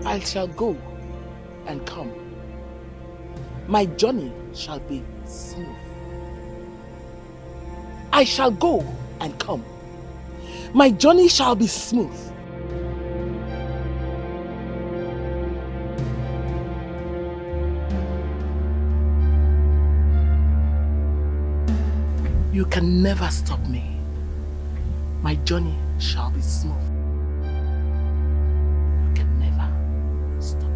I shall go and come. My journey shall be smooth. I shall go and come. My journey shall be smooth. You can never stop me. My journey shall be smooth. You can never stop me.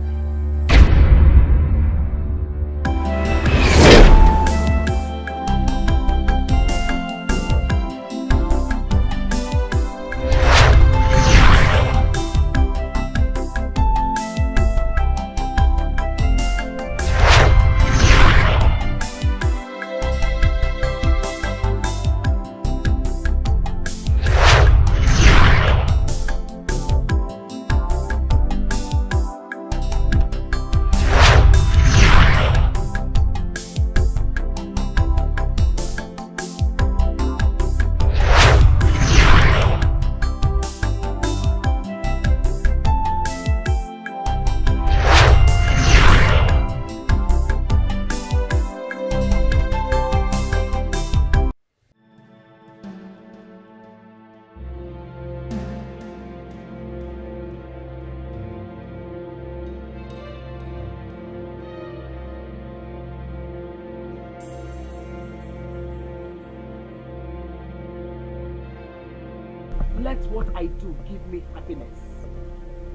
Let what I do give me happiness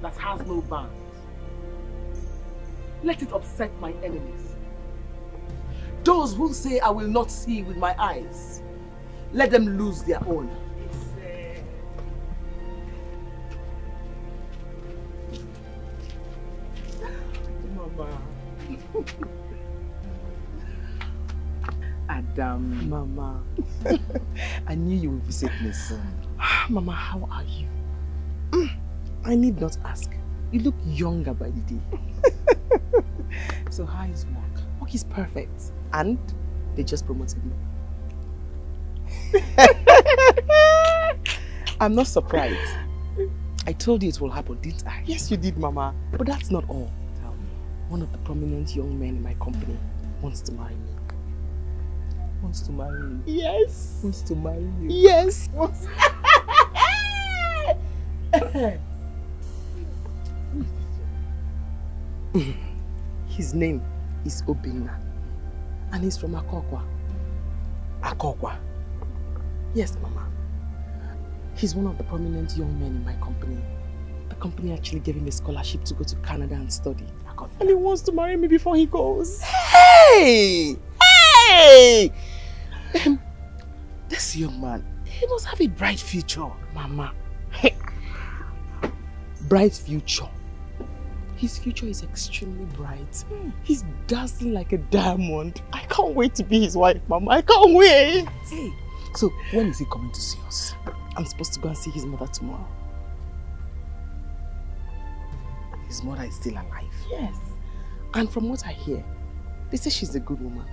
that has no bounds. Let it upset my enemies. Those who say I will not see with my eyes, let them lose their own. Mama. Adam. Mama. I knew you would visit me soon. Mama, how are you? I need not ask. You look younger by the day. So how is work? Work is perfect. And they just promoted me. I'm not surprised. I told you it will happen, didn't I? Yes, you did, Mama. But that's not all. Tell me. One of the prominent young men in my company wants to marry me. Wants to marry me? Yes. Wants to marry you? Yes. Wants... His name is Obinna, and he's from Akokwa. Akokwa? Yes, Mama. He's one of the prominent young men in my company. The company actually gave him a scholarship to go to Canada and study. And he wants to marry me before he goes. Hey! Hey! This young man, he must have a bright future, Mama. Bright future. His future is extremely bright. He's dazzling like a diamond. I can't wait to be his wife, Mama. I can't wait. Hey, so when is he coming to see us? I'm supposed to go and see his mother tomorrow. His mother is still alive? Yes. And from what I hear, they say she's a good woman.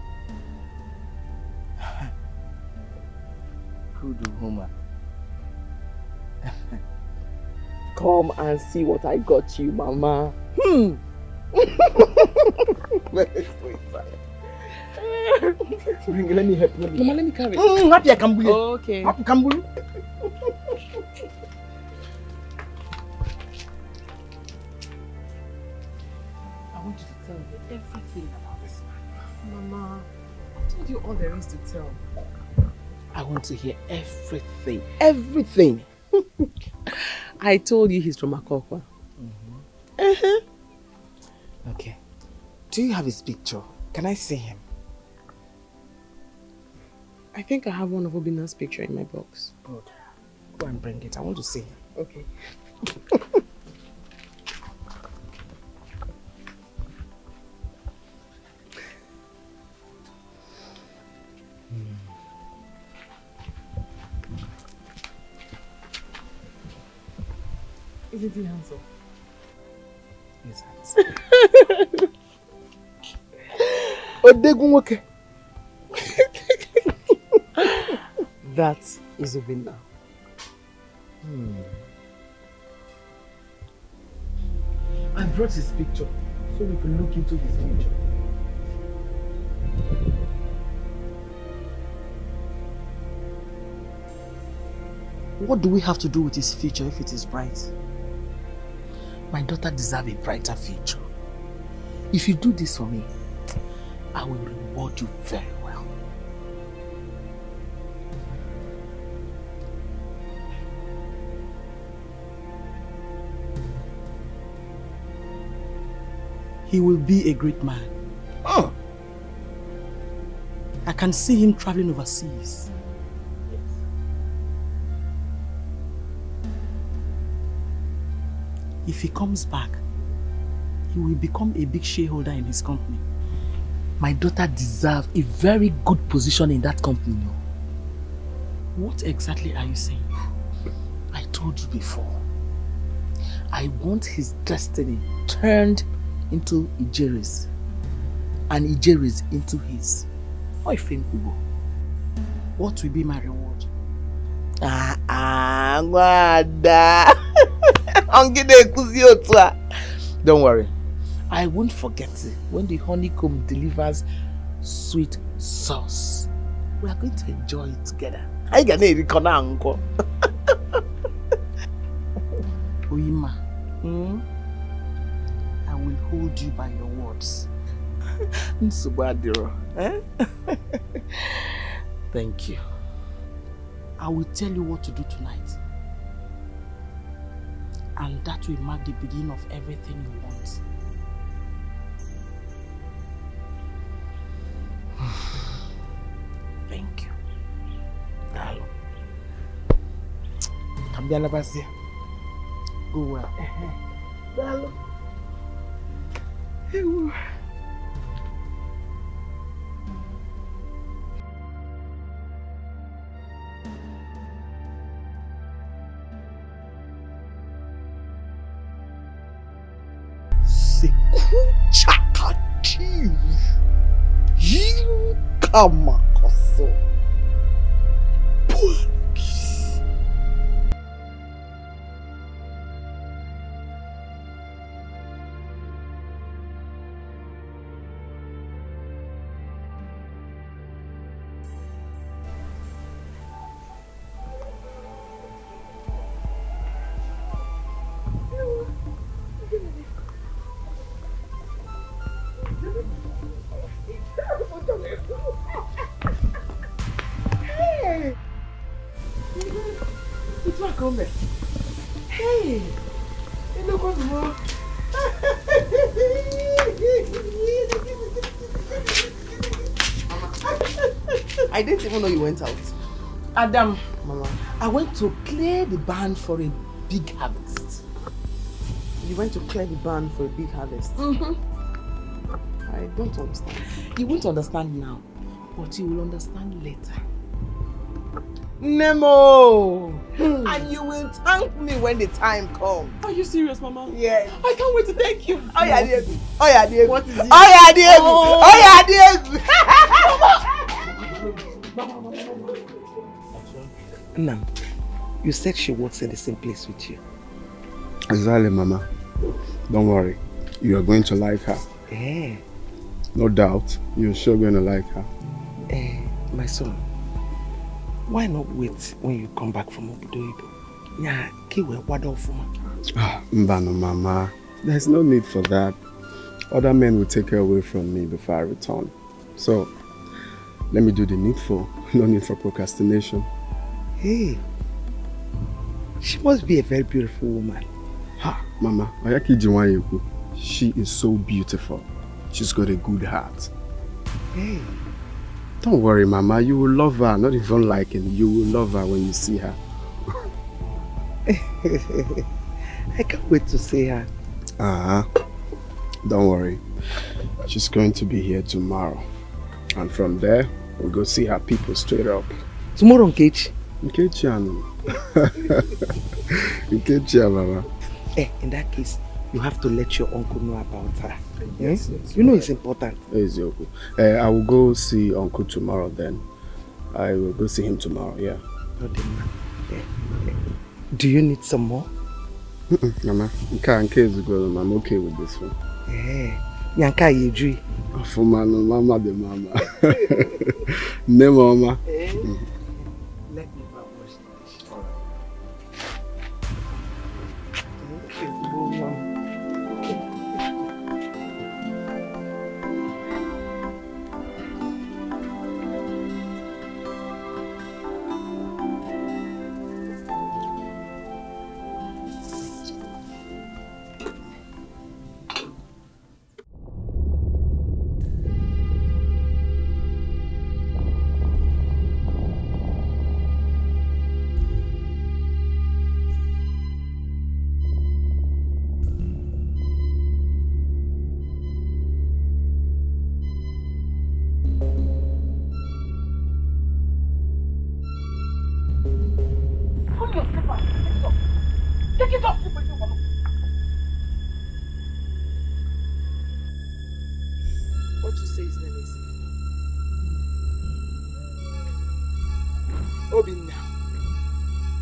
Good woman. Come and see what I got you, Mama. Let's go inside. Bring it, let me help you. Mama, let me carry it. Happy I can okay. Happy can I want you to tell me everything about this man. Mama, I told you all there is to tell. I want to hear everything. Everything. I told you he's from Akokwa. Okay. Do you have his picture? Can I see him? I think I have one of Obinna's picture in my box. Good. Go and bring it. I want to see him. Okay. Isn't he handsome? He's handsome. That is Obinna. I brought his picture so we can look into his future. What do we have to do with his future if it is bright? My daughter deserves a brighter future. If you do this for me, I will reward you very well. He will be a great man. Oh. I can see him traveling overseas. If he comes back, he will become a big shareholder in his company. My daughter deserves a very good position in that company. No? What exactly are you saying? I told you before. I want his destiny turned into Ijeri's and Ijeri's into his. What will be my reward? Don't worry. I won't forget it when the honeycomb delivers sweet sauce. We are going to enjoy it together. Oima, I will hold you by your words. Thank you. I will tell you what to do tonight. And that will mark the beginning of everything you want. Thank you. Dalo. Cambiala Basia. Go well. Dalo. Chakatiu Yinkamakoso Puakis. Hey, look what's more. I didn't even know you went out. Adam, Mama, I went to clear the barn for a big harvest. You went to clear the barn for a big harvest? I don't understand. You won't understand now, but you will understand later. Nemo! And you will thank me when the time comes. Are you serious, Mama? Yes. I can't wait to thank you. Oh yeah, Diego. Oh yeah, Diego. What is it? Oh yeah, Diego. Oh yeah, Diego. Nam, you said she works in the same place with you. Exactly, Mama. Don't worry. You are going to like her. Eh. No doubt. You're sure going to like her. My son. Why not wait when you come back from Obodo? Yeah, kiwe wado fuma. Mbano, Mama. There's no need for that. Other men will take her away from me before I return. So, let me do the needful. No need for procrastination. Hey, she must be a very beautiful woman. Ha, Mama. She is so beautiful. She's got a good heart. Hey. Don't worry, Mama. You will love her. Not even liking. You will love her when you see her. I can't wait to see her. Don't worry. She's going to be here tomorrow. And from there, we'll go see her people straight up. Tomorrow, Nkechi? Nkechi, Nkechi, Mama. In that case, you have to let your uncle know about her. Yes, you know it's important. I will go see Uncle tomorrow then. I will go see him tomorrow, yeah. Do you need some more? Mama, nke is good. I'm okay with this one. Yanka Yedri. For mama the mama. Ne mama. Let me wash the dish.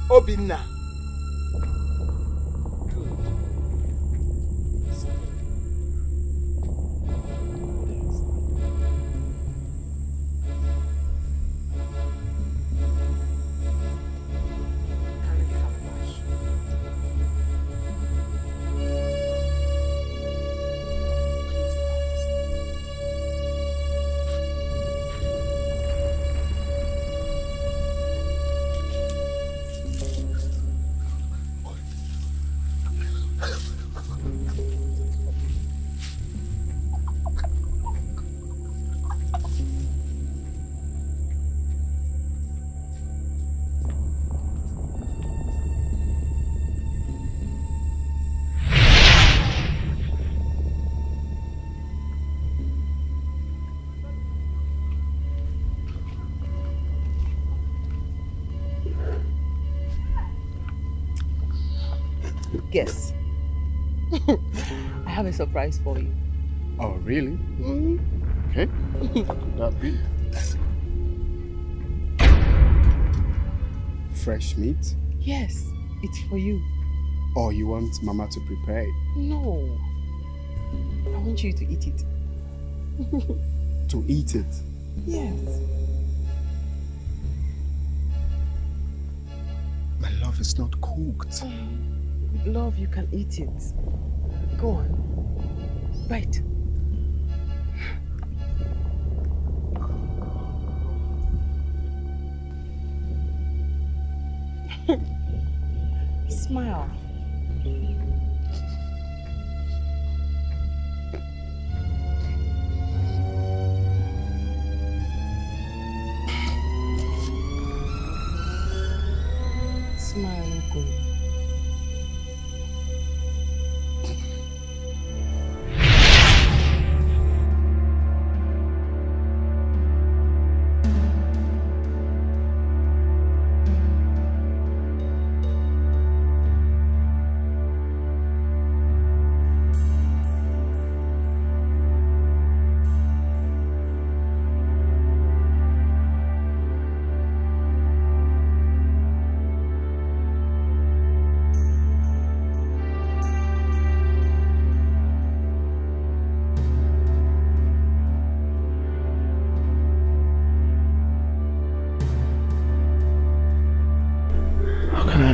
Obinna. Guess. I have a surprise for you. Oh, really? Okay. Could that be? Fresh meat? Yes, it's for you. Or you want Mama to prepare it? No. I want you to eat it. To eat it? Yes. My love is not cooked. With love, you can eat it. Go on. Bite. Smile. Smile, Uncle.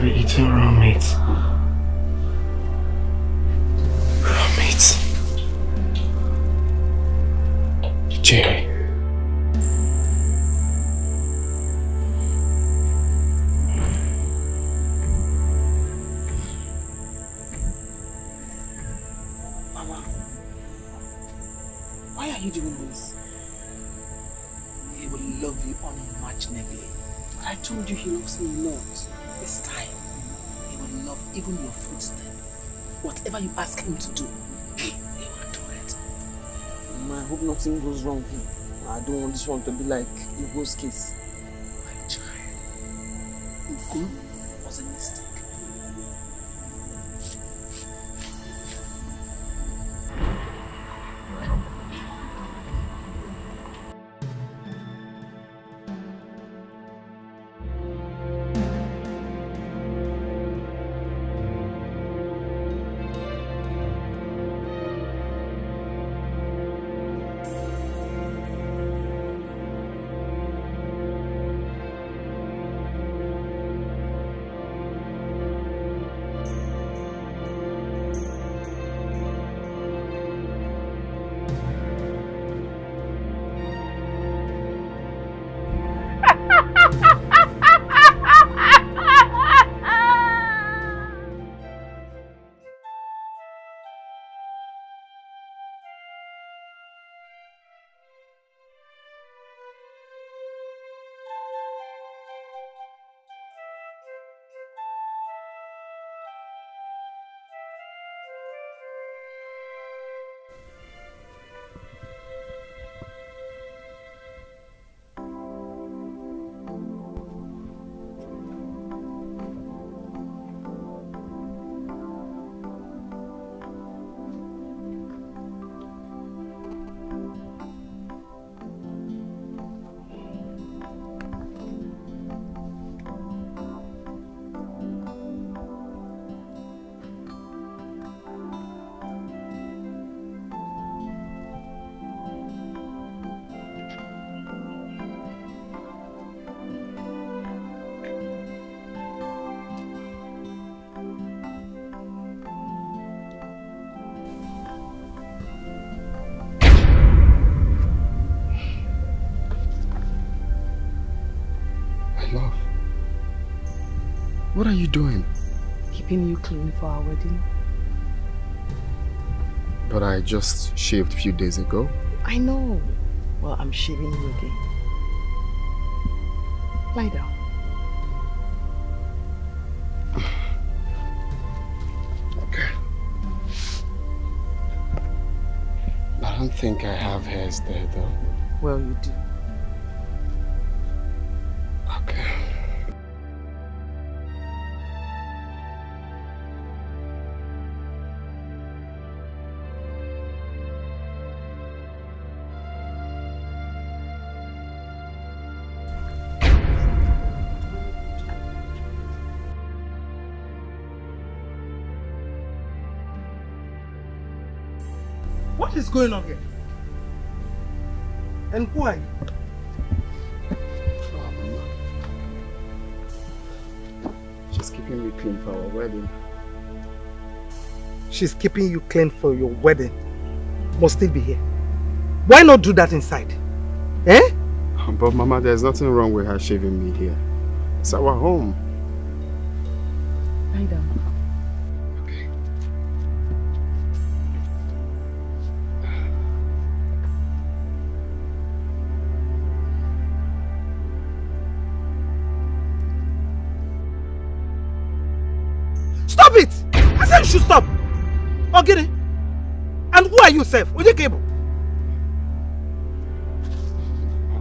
Eating raw meat. Raw meat. Jerry. Mama, why are you doing this? He will love you unimaginably. But I told you he loves me a lot. This time, he will love even your footstep. Whatever you ask him to do, he will do it. Mama, I hope nothing goes wrong here. I don't want this one to be like Ugo's case. My child, Ugo was a mistake. Love, what are you doing? Keeping you clean for our wedding. But I just shaved a few days ago. I know. Well, I'm shaving you again. Lie down. Okay. I don't think I have hairs there though. Well, you do. Okay. What is going on here? And who are you? She's keeping me clean for our wedding. She's keeping you clean for your wedding. Must still be here. Why not do that inside? Eh? But Mama, there's nothing wrong with her shaving me here. It's our home. Lie down. Okay. Stop it! I said you should stop! Okay. And who are you, Seth? Oye Cable?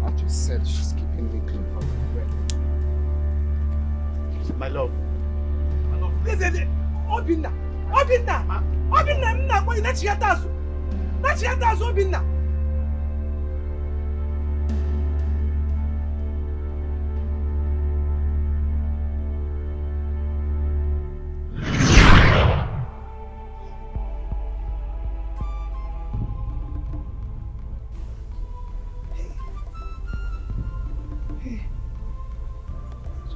I just said she's keeping me clean for our wedding. My love. My love. Listen, Obinna! Obinna! Obinna! Nna kwa ina chiyatazu! Na chiyatazu Obinna!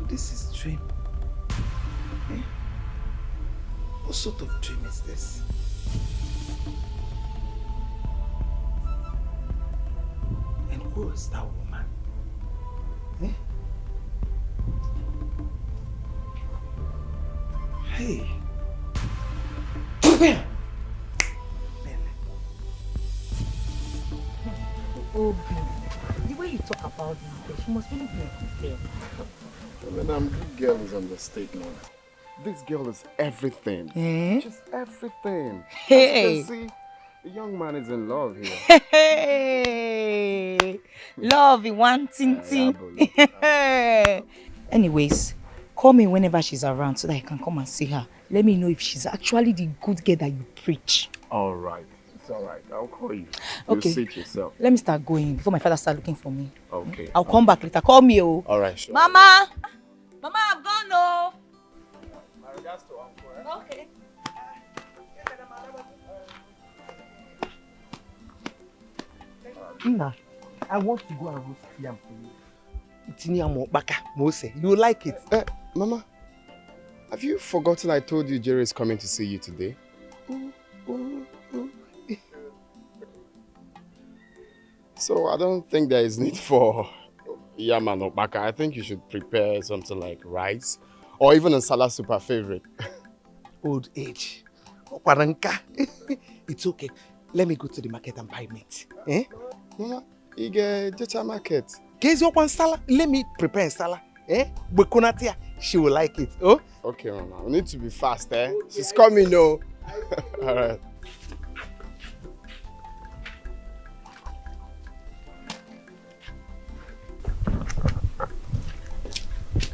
This is dream. Eh? What sort of dream is this? And who is that woman? Eh? Hey. Bam! Oh, the way you talk about this, she must really be a good girl. Good girl is understatement. This girl is everything. Eh? She's everything. Hey. As you can see, the young man is in love here. Hey, love in one thing. Anyways, call me whenever she's around so that I can come and see her. Let me know if she's actually the good girl that you preach. All right. It's all right. I'll call you. Okay. You sit yourself. Let me start going before my father starts looking for me. Okay. I'll come back later. Call me, oh. All right, sure. Mama! Mama, I've gone, oh. My regards to Uncle. Okay. Nna, I want to go and roast yam for you. Itinyam baka, Mose. You like it? Mama, have you forgotten I told you Jerry is coming to see you today? So I don't think there is need for yam and okbaka. I think you should prepare something like rice or even a salad super favorite. Old age. Okwaranka. It's okay. Let me go to the market and buy meat. Eh? Mama, you get Jecha market. Kezi okwan salad. Let me prepare salad. Eh? Bekonatia. She will like it. Oh? Okay, Mama. We need to be fast, eh? Okay, she's coming, no. All right.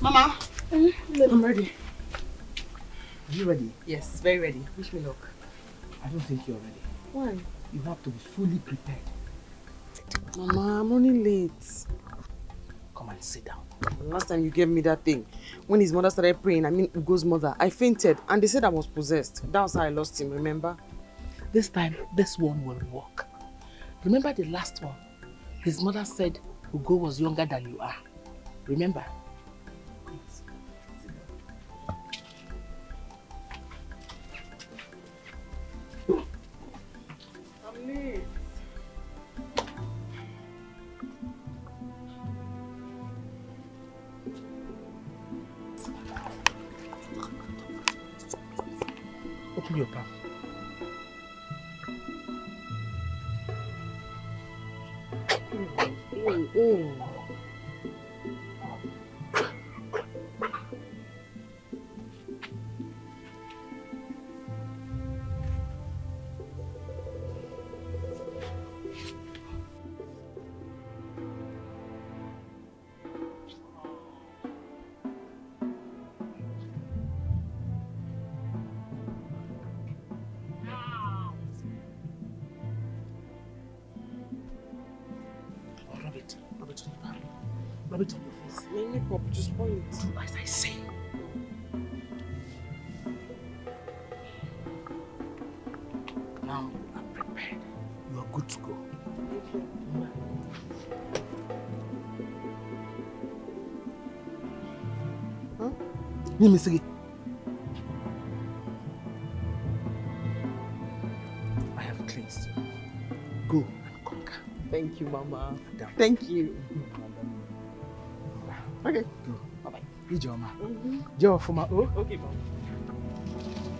Mama, I'm ready. Are you ready? Yes, very ready. Wish me luck. I don't think you're ready. Why? You have to be fully prepared. Mama, I'm running late. Come and sit down. Last time you gave me that thing, when his mother started praying, Ugo's mother, I fainted and they said I was possessed. That was how I lost him, remember? This time, this one will work. Remember the last one? His mother said Ugo was younger than you are. Remember? Please. I'm late. Give me your palm. Rub it on your face. Pop, just point. Do as I say. Now you are prepared. You are good to go. Huh? Let me see. I have cleansed you. Go and conquer. Thank you, Mama. Madam. Thank you. Okay. Go. Bye-bye. Ijoma. Joe for my oh. Okay, Mama.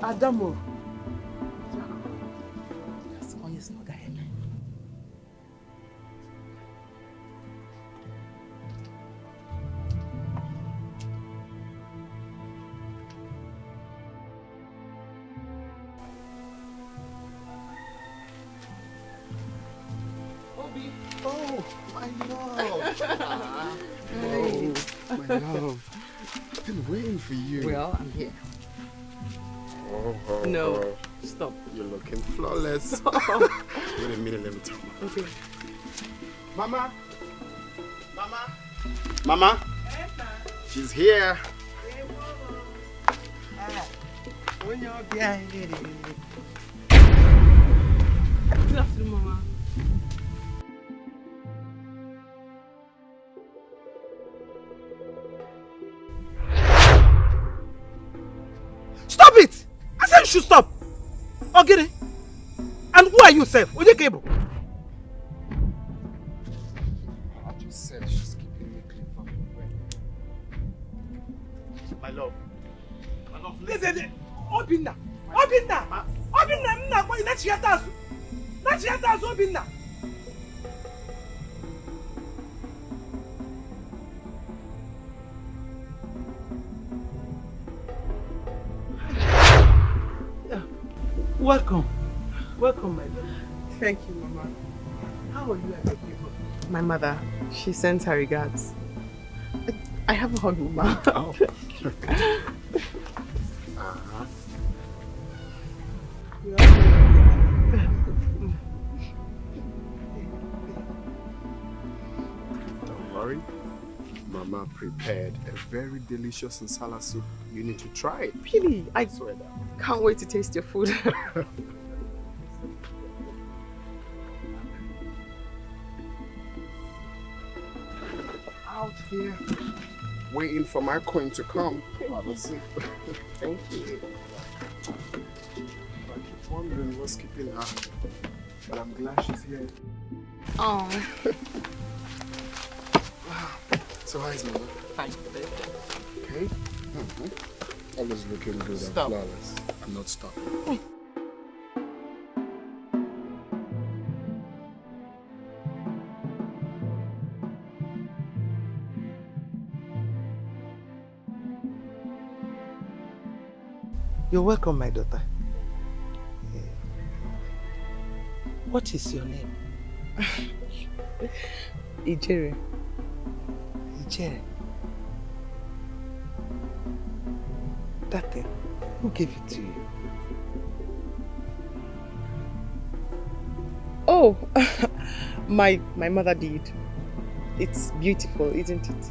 Adamo. Yes, on your snugger head. Obi. Oh, my love. Oh, my love. I've been waiting for you. Well, I'm here. No, stop. You're looking flawless. Wait a minute, let me tell you. Okay. Mama. Mama. Mama. She's here. Good afternoon, Mama. Stop it! I said you should stop. Okay. And who are you, Seth? Oye Cable. I just said she's keeping me clean from everywhere. My love. My love, listen. Obinna. Obinna. Obinna. Mna kwa ina chiatasu. Na chiatasu Obinna. Welcome. Welcome, my love. Thank you, Mama. How are you and your people? My mother, she sends her regards. I have a hug, Mama. Oh. Don't worry. Mama prepared a very delicious nsala soup. You need to try it. Really? I Swear that. can't wait to taste your food. Out here, waiting for my coin to come. Thank you. I keep wondering what's keeping her, but I'm glad she's here. Oh. So how is Mama? Fine. Okay. Always looking good and Stop. flawless. I'm not stopping. You're welcome, my daughter. What is your name? Ijere. Ijere. That thing, who gave it to you? Oh, my mother did. It's beautiful, isn't it?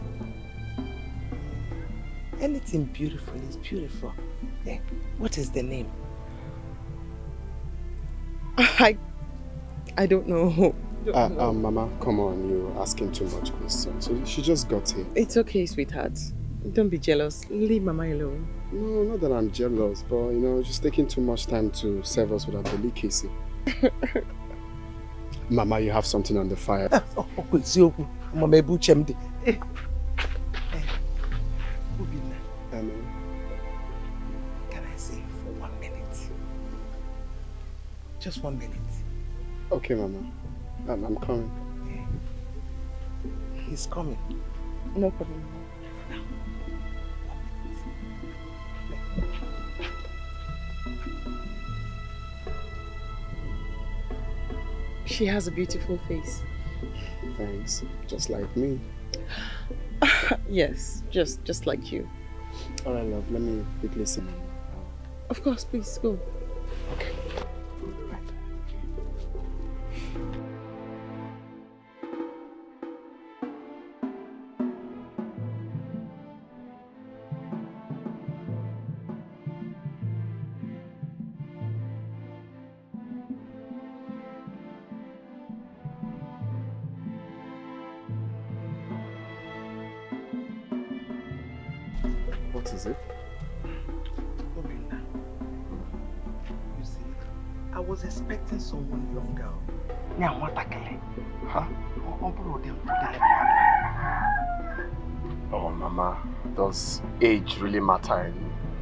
Anything beautiful is beautiful. Yeah. What is the name? I don't know. Mama, come on, you're asking too much questions. So she just got here. It's okay, sweetheart. Don't be jealous. Leave Mama alone. No, not that I'm jealous, but you know, she's taking too much time to serve us with her delicacy. Mama, you have something on the fire. Obinna, can I say for 1 minute? Just 1 minute. Okay, Mama. I'm coming. He's coming. No problem. She has a beautiful face. Thanks. Just like me. Yes, just like you. All right, love. Let me quickly see. Of course, please go. Okay. What is it? Obinna, you see, I was expecting someone younger. Huh? Oh, Mama, does age really matter in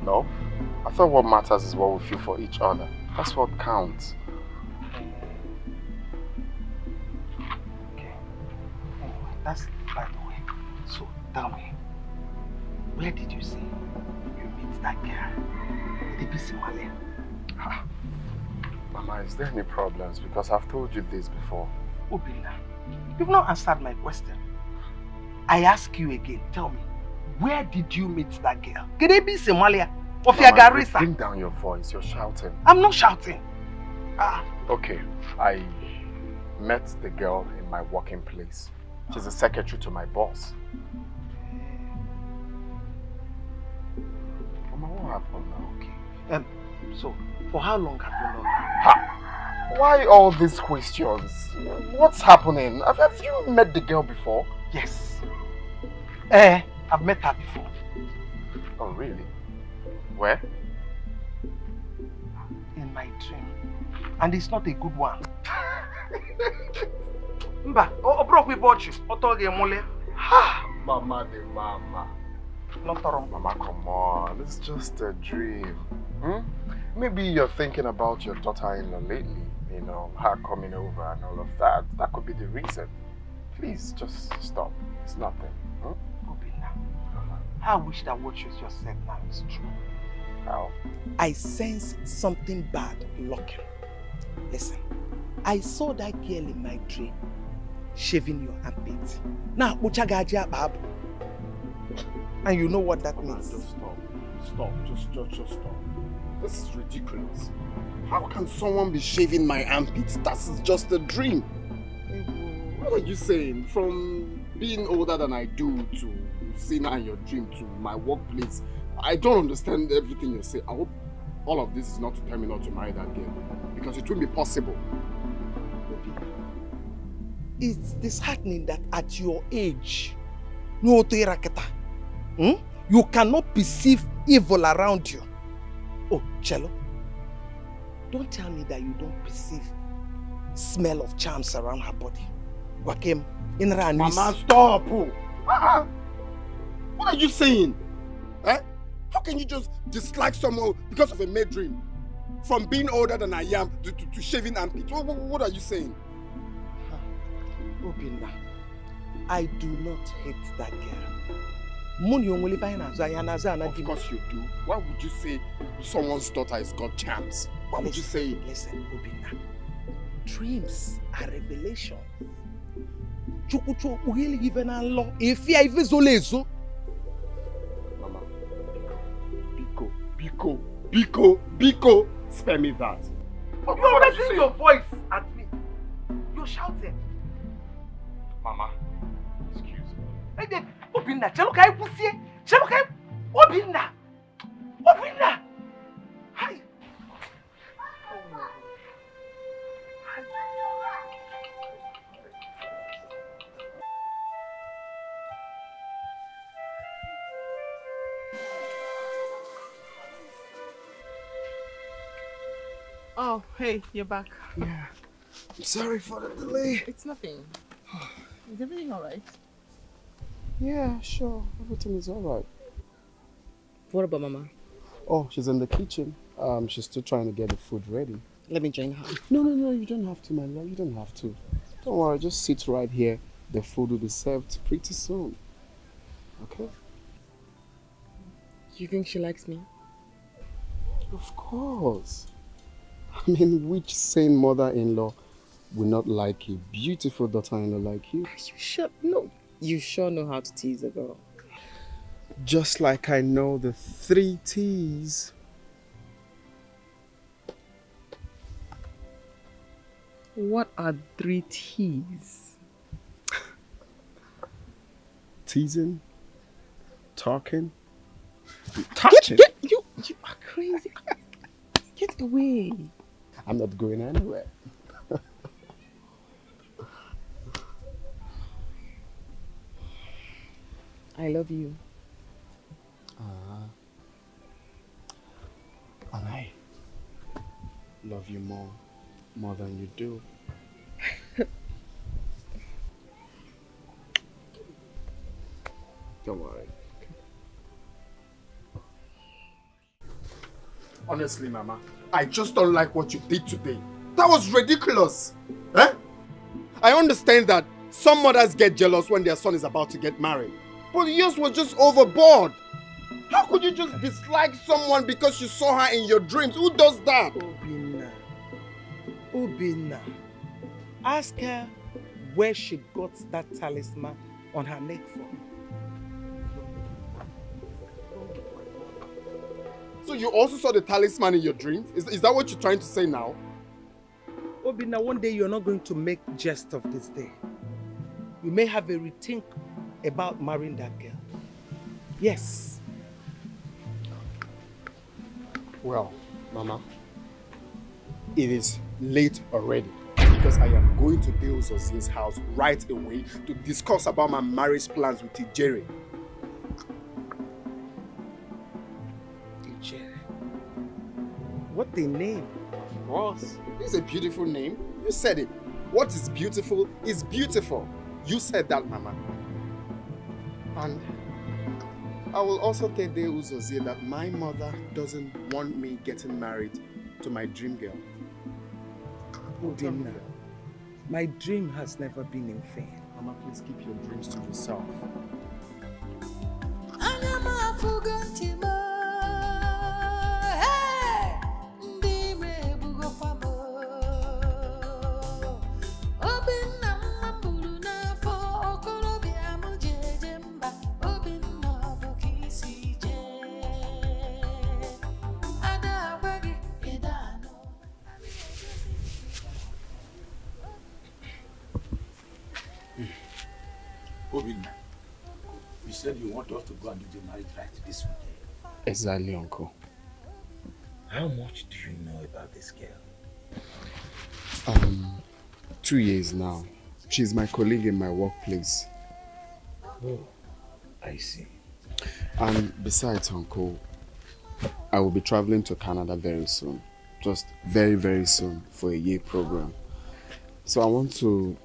love? I thought what matters is what we feel for each other. That's what counts. Okay. Anyway, that's by the way. So, tell me, where did you say you meet that girl? Did it be Somalia? Mama, is there any problems? Because I've told you this before. Obinna, you've not answered my question. I ask you again, tell me, where did you meet that girl? Could it be Somalia? Of your Garissa? Bring down your voice, you're shouting. I'm not shouting. Okay, I met the girl in my working place. She's a secretary to my boss. Mama, what happened now? Okay. So, for how long have you known her? Ha! Why all these questions? What's happening? Have you met the girl before? Yes. I've met her before. Oh, really? Where? In my dream. And it's not a good one. Mba, broke we bought you. Mama de mama. Mama, come on. It's just a dream. Maybe you're thinking about your daughter-in-law lately. You know, her coming over and all of that. That could be the reason. Please, just stop. It's nothing. Obinna, I wish that what you just said now is true. How? I sense something bad lurking. Listen, I saw that girl in my dream shaving your armpit. Now, and you know what that means. Just stop. Stop. Just stop. This is ridiculous. How can someone be shaving my armpits? That's just a dream. What are you saying? From being older than I do to seeing her in your dream to my workplace, I don't understand everything you say. I hope all of this is not to tell me not to marry that girl, because it won't be possible. It's disheartening that at your age, you cannot perceive evil around you. Oh, Cello, don't tell me that you don't perceive smell of charms around her body. Mama, stop! What are you saying? How can you just dislike someone because of a mad dream? From being older than I am to shaving armpits? What are you saying? Obinna, I do not hate that girl. Of course you do. Why would you say someone's daughter has got charms? Why would you say it? Listen, Obinna. Dreams are revelations. Mama, Biko, spare me that. You're raising your voice at me. You're shouting. Mama, excuse me. Hey, Obinna, Chelukai Pussy, Chelukai, Obinna. Hi. Oh, hey, you're back. Yeah. I'm sorry for the delay. It's nothing. Is everything alright? Yeah, sure. Everything is alright. What about Mama? Oh, she's in the kitchen. She's still trying to get the food ready. Let me join her. No, you don't have to, my love. You don't have to. Don't worry, just sit right here. The food will be served pretty soon. Okay? You think she likes me? Of course. I mean, which sane mother-in-law will not like a beautiful daughter-in-law like you? You sure? No. You sure know how to tease a girl. Just like I know the 3 T's. What are 3 T's? Teasing, talking, touching. You are crazy. Get away. I'm not going anywhere. I love you. And I love you more than you do. Don't worry. Honestly, Mama, I just don't like what you did today. That was ridiculous. Eh? I understand that some mothers get jealous when their son is about to get married. But yours was just overboard. How could you just dislike someone because you saw her in your dreams? Who does that? Obinna. Ask her where she got that talisman on her neck from. So you also saw the talisman in your dreams? Is that what you're trying to say now? Obinna, one day you're not going to make jest of this day. You may have a rethink about marrying that girl. Yes. Well, Mama, it is late already because I am going to Dale Zozie's house right away to discuss about my marriage plans with Ijere. Ijere? What the name? Of course. It's a beautiful name. You said it. What is beautiful is beautiful. You said that, Mama. And I will also tell Dale Zozie that my mother doesn't want me getting married to my dream girl. Obinna, my dream has never been in vain. Mama, please keep your dreams to yourself. Obinna, you said you want us to go and do the marriage right this weekend. Exactly, Uncle. How much do you know about this girl? 2 years now. She's my colleague in my workplace. Oh, I see. And besides, Uncle, I will be traveling to Canada very soon. Just very, very soon for a year program. So I want to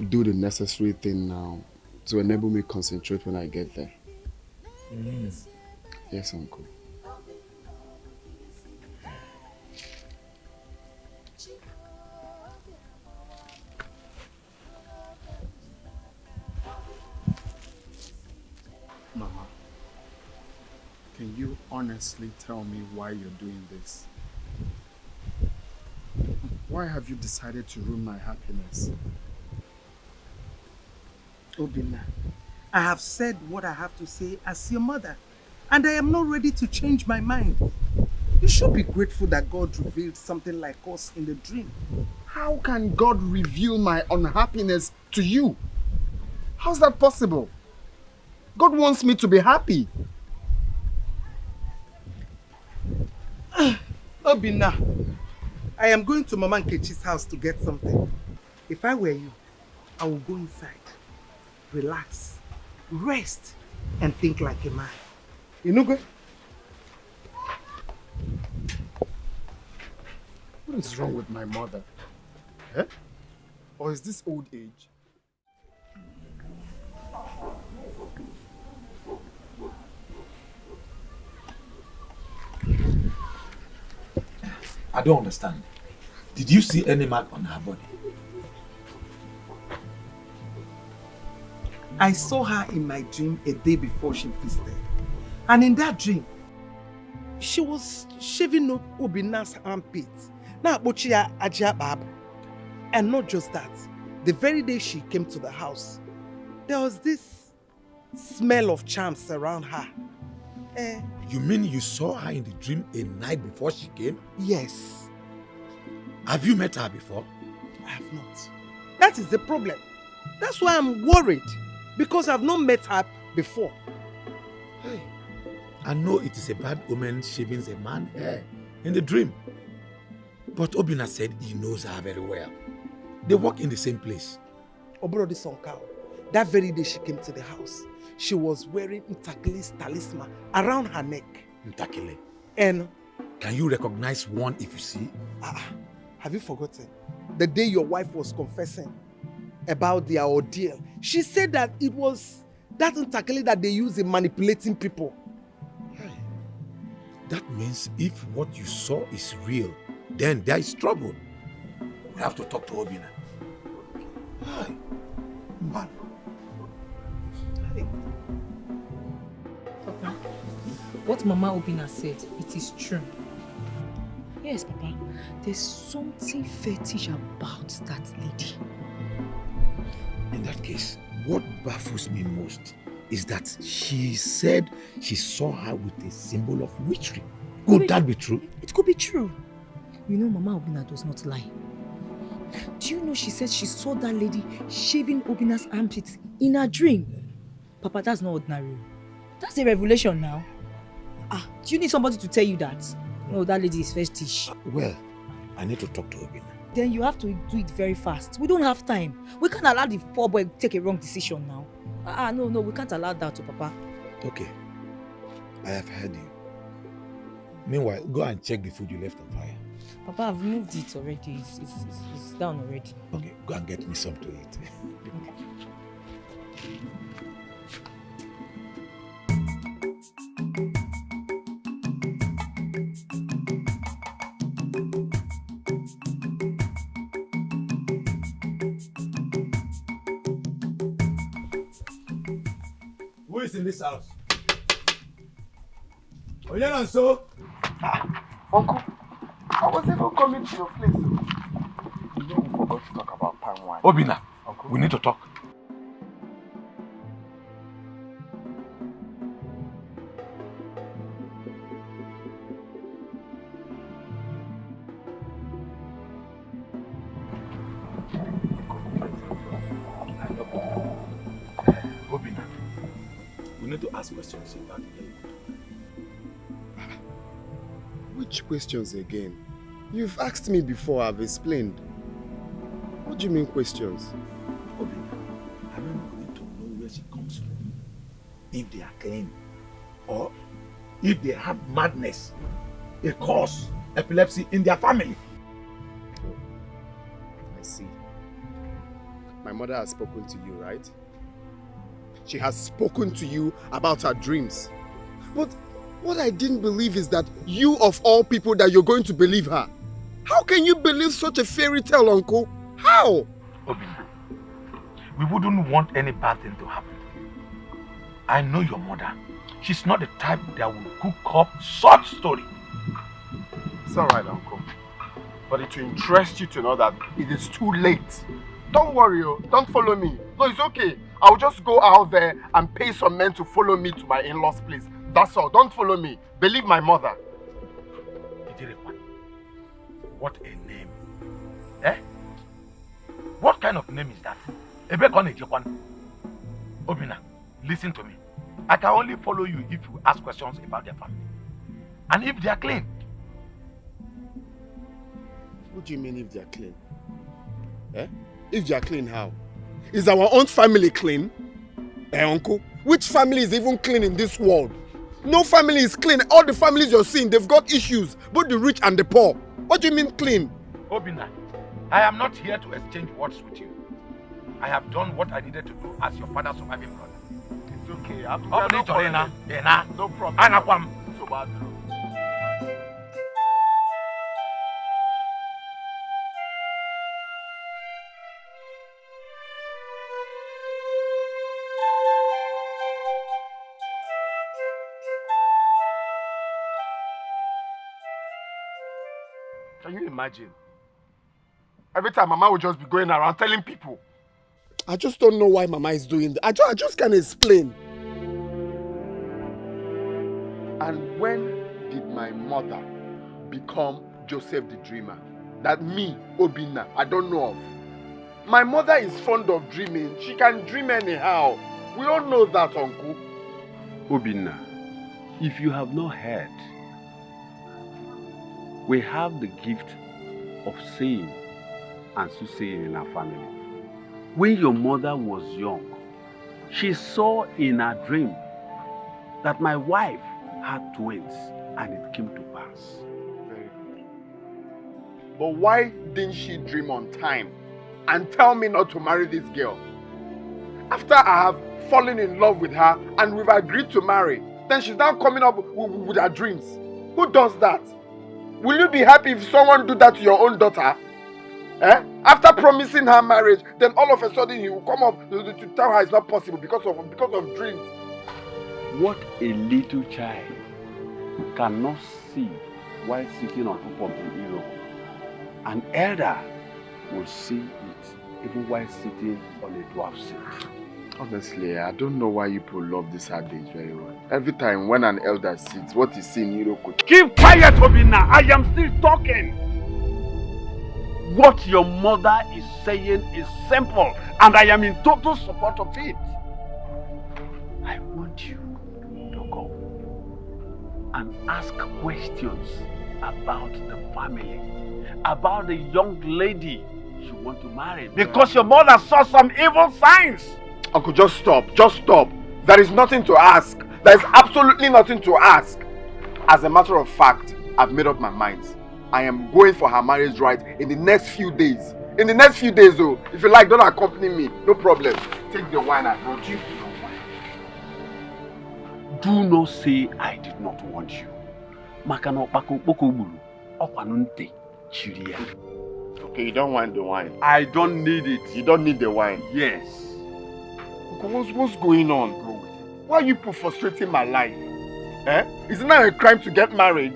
do the necessary thing now to enable me to concentrate when I get there. Yes, Uncle. Mama, can you honestly tell me why you're doing this? Why have you decided to ruin my happiness? Obinna, I have said what I have to say as your mother, and I am not ready to change my mind. You should be grateful that God revealed something like us in the dream. How can God reveal my unhappiness to you? How's that possible? God wants me to be happy. Obinna, I am going to Mama Nkechi's house to get something. If I were you, I would go inside, relax, rest, and think like a man. You know, go? What is wrong with my mother? Eh? Or is this old age? I don't understand. Did you see any mark on her body? I saw her in my dream a day before she visited. And in that dream, she was shaving Obinna's armpits. And not just that, the very day she came to the house, there was this smell of charms around her. You mean you saw her in the dream a night before she came? Yes. Have you met her before? I have not. That is the problem. That's why I'm worried. Because I've not met her before. Hey, I know it is a bad omen shaving a man's hair in the dream. But Obinna said he knows her very well. They work in the same place. Obrodi Sonkao, that very day she came to the house, she was wearing Ntakile's talisman around her neck. Ntakile. And can you recognize one if you see? Have you forgotten? The day your wife was confessing about their ordeal, she said that it was that Ntakile that they use in manipulating people. Hey, that means if what you saw is real, then there is trouble. We have to talk to Obinna. Hey, man. Hey. Papa, what Mama Obinna said, it is true. Yes, Papa, there's something fetish about that lady. In that case, what baffles me most is that she said she saw her with a symbol of witchery. Could that be true? It could be true. You know, Mama Obinna does not lie. Do you know she said she saw that lady shaving Obinna's armpits in her dream? Papa, that's not ordinary. That's a revelation now. Do you need somebody to tell you that? No, that lady is fetish. Well, I need to talk to Obinna. Then you have to do it very fast. We don't have time. We can't allow the poor boy to take a wrong decision now. No, we can't allow that to Papa. Okay, I have heard you. Meanwhile, go and check the food you left on fire. Papa, I've moved it already. It's down already. Okay, go and get me some to eat. Okay. Who is in this house? Oya so? Uncle, I was even coming to your place. You know we forgot to talk about palm wine. Obinna, Uncle, we need to talk. Obinna, we need to ask questions about the lady. which questions again? You've asked me before, I've explained. What do you mean questions? Obinna, I don't need to know where she comes from. If they are clean, or if they have madness, a cause, epilepsy in their family. Oh, I see. My mother has spoken to you, right? She has spoken to you about her dreams. But what I didn't believe is that you of all people that you're going to believe her. How can you believe such a fairy tale, Uncle? How? Obinna, we wouldn't want any bad thing to happen. I know your mother. She's not the type that will cook up such story. It's alright, Uncle. But it will interest you to know that it is too late. Don't worry, don't follow me. No, it's okay. I'll just go out there and pay some men to follow me to my in-laws' place. That's all. Don't follow me. Believe my mother. What a name. Eh? What kind of name is that? Obinna, listen to me. I can only follow you if you ask questions about their family. And if they are clean. What do you mean if they are clean? Eh? If they are clean, how? Is our own family clean? Uncle? Which family is even clean in this world? No family is clean. All the families you're seeing, they've got issues. Both the rich and the poor. What do you mean clean? Obinna, I am not here to exchange words with you. I have done what I needed to do as your father's surviving brother. It's okay. No problem. So bad. Can you imagine? Every time Mama will just be going around telling people. I just don't know why Mama is doing that. I just can't explain. And when did my mother become Joseph the Dreamer? That me, Obinna, I don't know of. My mother is fond of dreaming. She can dream anyhow. We all know that, Uncle. Obinna, if you have not heard, we have the gift of saying and soothsaying in our family. When your mother was young, she saw in her dream that my wife had twins, and it came to pass. Very good. But why didn't she dream on time and tell me not to marry this girl? After I have fallen in love with her and we've agreed to marry, then she's now coming up with her dreams. Who does that? Will you be happy if someone do that to your own daughter? Eh? After promising her marriage, then all of a sudden he will come up to tell her it's not possible because of dreams. What a little child cannot see while sitting on top of the hero, an elder will see it even while sitting on a dwarf seat. Honestly, I don't know why you people love this adage very well. Every time when an elder sits, what is seen, hero could... Keep quiet, Obinna! I am still talking! What your mother is saying is simple, and I am in total support of it. I want you to go and ask questions about the family, about the young lady you want to marry, because your mother saw some evil signs. Uncle, just stop. Just stop. There is nothing to ask. There is absolutely nothing to ask. As a matter of fact, I've made up my mind. I am going for her marriage rite in the next few days. In the next few days, though, if you like, don't accompany me. No problem. Take the wine I brought you. Do not say I did not want you. Okay, you don't want the wine. I don't need it. You don't need the wine. Yes. Uncle, what's going on? Go with it. Why are you frustrating my life? Eh? Is it now a crime to get married?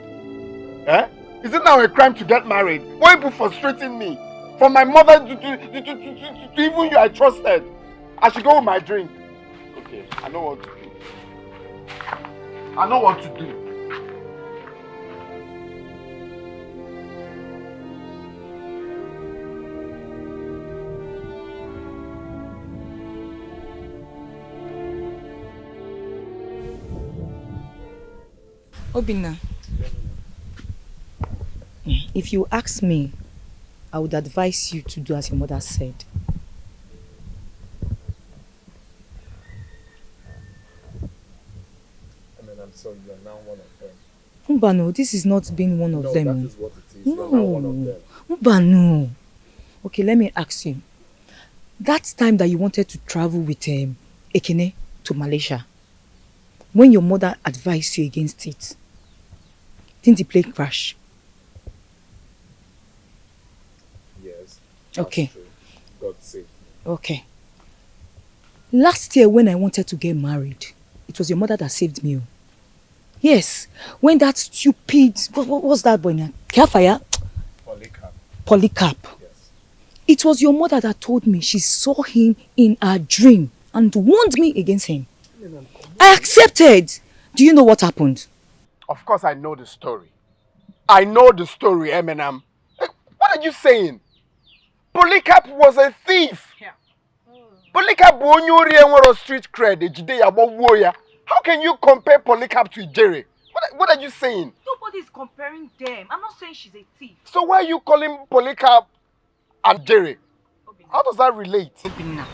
Eh? Is it now a crime to get married? Why are you frustrating me? From my mother to even you I trusted. I should go with my drink. Okay, I know what to do. I know what to do. Obinna, if you ask me, I would advise you to do as your mother said. I'm sorry, you are now one of them. Mbano, this is not being one of them. No, that is what it is. No. You are now one of them. Mbano. Okay, let me ask you. That time that you wanted to travel with Ekene to Malaysia, when your mother advised you against it, didn't the plane crash? Yes. Okay. True. God save me. Okay. Last year when I wanted to get married, it was your mother that saved me. Yes. When that stupid, what was that boy now? Carefire? Polycarp. Yes. It was your mother that told me she saw him in her dream and warned me against him. I accepted. Do you know what happened? Of course I know the story. I know the story, Eminem. What are you saying? Polycarp was a thief. Yeah. Polycarp was street cred. How can you compare Polycarp to Jerry? What are you saying? Nobody's comparing them. I'm not saying she's a thief. So why are you calling Polycarp and Jerry? How does that relate? Obinna,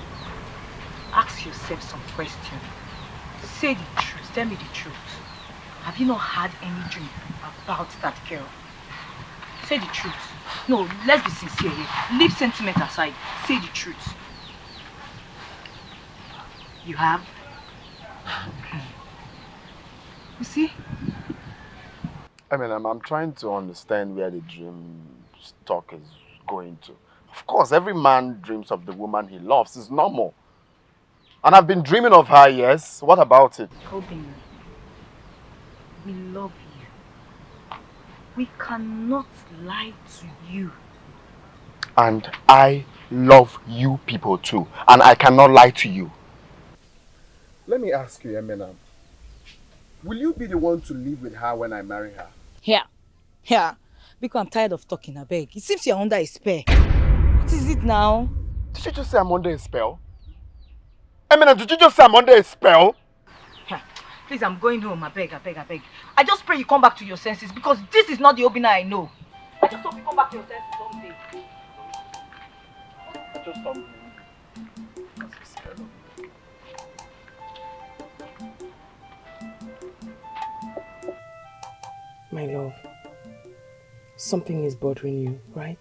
ask yourself some questions. Say the truth. Tell me the truth. Have you not had any dream about that girl? Say the truth. No, let's be sincere here. Leave sentiment aside. Say the truth. You have? You see? I mean, I'm trying to understand where the dream talk is going to. Of course, every man dreams of the woman he loves. It's normal. And I've been dreaming of her, yes. What about it? Obinna, we love you. We cannot lie to you. And I love you people too. And I cannot lie to you. Let me ask you, Eminem. Will you be the one to live with her when I marry her? Yeah. Because I'm tired of talking, I beg. It seems you're under a spell. What is it now? Did you just say I'm under a spell? Eminem, did you just say I'm under a spell? Yeah. Please, I'm going home. I beg. I just pray you come back to your senses because this is not the Obinna I know. I just hope you come back to your senses someday. Just don't. That's scared of me. My love, something is bothering you, right?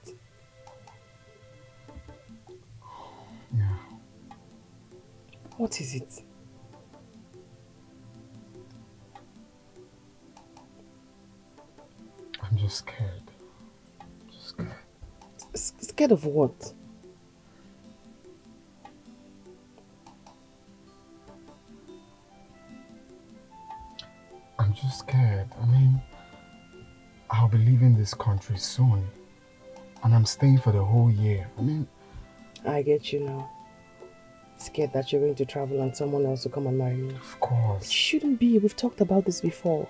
Yeah. What is it? I'm just scared. Scared of what? I'm just scared. I mean, I'll be leaving this country soon. And I'm staying for the whole year. I mean... I get you now. Scared that you're going to travel and someone else will come and marry you. Of course. It shouldn't be. We've talked about this before.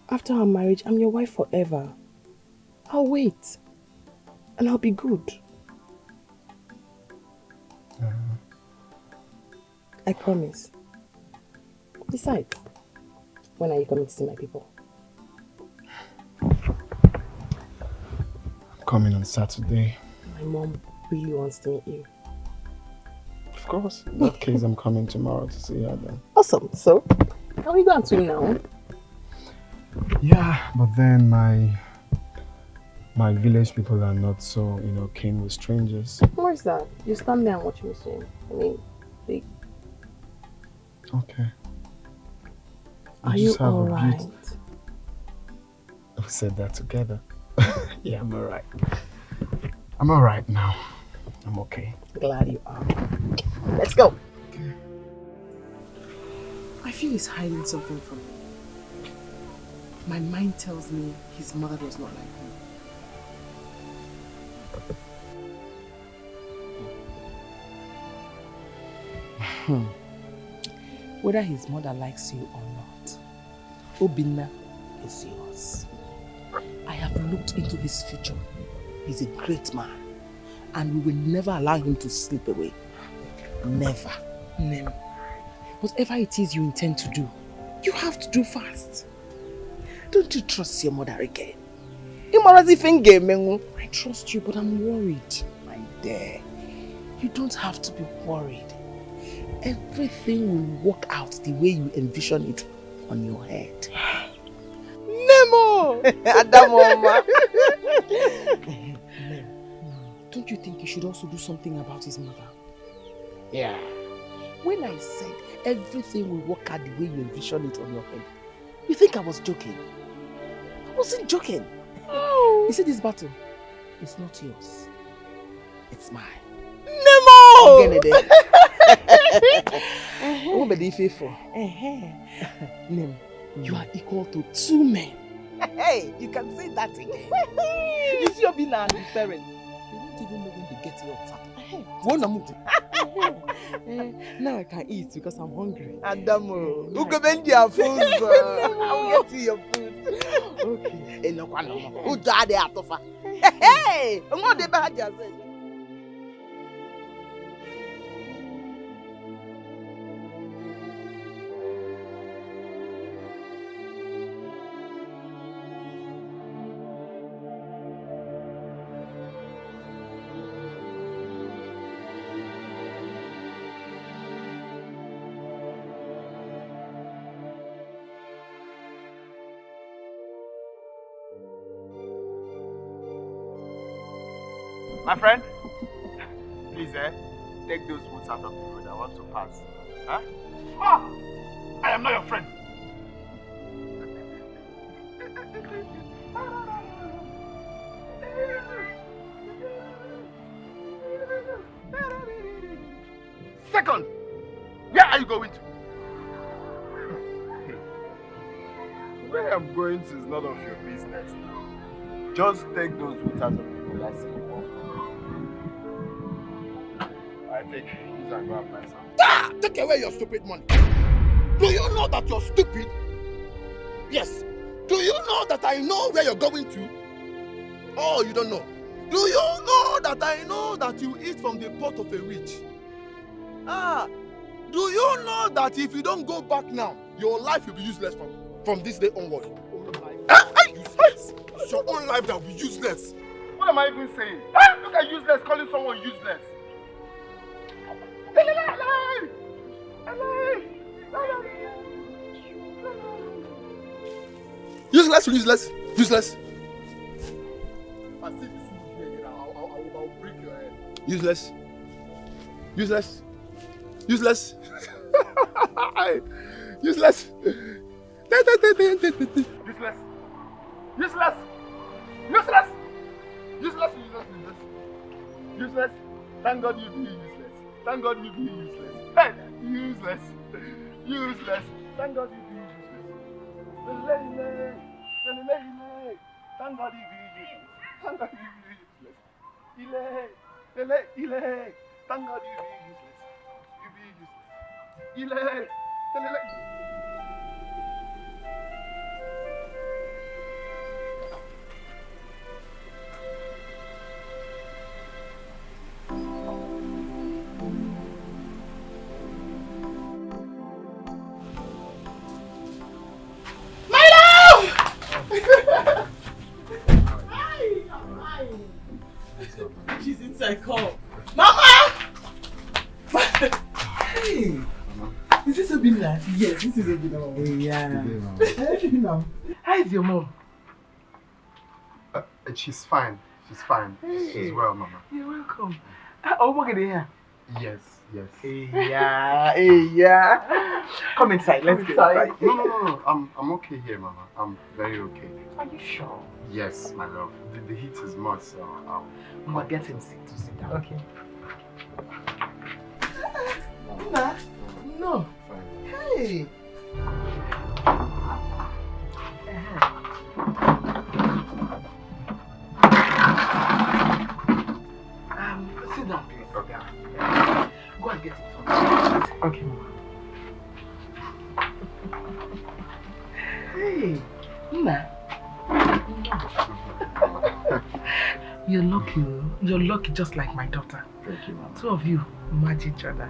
After our marriage, I'm your wife forever. I'll wait. And I'll be good. I promise. Besides, when are you coming to see my people? I'm coming on Saturday. My mom really wants to meet you. Of course. In that case, I'm coming tomorrow to see her then. Awesome. So, can we go and swim now? Yeah, but then my village people are not so, keen with strangers. Where's that? You stand there and watch me swim. I mean, they... Okay. Are you alright? We said that together. Yeah, I'm alright. I'm alright now. I'm okay. Glad you are. Let's go. Okay. I feel he's hiding something from me. My mind tells me his mother does not like me. Whether his mother likes you or not, Obinna is yours. I have looked into his future. He's a great man. And we will never allow him to slip away. Never. Never. Whatever it is you intend to do, you have to do fast. Don't you trust your mother again? I trust you, but I'm worried, my dear. You don't have to be worried. Everything will work out the way you envision it on your head. Nemo! Adamoma! Don't you think you should also do something about his mother? Yeah. When I said everything will work out the way you envision it on your head, you think I was joking? I wasn't joking. Oh. You see, this battle, it's not yours. It's mine. Nemo! What be faithful? Nemo, you are equal to 2 men. Hey, you can say that again. You see Obinna and his parents. They don't even know when they get your fat. Now I can eat because I'm hungry. Adamo, who go bend your food? I'll get you your food. Okay. Who died there? Hey, I'm not the bad. My friend, please, take those boots out of the road. I want to pass. Huh? Ah! I am not your friend. Second, where are you going to? Where I'm going to is none of your business now. Just take those roots out of the glass and walk. I think you can go and buy some. Ah! Take away your stupid money. Do you know that you're stupid? Yes. Do you know that I know where you're going to? Oh, you don't know. Do you know that I know that you eat from the pot of a witch? Ah, do you know that if you don't go back now, your life will be useless from this day onward? Useless. It's your own life that will be useless. What am I even saying? Look at useless calling someone useless. Useless, useless, useless. I see this move here again, I'll break your head. Useless. Useless. Useless. Useless. Useless. Useless. Useless. Useless. Useless. Useless. Thank God you be useless. Thank God you be useless. Hey, useless. Useless. Thank God you be useless. Thank God you be useless. Thank God you be useless. Thank God you be useless. Thank God you be useless. You be useless. She's inside. Call. Mama! Hey! Is this Obinna? Yes, this is Obinna. Yeah. Hey, how is your mom? She's fine. She's fine. Hey. She's well, Mama. You're welcome. Oh, look at here. Yes, yes. Yeah. Come inside. Let's go inside. No. I'm okay here, Mama. I'm very okay. Are you sure? Yes, my love. The heat is much, so Mama, get him to sit down. Okay. Mama? No. Fine. Hey. Sit down, please. Okay. Go and get it from me. Okay, Mama. Hey, Mama. You're lucky. You're lucky just like my daughter. Thank you, Mama. Two of you match each other.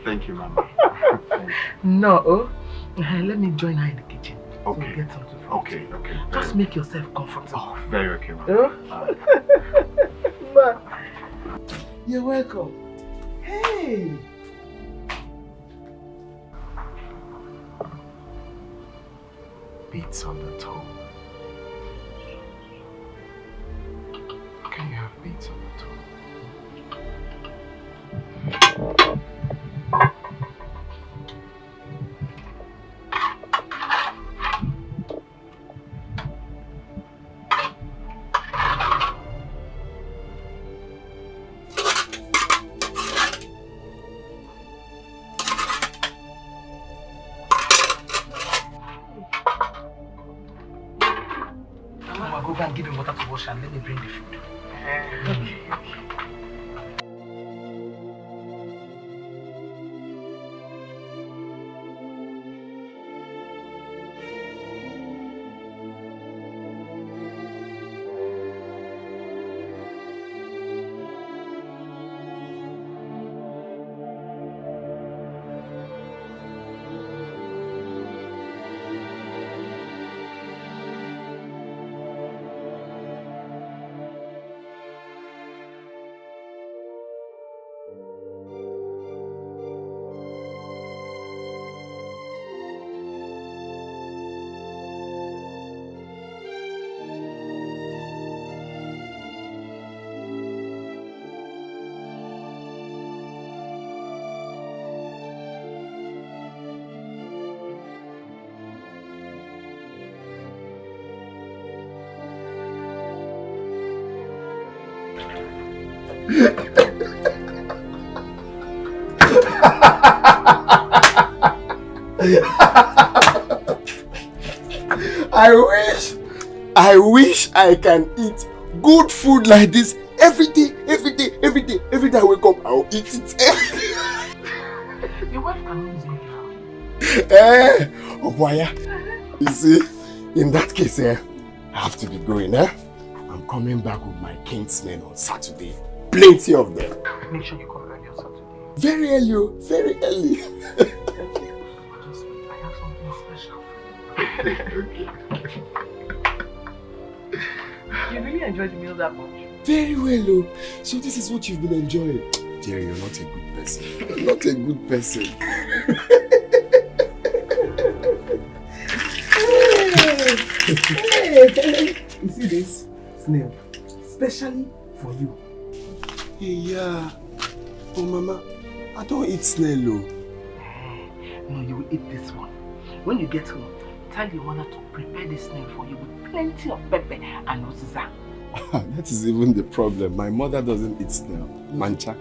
Thank you, Mama. Thank you. No, let me join her in the kitchen. Okay. So get something from Okay. Just make yourself comfortable. Oh, very okay, Mama. Ma, you're welcome. Hey. Beats on the toe. How can you have beats on the toe? Mama, go and give him water to wash and let me bring the food. Okay. I wish I can eat good food like this every day I wake up, I'll eat it. Your wife can always make it Oh boy, you see, in that case, I have to be going. I'm coming back with my kinsmen on Saturday. Plenty of them. Make sure you come early on Saturday. Very early, very early. Just wait, I have something special. You really enjoyed the meal that much? Very well, so this is what you've been enjoying. Jerry, you're not a good person. You're not a good person. You see this snail? Especially for you. Hey, yeah. Oh, Mama, I don't eat snail, No, you will eat this one. When you get home, tell your mother to prepare this snail for you with plenty of pepper and uziza. That is even the problem. My mother doesn't eat snail. Mancha.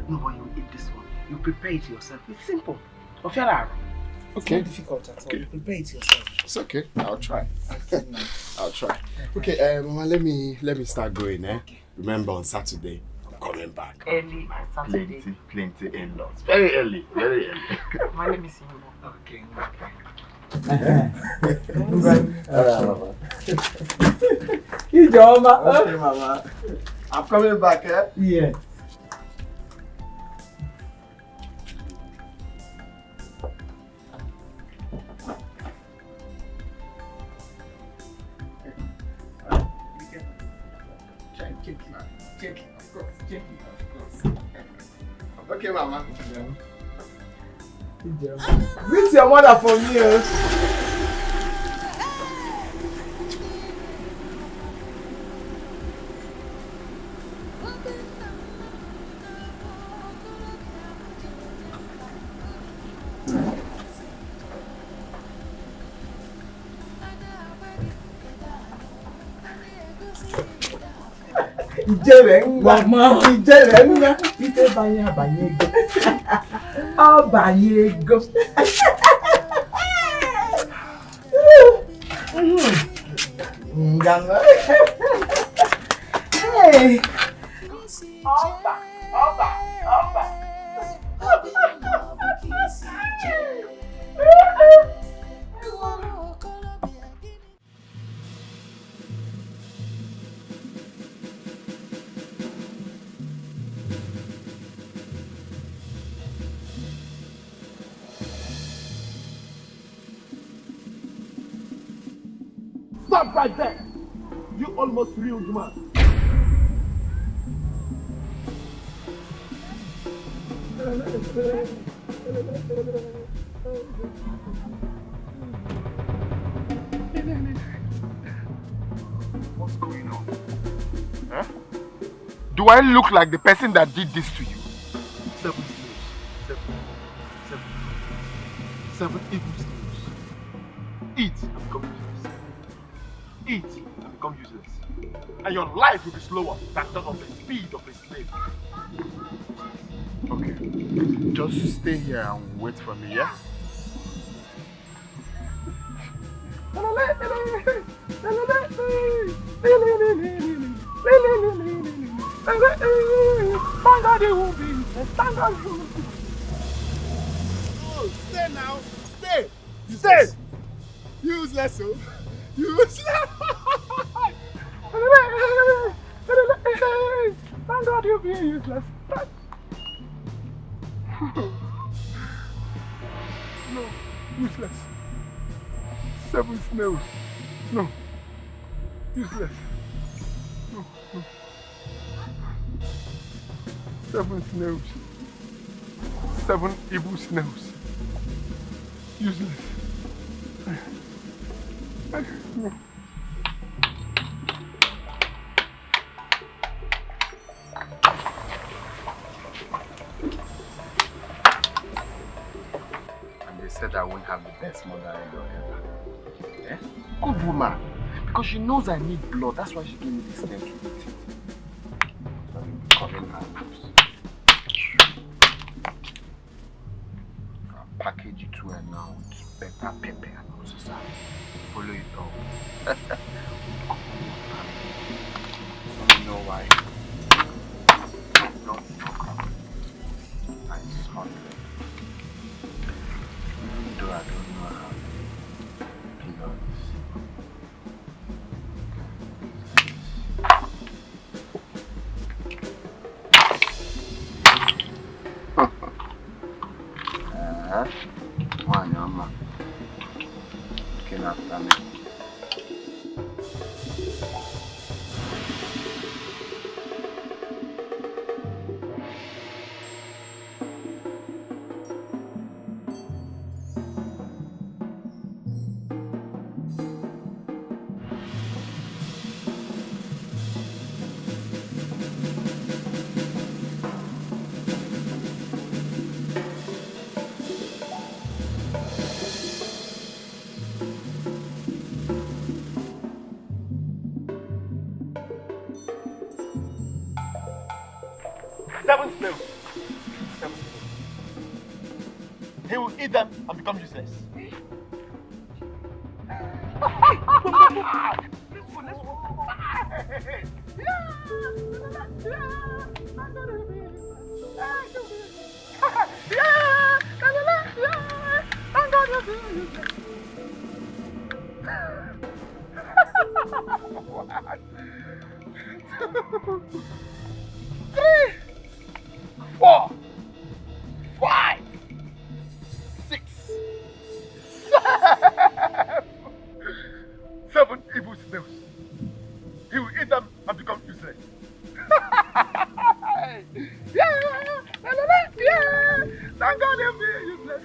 No, but you will eat this one. You prepare it yourself. It's simple. Okay. It's not difficult at all. You prepare it yourself. It's okay. I'll try. I'll try. Okay, Mama, let me start going, Okay. Remember on Saturday, I'm coming back. Early on Saturday. Plenty in-laws. Very early. Mama, let me see you. Okay. Mama. Okay, Mama. I'm coming back, Yeah. Check it, of course. Okay, Mama. Greet your mother for me. Ijerenga, ite banyego. Oh, banyego. Hey. Oba. Stop right there! You almost ruined man. What's going on? Huh? Do I look like the person that did this to you? 7 slaves. 7 evil slaves. Eat and become useless. Eat and become useless. And your life will be slower than that of the speed of a slave. Okay. Just stay here and wait for me, yeah? Oh, stay now. Stay. Stay. Useless, oh. Useless. Thank God you're being useless. No, useless. 7 snails. No, useless. No. 7 snails. 7 evil snails. Useless. No. Said I won't have the best mother-in-law ever. Eh? Good woman. Because she knows I need blood. That's why she gave me this name to eat it. Coming out. I'll package it to her now. better pepper and also follow it up. You know why? No problem. It's 100. Though I don't know how to do all this. One young man looking after me. Seven snails. He will eat them and become useless. Three, 4, 5, 6, 7 evil snails. He will eat them and become useless. Thank God he'll be useless.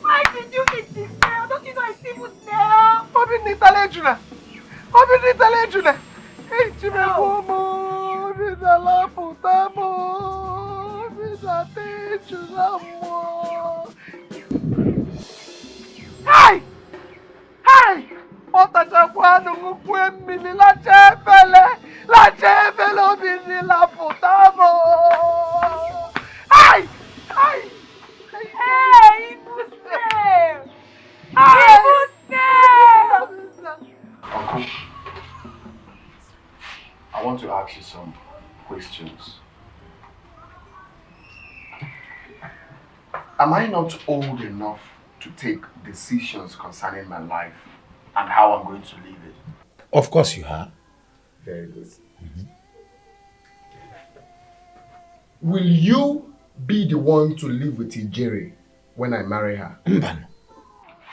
Why did you eat this snail? Don't you know it's evil snail? Obinna, hey, Chimemomo, Obinna, Putamo, Obinna, Tejunamo. Hey! Hey! Otachakwanu Mukwemini, la chefele, Obinna, Putamo. Hey! Hey! Hey, evil snail! Evil snail! Uncle, I want to ask you some questions. Am I not old enough to take decisions concerning my life and how I'm going to live it? Of course you are. Very good. Will you be the one to live with Ijere when I marry her? Mban.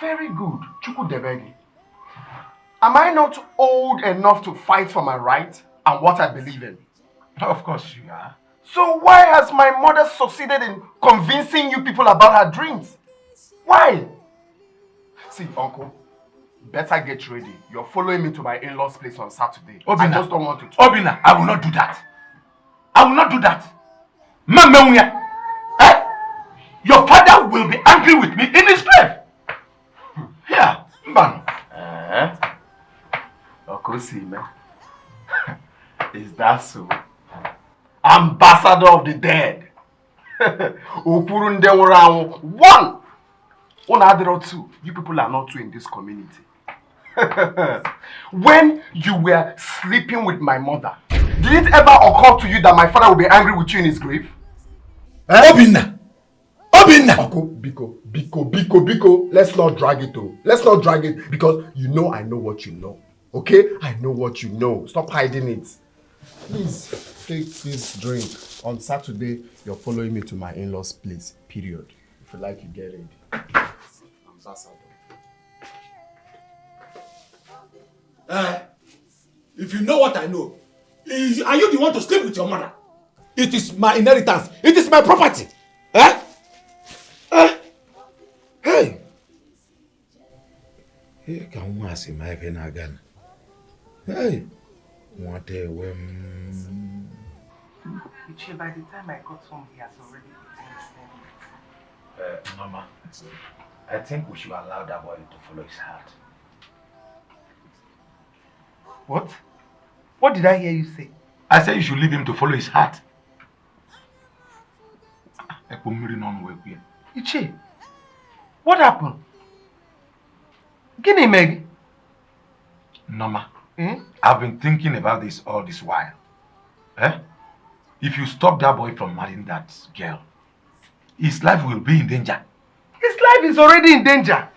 Very good. Chukudebegi. Am I not old enough to fight for my right and what I believe in? Of course you are. So why has my mother succeeded in convincing you people about her dreams? Why? See, uncle, better get ready. You're following me to my in-laws' place on Saturday. Obinna, I just don't want to talk. Obinna, I will not do that. I will not do that. Mama, your father will be angry with me in his grave. Yeah, Mban. Okosime. Is that so? Ambassador of the dead. One. Two. You people are not two in this community. When you were sleeping with my mother, did it ever occur to you that my father will be angry with you in his grave? Obinna! Obinna! Uncle, Biko. Let's not drag it though. Let's not drag it because you know I know what you know. Okay? I know what you know. Stop hiding it. Please, take this drink. On Saturday, you're following me to my in-laws' place. Period. If you like, you get ready. Ambassador. If you know what I know, are you the one to sleep with your mother? It is my inheritance. It is my property. Hey! Here can one see my pen again. Hey! What a whim. By the time I got home, he has already eaten. Mama, I think we should allow that boy to follow his heart. What? What did I hear you say? I said you should leave him to follow his heart. Ichi, what happened? Guinea Meg? Norma, I've been thinking about this all this while. If you stop that boy from marrying that girl, his life will be in danger. His life is already in danger.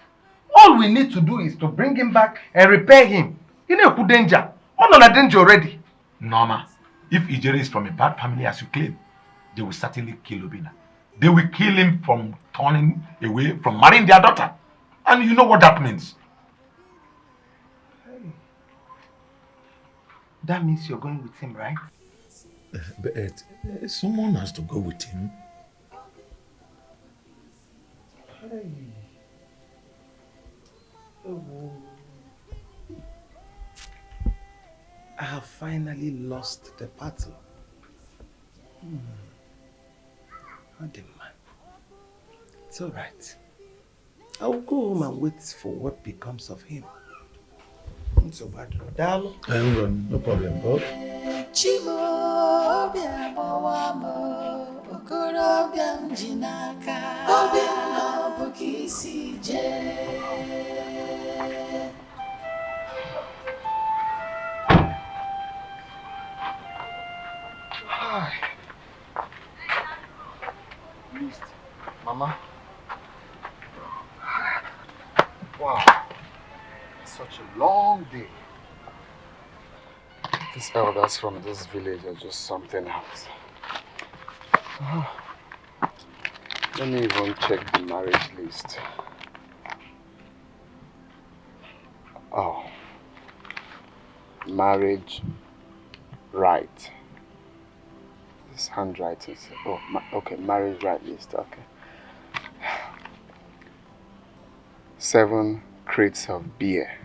All we need to do is to bring him back and repair him. He no danger. All on a danger already. Norma, if Ijere is from a bad family as you claim, they will certainly kill Obinna. They will kill him from turning away from marrying their daughter. And you know what that means. Hey. That means you're going with him, right? But someone has to go with him. Hey. Oh. I have finally lost the battle. It's alright. I will go home and wait for what becomes of him. So bad. No problem, boss. Hi. Mama. Wow. Such a long day. These elders from this village are just something else. Let me even check the marriage list. Oh. Marriage right. This handwriting. Oh, okay, marriage right list. Okay. 7 crates of beer.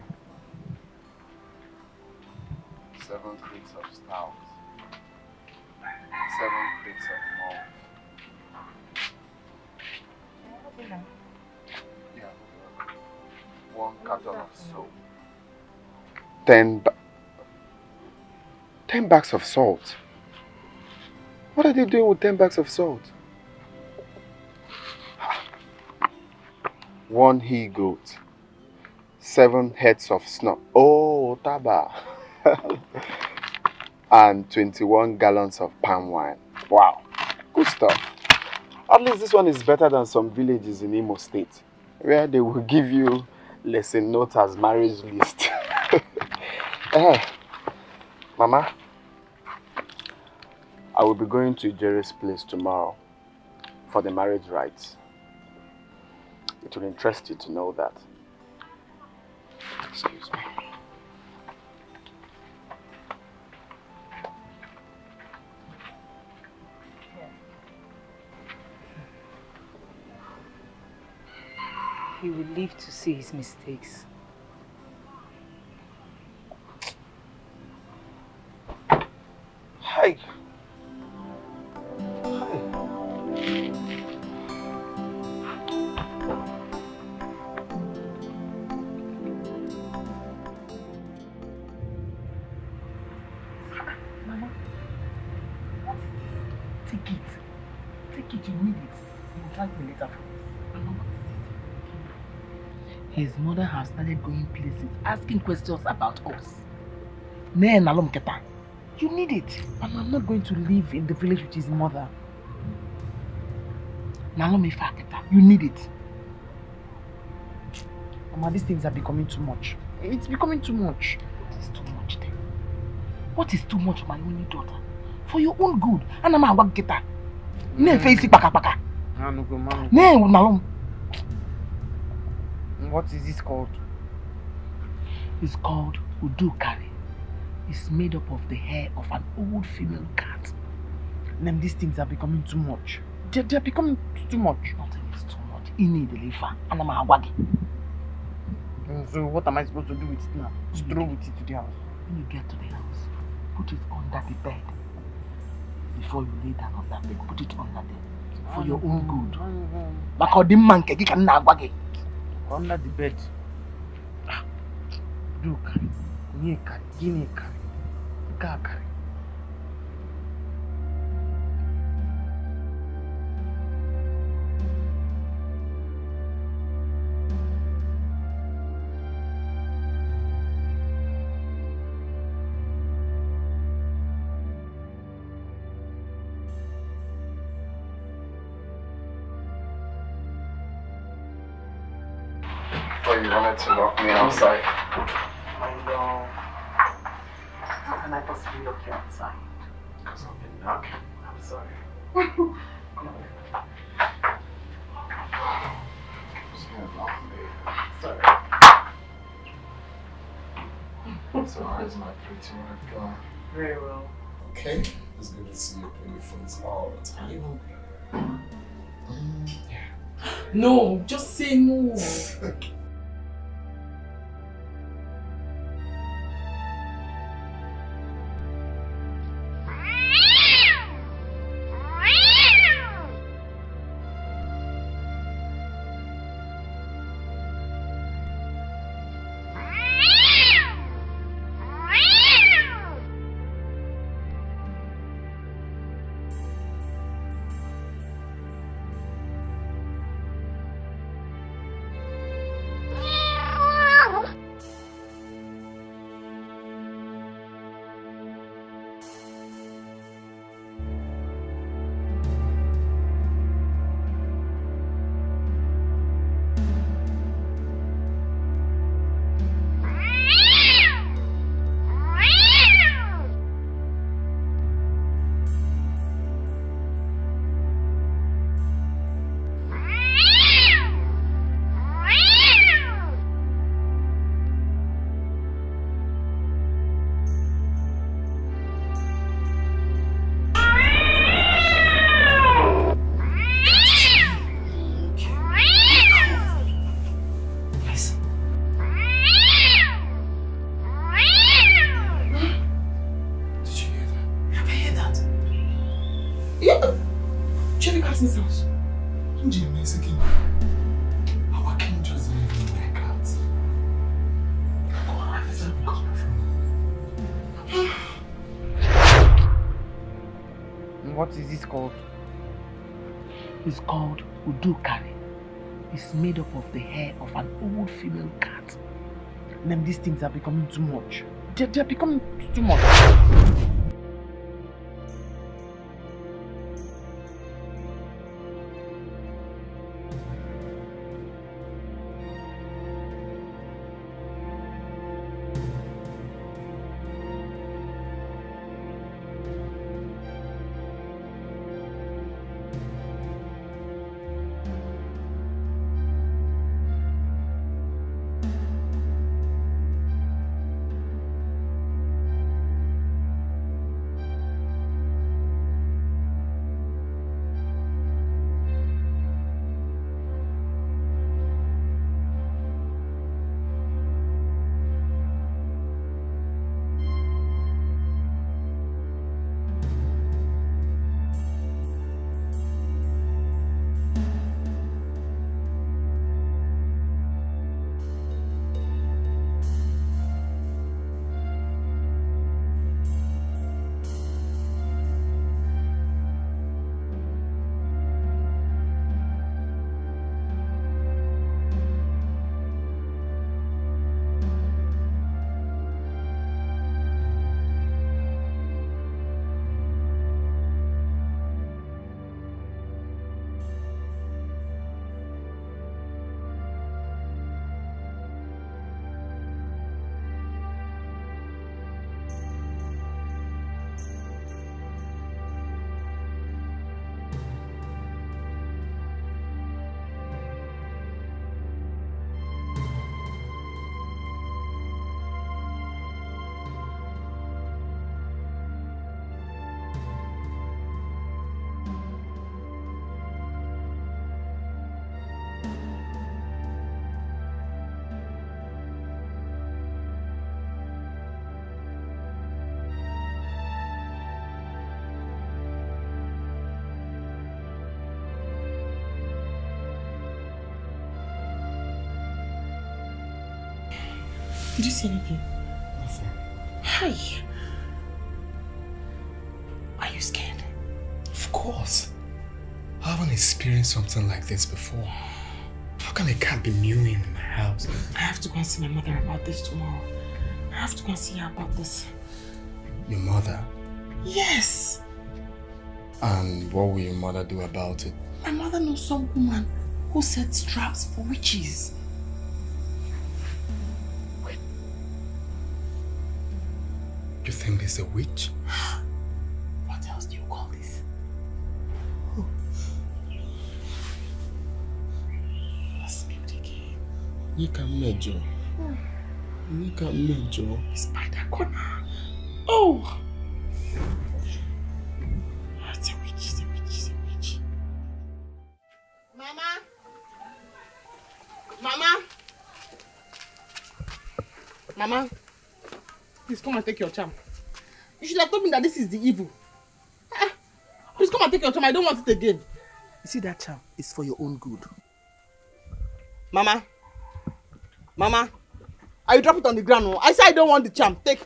7 crates of stout. 7 crates of malt. Yeah. 1 carton of soap. 10 bags of salt. What are they doing with 10 bags of salt? 1 he-goat. 7 heads of snuff. Oh, taba. And 21 gallons of palm wine. Wow, good stuff. At least this one is better than some villages in Imo State, where they will give you lesson notes as marriage list. Mama, I will be going to Jerry's place tomorrow for the marriage rites. It will interest you to know that. Excuse me. He will live to see his mistakes. Hi. Mama, take it. Take it, you need it. You will thank me later for this. Mama. His mother has started going places, asking questions about us. You need it. Mama, I'm not going to live in the village with his mother. You need it. Mama, these things are becoming too much. It's becoming too much. What is too much then? What is too much for my only daughter? For your own good. And I'm a work getter. What is this called? It's called Udukari. It's made up of the hair of an old female cat. And then these things are becoming too much. They're becoming too much. Nothing is too much. You need a liver. And I'm a waggy. So what am I supposed to do with it now? Stroll with it to the house. When you get to the house, put it under the bed. Before you lay down on that bed, put it under there. For your own good. Under the bed. Look. Guinea curry. Curry. Oh, you wanted to lock me outside? I know. How can I possibly lock you outside? Because I've been knocking. I'm sorry. Just gonna lock me. Sorry. So how's my pretty work going? Very well. Okay. It's good to see you pretty face all the time. Yeah. No, just say no. What is this called? It's called Udukari. It's made up of the hair of an old female cat. And then these things are becoming too much. They're becoming too much. Did you see anything? Nothing. Hi. Are you scared? Of course. I haven't experienced something like this before. How can a cat be mewing in my house? I have to go and see my mother about this tomorrow. I have to go and see her about this. Your mother? Yes. And what will your mother do about it? My mother knows some woman who sets traps for witches. Wait. You think this is a witch? What else do you call this? Let's mute again. You can measure. You can measure. Spider corner. Oh! It's a witch, it's a witch, it's a witch. Mama! Mama! Mama! Please come and take your charm. You should have told me that this is the evil. Please come and take your charm. I don't want it again. You see, that charm is for your own good. Mama! Mama! I drop it on the ground. I say I don't want the charm. Take.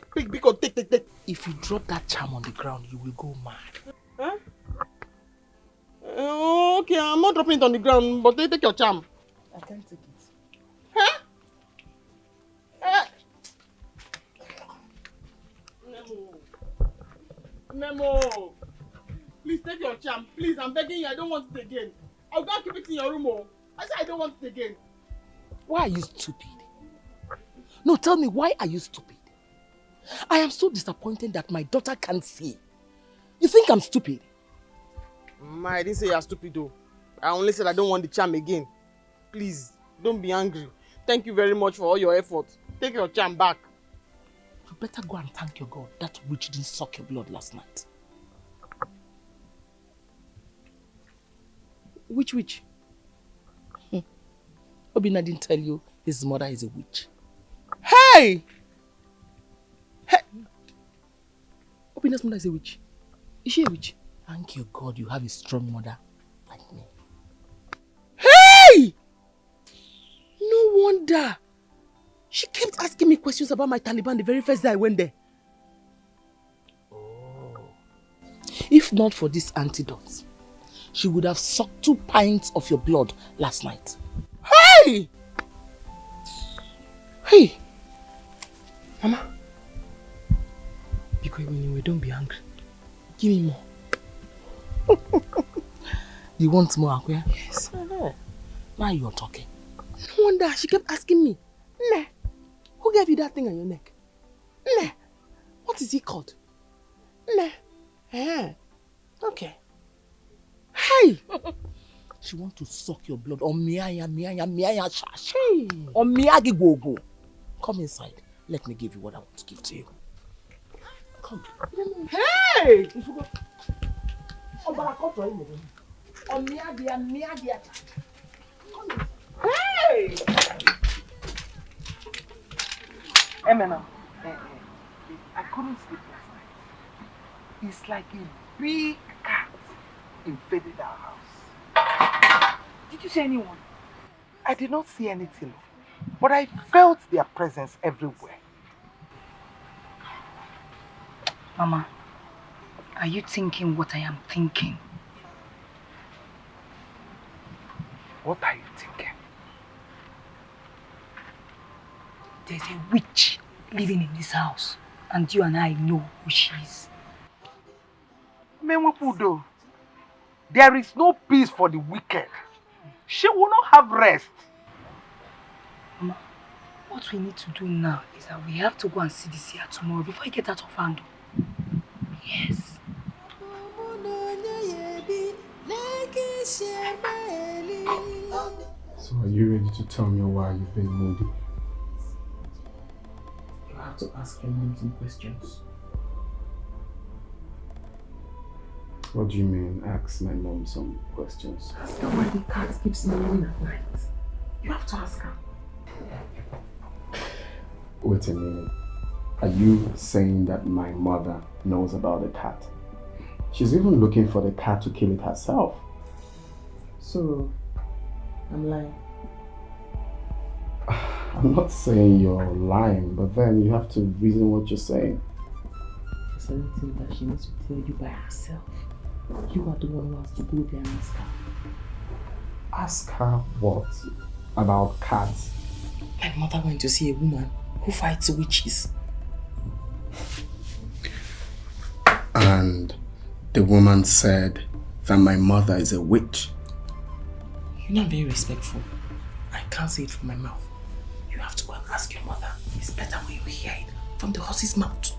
If you drop that charm on the ground, you will go mad. Huh? Okay, I'm not dropping it on the ground, but take your charm. I can't take it. Huh? Memo. Please take your charm. Please, I'm begging you. I don't want it again. I'll go and keep it in your room. Oh. I said I don't want it again. Why are you stupid? No, tell me, why are you stupid? I am so disappointed that my daughter can't see. You think I'm stupid? I didn't say you're stupid though. I only said I don't want the charm again. Please, don't be angry. Thank you very much for all your efforts. Take your charm back. You better go and thank your God that witch didn't suck your blood last night. Which witch? Obinna didn't tell you his mother is a witch. Hey! Hey! Obinna's mother is a witch. Is she a witch? Thank you, God, you have a strong mother like me. Hey! No wonder. She kept asking me questions about my Taliban the very first day I went there. Oh. If not for this antidote, she would have sucked 2 pints of your blood last night. Hey! Hey! Mama. Because anyway, don't be angry. Give me more. You want more, Akwe? Yes. Now you're talking. No wonder she kept asking me, Nne, who gave you that thing on your neck? Nne, what is it called? Nne. Okay. Hey! She wants to suck your blood on miaya shash. On miyagi gogo. Come inside. Let me give you what I want to give to you. Come. Hey! On miyagi. Come. Hey! Emena, I couldn't sleep last night. It's like a big cat invaded our house. Did you see anyone? I did not see anything, but I felt their presence everywhere. Mama, are you thinking what I am thinking? What are you thinking? There's a witch living in this house, and you and I know who she is. Mewapudo, there is no peace for the wicked. She will not have rest. Mama, what we need to do now is that we have to go and see this here tomorrow before I get out of hand. Yes. So are you ready to tell me why you've been moody? You have to ask your mom some questions. What do you mean, ask my mom some questions? Ask her why the cat keeps meowing at night. You have to ask her. Wait a minute. Are you saying that my mother knows about the cat? She's even looking for the cat to kill it herself. So, I'm lying. I'm not saying you're lying, but then you have to reason what you're saying. There's anything that she needs to tell you by herself. You are the one who has to go there and ask her. Ask her what? About cats? My mother went to see a woman who fights witches. And the woman said that my mother is a witch. You're not very respectful. I can't say it from my mouth. You have to go and ask your mother. It's better when you hear it from the horse's mouth.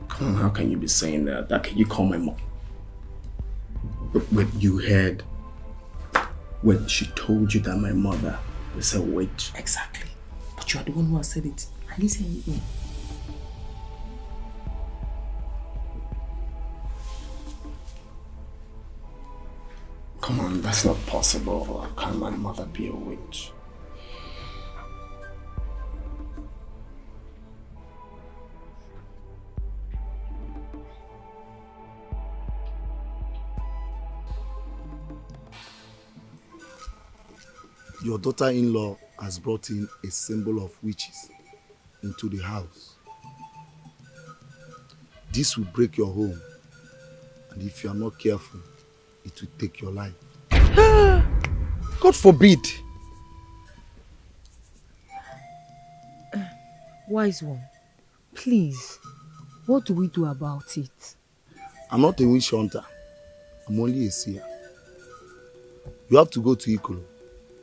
Come on, how can you be saying that? That can you call my mom? When you heard when she told you that my mother is a witch. Exactly. But you are the one who has said it. I didn't say anything. Come on, that's not possible. How can my mother be a witch? Your daughter-in-law has brought in a symbol of witches into the house. This will break your home, and if you are not careful, it will take your life. God forbid. Wise one, please, what do we do about it? I'm not a witch hunter. I'm only a seer. You have to go to Ikolo.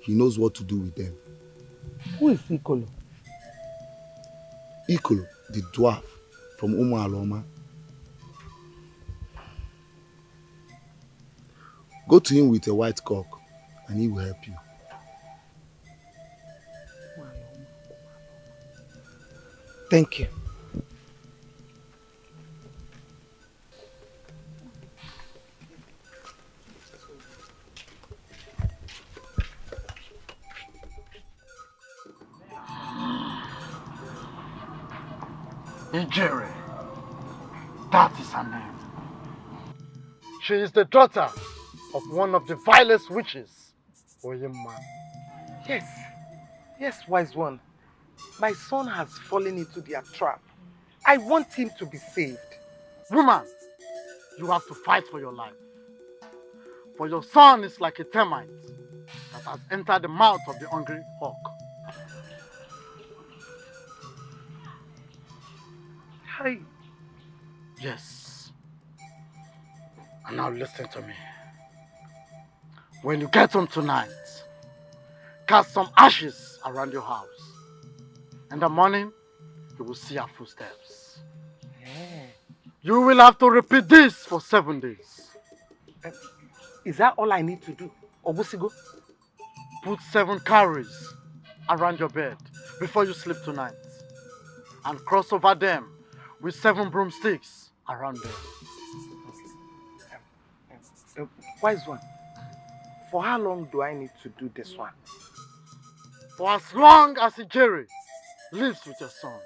He knows what to do with them. Who is Ikolo? Ikolo, the dwarf from Umu Aloma. Go to him with a white cock and he will help you. Thank you. Ijere. That is her name. She is the daughter of one of the vilest witches, Oyemma. Yes. Yes, wise one. My son has fallen into their trap. I want him to be saved. Woman, you have to fight for your life. For your son is like a termite that has entered the mouth of the hungry hawk. Hi. Yes. And now listen to me. When you get home tonight, cast some ashes around your house. In the morning, you will see our footsteps. Yeah. You will have to repeat this for 7 days. Is that all I need to do? Obusigo? Put 7 cowries around your bed before you sleep tonight. And cross over them with 7 broomsticks around them. Wise one, for how long do I need to do this one? For as long as Ijere lives with your son.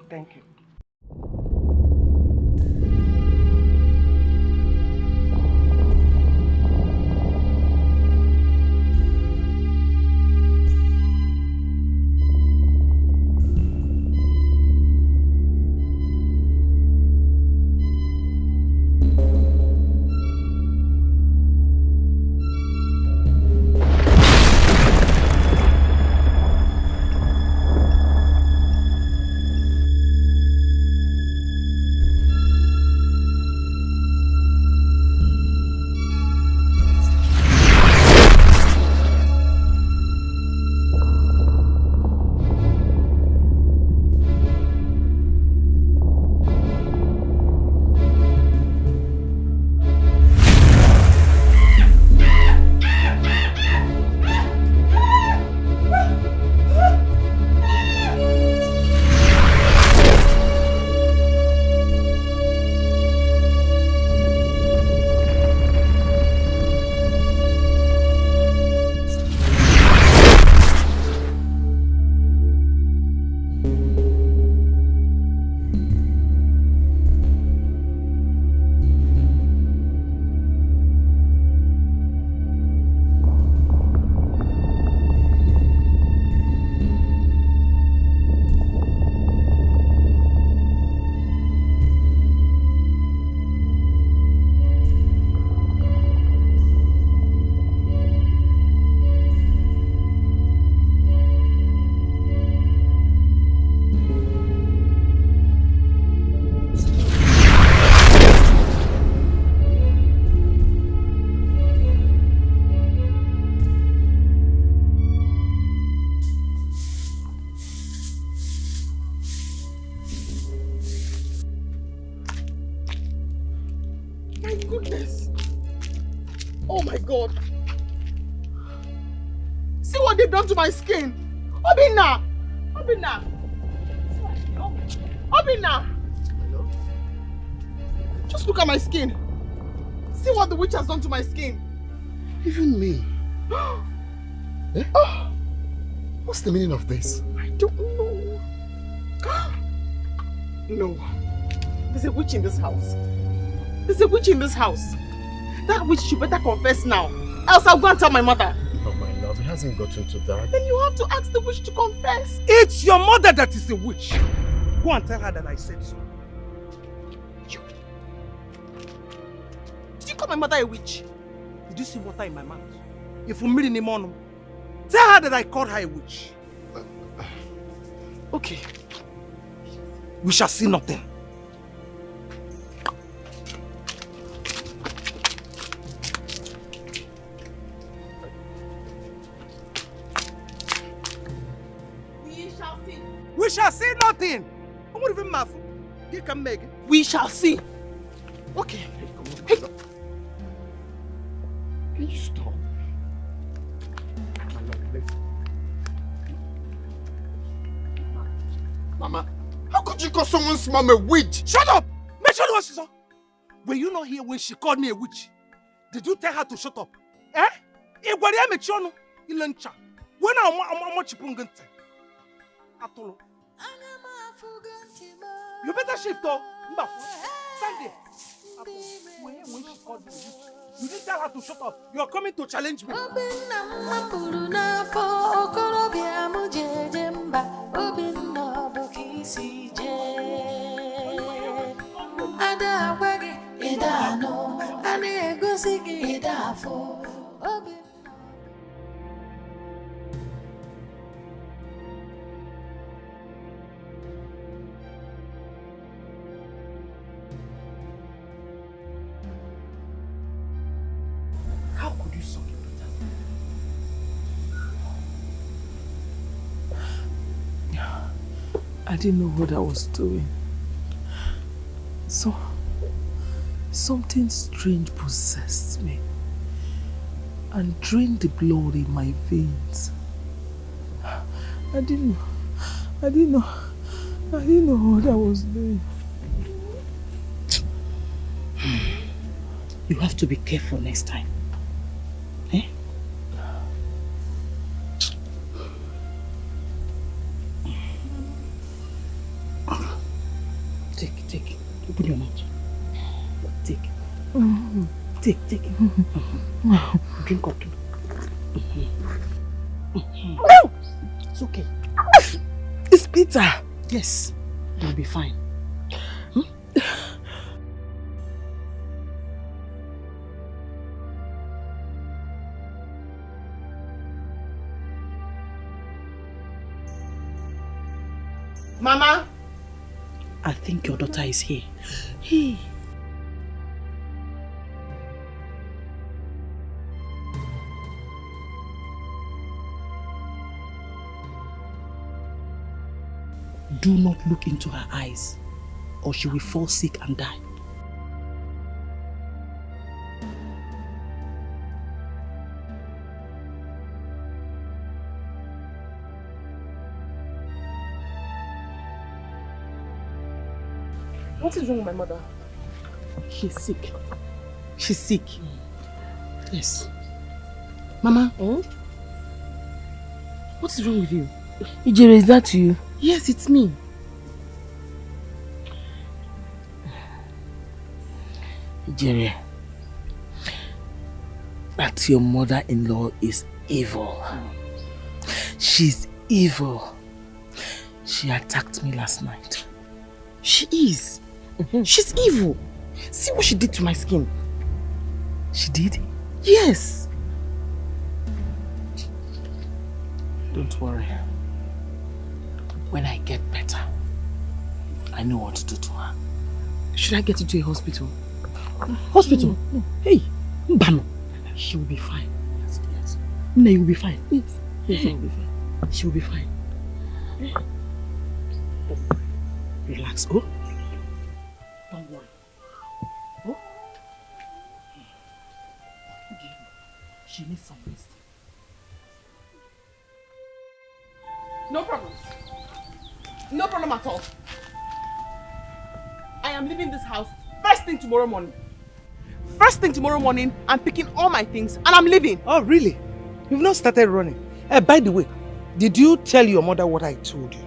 Thank you. my goodness. Oh my God. See what they've done to my skin. Obinna! Obinna! Obinna! Hello? Just look at my skin. See what the witch has done to my skin. Even me. Eh? What's the meaning of this? I don't know. No. There's a witch in this house. There's a witch in this house. That witch should better confess now. Else I'll go and tell my mother. Oh my love, it hasn't gotten to that. Then you have to ask the witch to confess. It's your mother that is a witch. Go and tell her that I said so. Did you call my mother a witch? Did you see water in my mouth? If you meet in the morning, tell her that I called her a witch. Okay. We shall see nothing. We shall see nothing. I'm not even mad. You can make it. We shall see. Okay. Hey. Can you stop? Mama, how could you call someone's mom a witch? Shut up! Make sure what she saw. Were you not here when she called me a witch? Did you tell her to shut up? Eh? You better shift though. Stand there. When she called me a witch, you didn't tell her to shut up. You are coming to challenge me. How could you suck your daughter? I didn't know what I was doing. So, something strange possessed me and drained the blood in my veins. I didn't know what I was doing. You have to be careful next time. Eh? Take. Open your mouth. Take. Take. Drink up. It's okay. It's bitter. Yes, you'll be fine. Mama? I think your daughter is here. Hey. Do not look into her eyes, or she will fall sick and die. What is wrong with my mother? She's sick. She's sick. Yes. Mama? What is wrong with you? Ijere, is that you? Yes, it's me. Ijere, that your mother-in-law is evil. She's evil. She attacked me last night. She is. She's evil. See what she did to my skin. She did? Yes. Don't worry. When I get better, I know what to do to her. Should I get you to a hospital? Hospital? No. Hey, Mbano. She will be fine. Yes. No, you will be fine. Yes, I will be fine. She will be fine. Relax. Oh. Don't worry. Oh. need some rest. No problem. No problem at all. I am leaving this house first thing tomorrow morning. First thing tomorrow morning, I'm picking all my things and I'm leaving. Oh, really? You've not started running. By the way, did you tell your mother what I told you?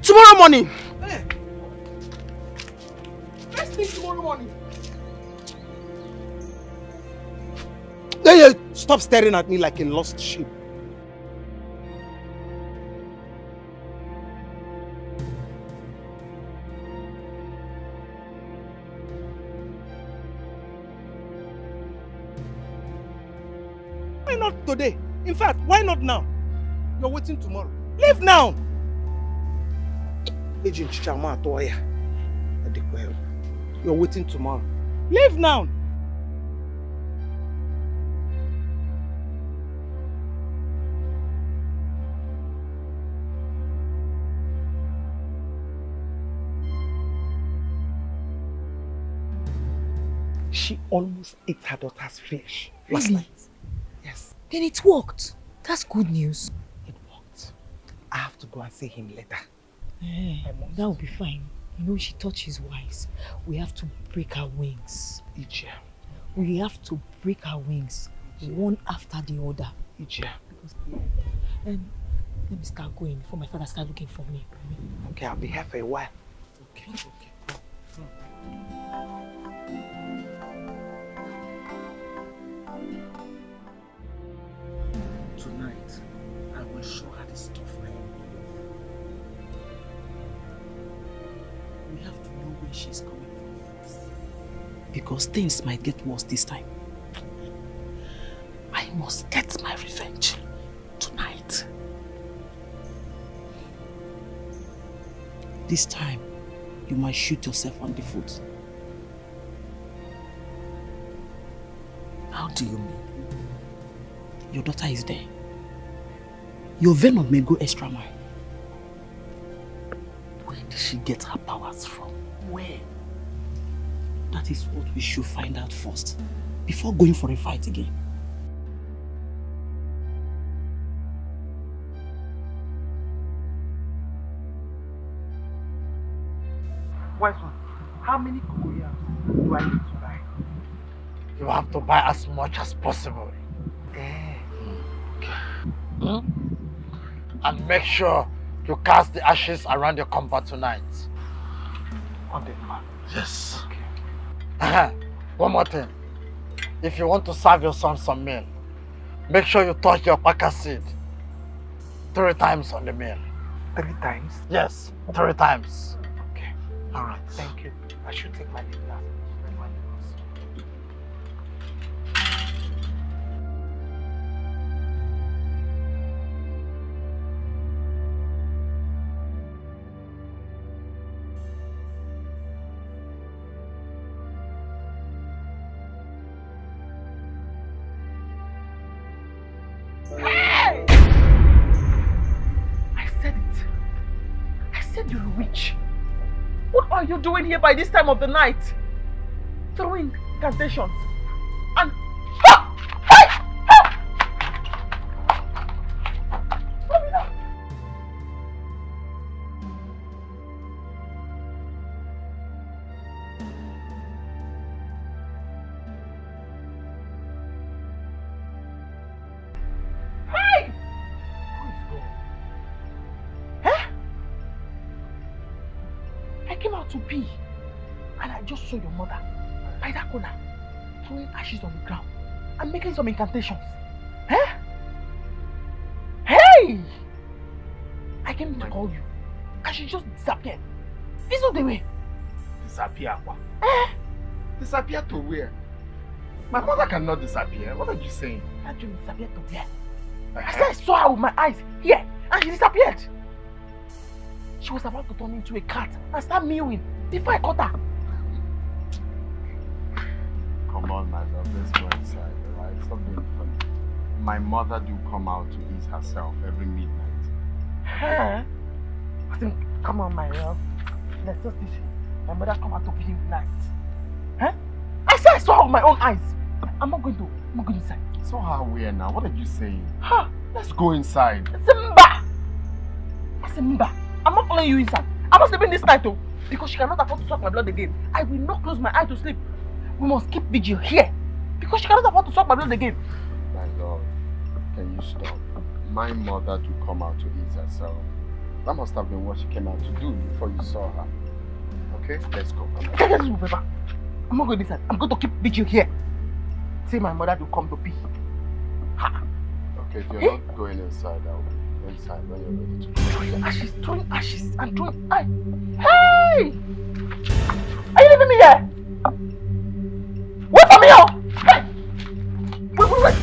Tomorrow morning. First thing tomorrow morning. Hey, stop staring at me like a lost sheep. Why not today? In fact, why not now? You're waiting tomorrow. Leave now! You're waiting tomorrow. Leave now! She almost ate her daughter's flesh last night. Yes. Then it worked. That's good news. It worked. I have to go and see him later. That will be fine. You know, she thought she's wise. We have to break her wings. Ijia. We have to break her wings, one after the other. Ijia. Let me start going before my father starts looking for me. Okay, I'll be here for a while. Okay. Tonight, I will show her the stuff I am. We have to know where she's coming from first. Because things might get worse this time. I must get my revenge tonight. This time, you might shoot yourself on the foot. How do you mean? Your daughter is there. Your venom may go extra mile. Where did she get her powers from? Where? That is what we should find out first, before going for a fight again. Wise one, how many cocoyams do I need to buy? You have to buy as much as possible. And make sure you cast the ashes around your compound tonight. On the man. Yes. Okay. One more thing. If you want to serve your son some meal, make sure you touch your paka seed 3 times on the meal. 3 times? Yes, 3 times. Okay. Alright. Thank you. I should take my leave now. You're a witch. What are you doing here by this time of the night? Throwing incantations. And to pee, and I just saw your mother by that corner throwing ashes on the ground and making some incantations. Hey! I came to call you and she just disappeared. This is the way. Disappear? Disappear to where? My mother cannot disappear. What are you saying? That you disappeared to where? I said I saw her with my eyes here and she disappeared. She was about to turn into a cat and start mewing before I caught her. Come on, my love, let's go inside, alright? Stop being funny. My mother do come out to ease herself every midnight. I think, come on, my love. Let's just this. My mother come out to be midnight. Huh? I said I saw her with my own eyes. I'm not going inside. Saw her where now? What are you saying? Huh? Let's go inside. Simba! Simba, I'm not following you inside. I'm not sleeping this night though. Because she cannot afford to suck my blood again. I will not close my eye to sleep. We must keep vigil here. Because she cannot afford to suck my blood again. My lord, can you stop? My mother to come out to ease herself. That must have been what she came out to do before you saw her. Okay, let's go. I'm not going inside. I'm going to keep vigil here. Say my mother to come to pee. Ha. Okay, if you're not going inside, I'll go inside when you're ready to go. Throwing ashes and throwing eye. Hey! Are you leaving me here? Wait for me, oh! Hey! Wait.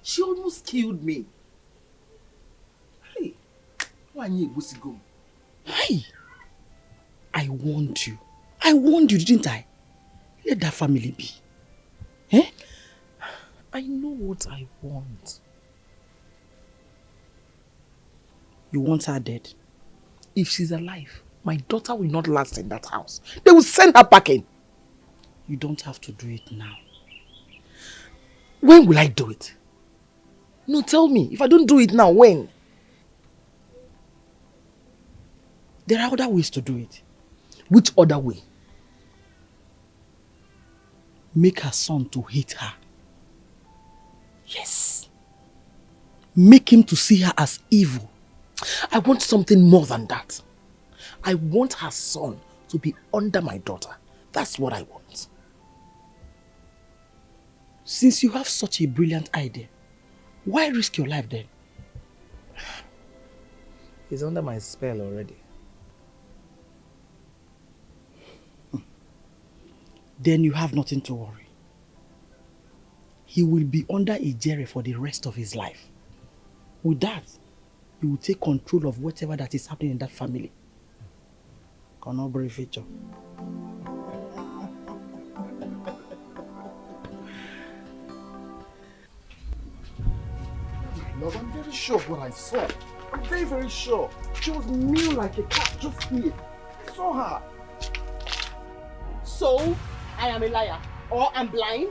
She almost killed me. Hey, why you Wazico? Hey, I warned you. I warned you, didn't I? Let that family be. Eh? I know what I want. You want her dead? If she's alive, my daughter will not last in that house. They will send her packing. You don't have to do it now. When will I do it? No, tell me. If I don't do it now, when? There are other ways to do it. Which other way? Make her son to hate her. Yes. Make him to see her as evil. I want something more than that. I want her son to be under my daughter. That's what I want. Since you have such a brilliant idea, why risk your life then? He's under my spell already. Then you have nothing to worry. He will be under a jury for the rest of his life. With that, he will take control of whatever that is happening in that family. feature. Love, I'm very sure of what I saw. I'm very, very sure. She was mean like a cat just here. I saw her. So, I am a liar or I'm blind?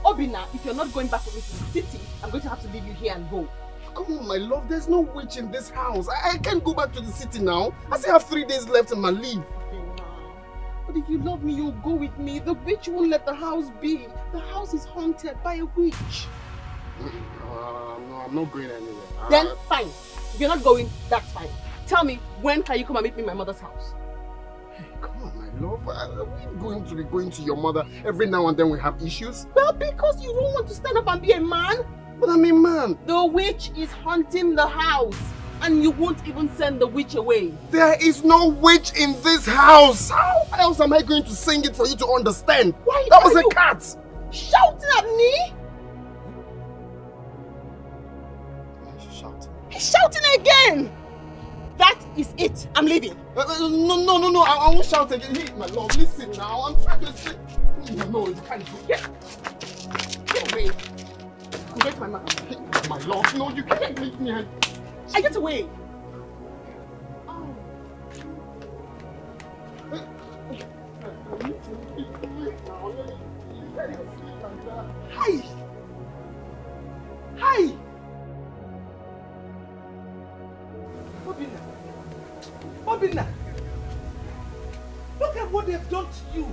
Obinna, if you're not going back with me to the city, I'm going to have to leave you here and go. Come on, my love. There's no witch in this house. I can't go back to the city now. I still have 3 days left in my leave. But if you love me, you'll go with me. The witch won't let the house be. The house is haunted by a witch. No, I'm not going anywhere. Then fine. If you're not going, that's fine. Tell me, when can you come and meet me in my mother's house? Hey, come on, my love. Are we going to be going to your mother every now and then we have issues? Well, because you don't want to stand up and be a man. But I'm a man. The witch is haunting the house. And you won't even send the witch away. There is no witch in this house. How else am I going to sing it for you to understand? Why that was a cat. Shouting at me? He's shouting again. That is it. I'm leaving. No. I won't shout again. Hey, my love, listen now. I'm trying to say. No, you can't do it. Get away. Get my mother. My love, no, you can't leave me. I get away. Hi. Hi. Obinna. Look at what they've done to you.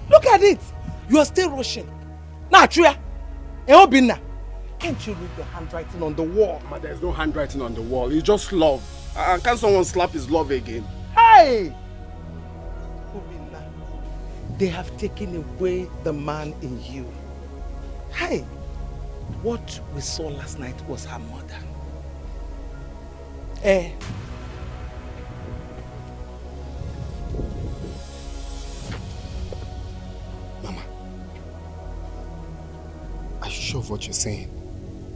Look at it. You are still rushing. Now, Tria. Obinna. Can't you read the handwriting on the wall? But there's no handwriting on the wall. It's just love. Can someone slap his love again? Hey! Obinna, they have taken away the man in you. Hey! What we saw last night was her mother. Mama, are you sure of what you're saying?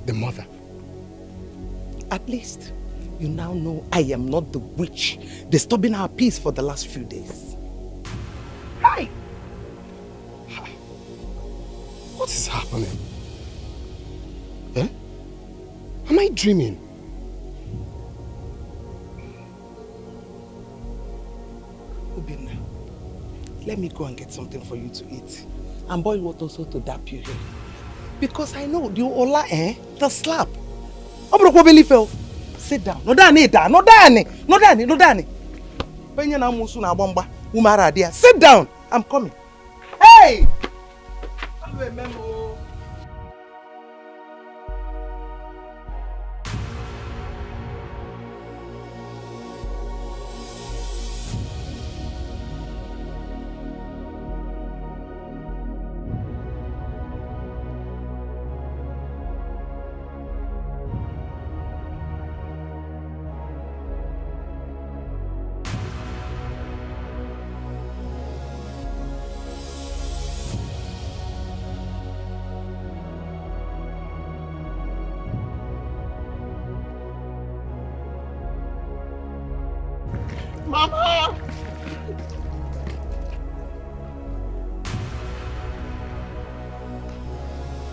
The mother. At least, you now know I am not the witch disturbing our peace for the last few days. Hi! What is happening? Eh? Am I dreaming? Obinna, let me go and get something for you to eat. And boil water also to dap you here. Because I know the Ola, the slap. Sit down. No dani. Sit down. I'm coming. Hey! Have a memo. Mama!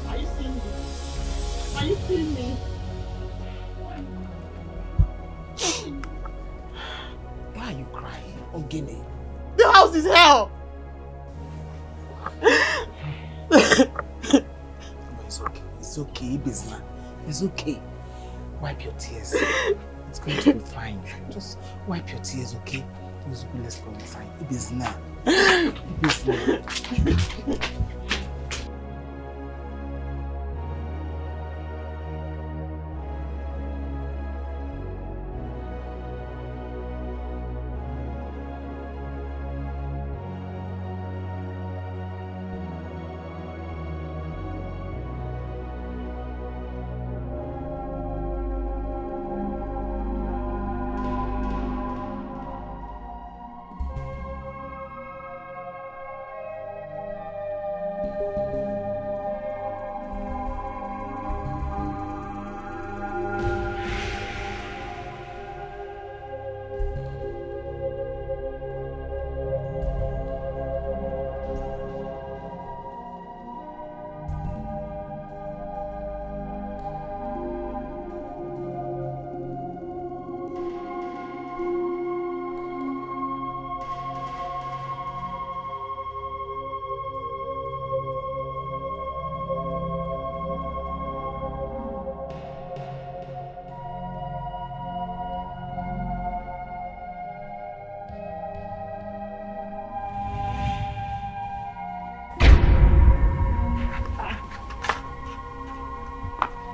Are you seeing me? Are you seeing me? Why are you crying? Ogini. The house is hell! It's okay. It's okay, Bizna. It's okay. Wipe your tears. It's going to be fine. Just wipe your tears, okay? Let's go inside. Bizna. Bizna.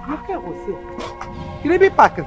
Look at what's it. Can I be packed?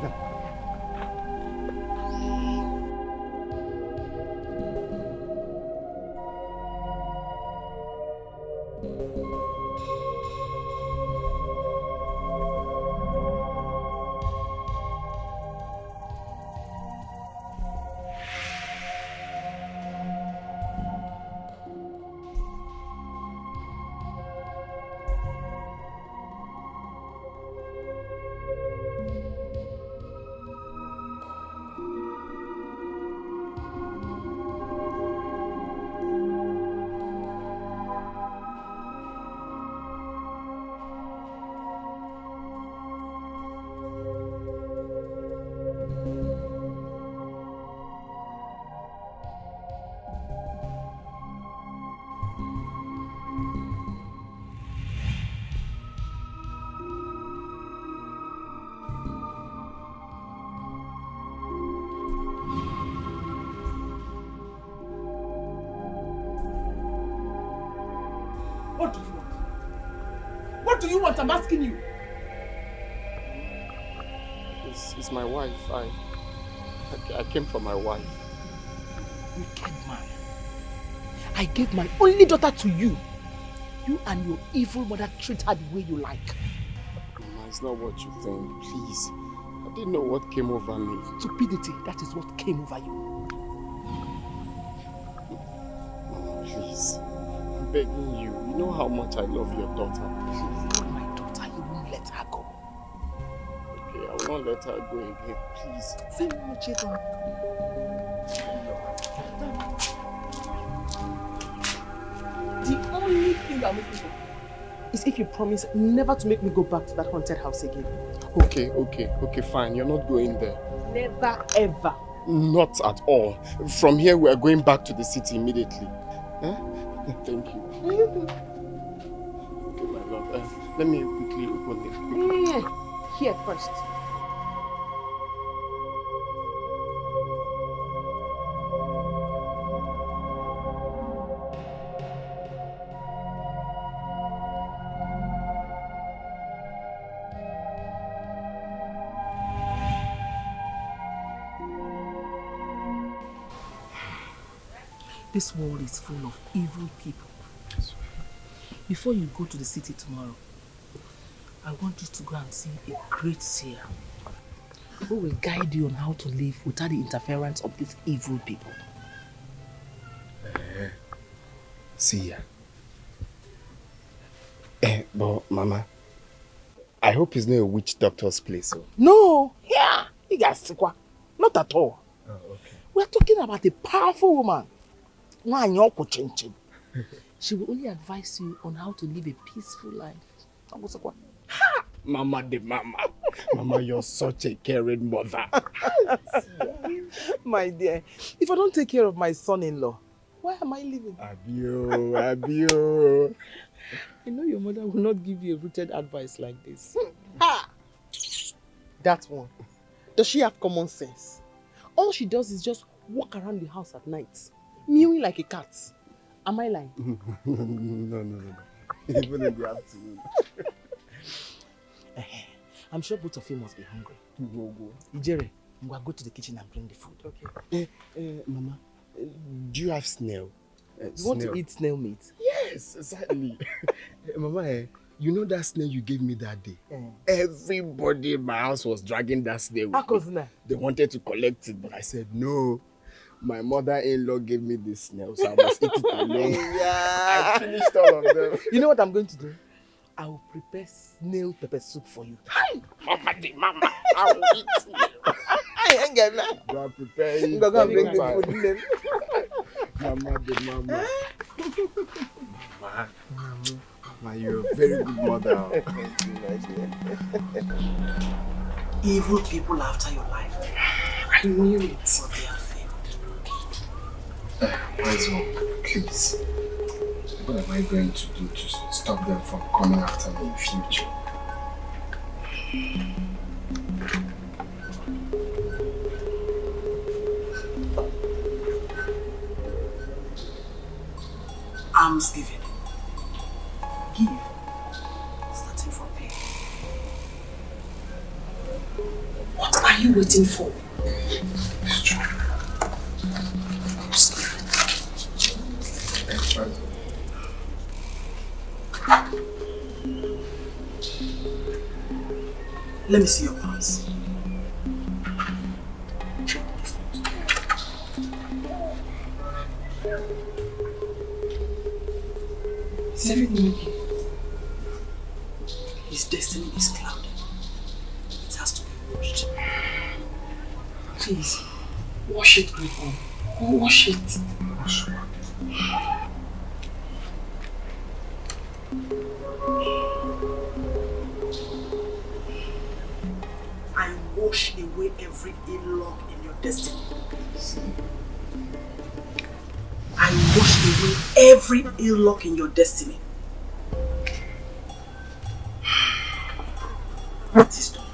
What do you want? What do you want? I'm asking you. It's my wife. I came for my wife. Wicked man. I gave my only daughter to you. You and your evil mother treat her the way you like. Mama, it's not what you think. Please. I didn't know what came over me. Stupidity, that is what came over you. Mama, please. I'm begging you. You know how much I love your daughter. Please, not my daughter. You won't let her go. Okay, I will not let her go again. Please. Say no, children. The only thing I'm looking for is if you promise never to make me go back to that haunted house again. Okay, fine. You're not going there. Never, ever. Not at all. From here, we are going back to the city immediately. Huh? Thank you. Okay, my love. Let me quickly open this. Yeah. Here first. This world is full of evil people. Before you go to the city tomorrow, I want you to go and see a great seer who will guide you on how to live without the interference of these evil people. Seer. But Mama, I hope it's not a witch doctor's place. Oh. No! Yeah! Not at all. Oh, okay. We're talking about a powerful woman. She will only advise you on how to live a peaceful life. Ha! Mama de mama. Mama, you're such a caring mother. My dear, if I don't take care of my son-in-law, why am I living? Abio. I know your mother will not give you a rooted advice like this. Ha! That one. Does she have common sense? All she does is just walk around the house at night, mewing like a cat. Am I lying? No. Even in the afternoon. I'm sure both of you must be hungry. Ijere, we'll go to the kitchen and bring the food. Okay. Mama, do you have snail? You want to eat snail meat? Yes, exactly. Mama, you know that snail you gave me that day? Everybody in my house was dragging that snail with me. They wanted to collect it, but I said no. My mother-in-law gave me this snail, so I must eat it alone. Yeah. I finished all of them. You know what I'm going to do? I will prepare snail pepper soup for you. Mama, I will eat snail. I ain't getting that. Go and prepare it. Go and bring the food in them. Mama. Mama, you're a very good mother. Evil people after your life. I knew it. But they are failed. Wazico, please. What am I going to do to stop them from coming after me in future? Almsgiving. Give. Starting from here. are you waiting for? It's true. Let me see your pants. Is everything okay? His destiny is clouded. It has to be washed. Please, wash it, Griffon. Wash it. Wash what? I wash away every ill luck in your destiny. I wash away every ill luck in your destiny. What is done?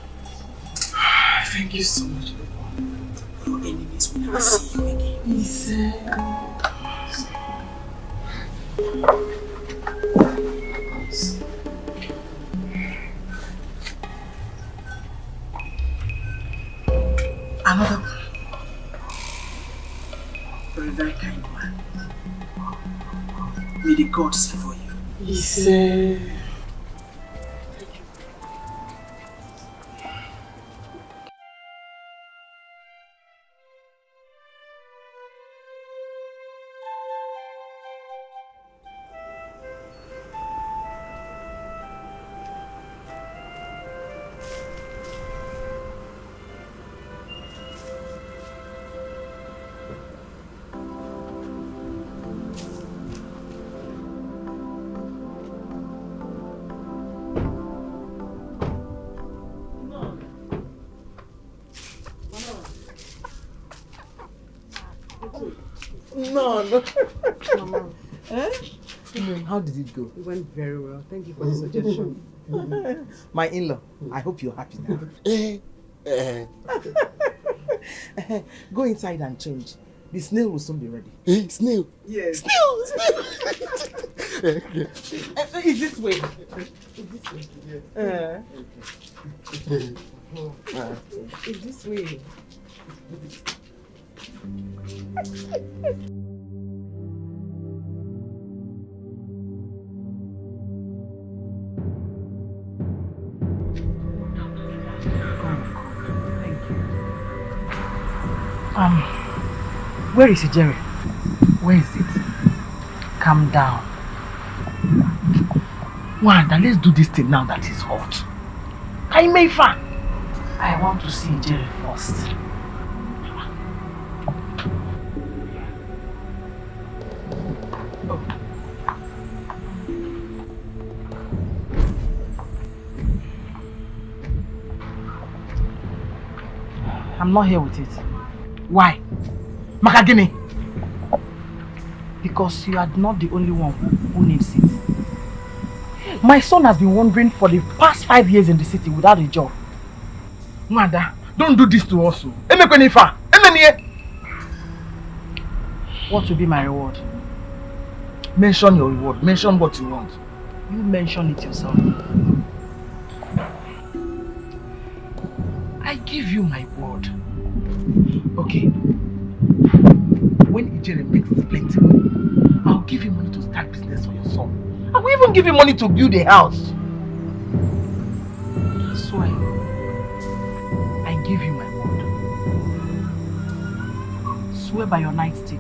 Thank you so much. Your enemies will never see you again. Another one. You're a very kind one. May the gods favor you. No. Mama. How did it go? It went very well. Thank you for the suggestion. My in-law, I hope you're happy now. Go inside and change. The snail will soon be ready. Snail? Yes. Snail! Is this way? Is this way? Where is it, Jerry? Where is it? Calm down. Wanda, let's do this thing now that it's hot. I want to see Jerry first. I'm not here with it. Why? Makagini? Because you are not the only one who needs it. My son has been wandering for the past 5 years in the city without a job. Mother, don't do this to us. What will be my reward? Mention your reward. Mention what you want. You mention it yourself. I give you my word. Okay. When Ijere makes plenty, I'll give you money to start business for your son. I will even give you money to build a house. I swear. I give you my word. Swear by your nightstick.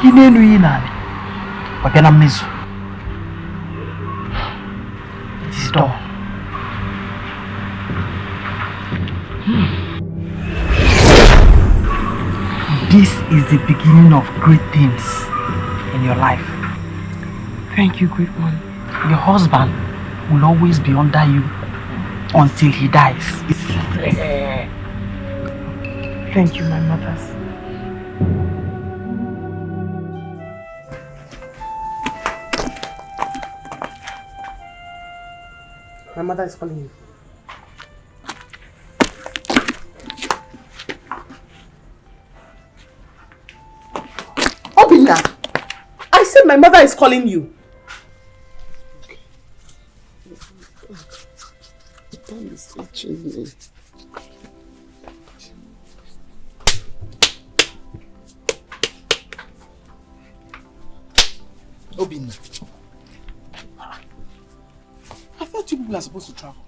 Inenu inani, wakena mizu. this door. This is the beginning of great things in your life. Thank you, great one. Your husband will always be under you until he dies. Thank you, my mothers. My mother is calling you. Obinna! I said my mother is calling you. The palm is itching me. Obinna. I thought you people are supposed to travel.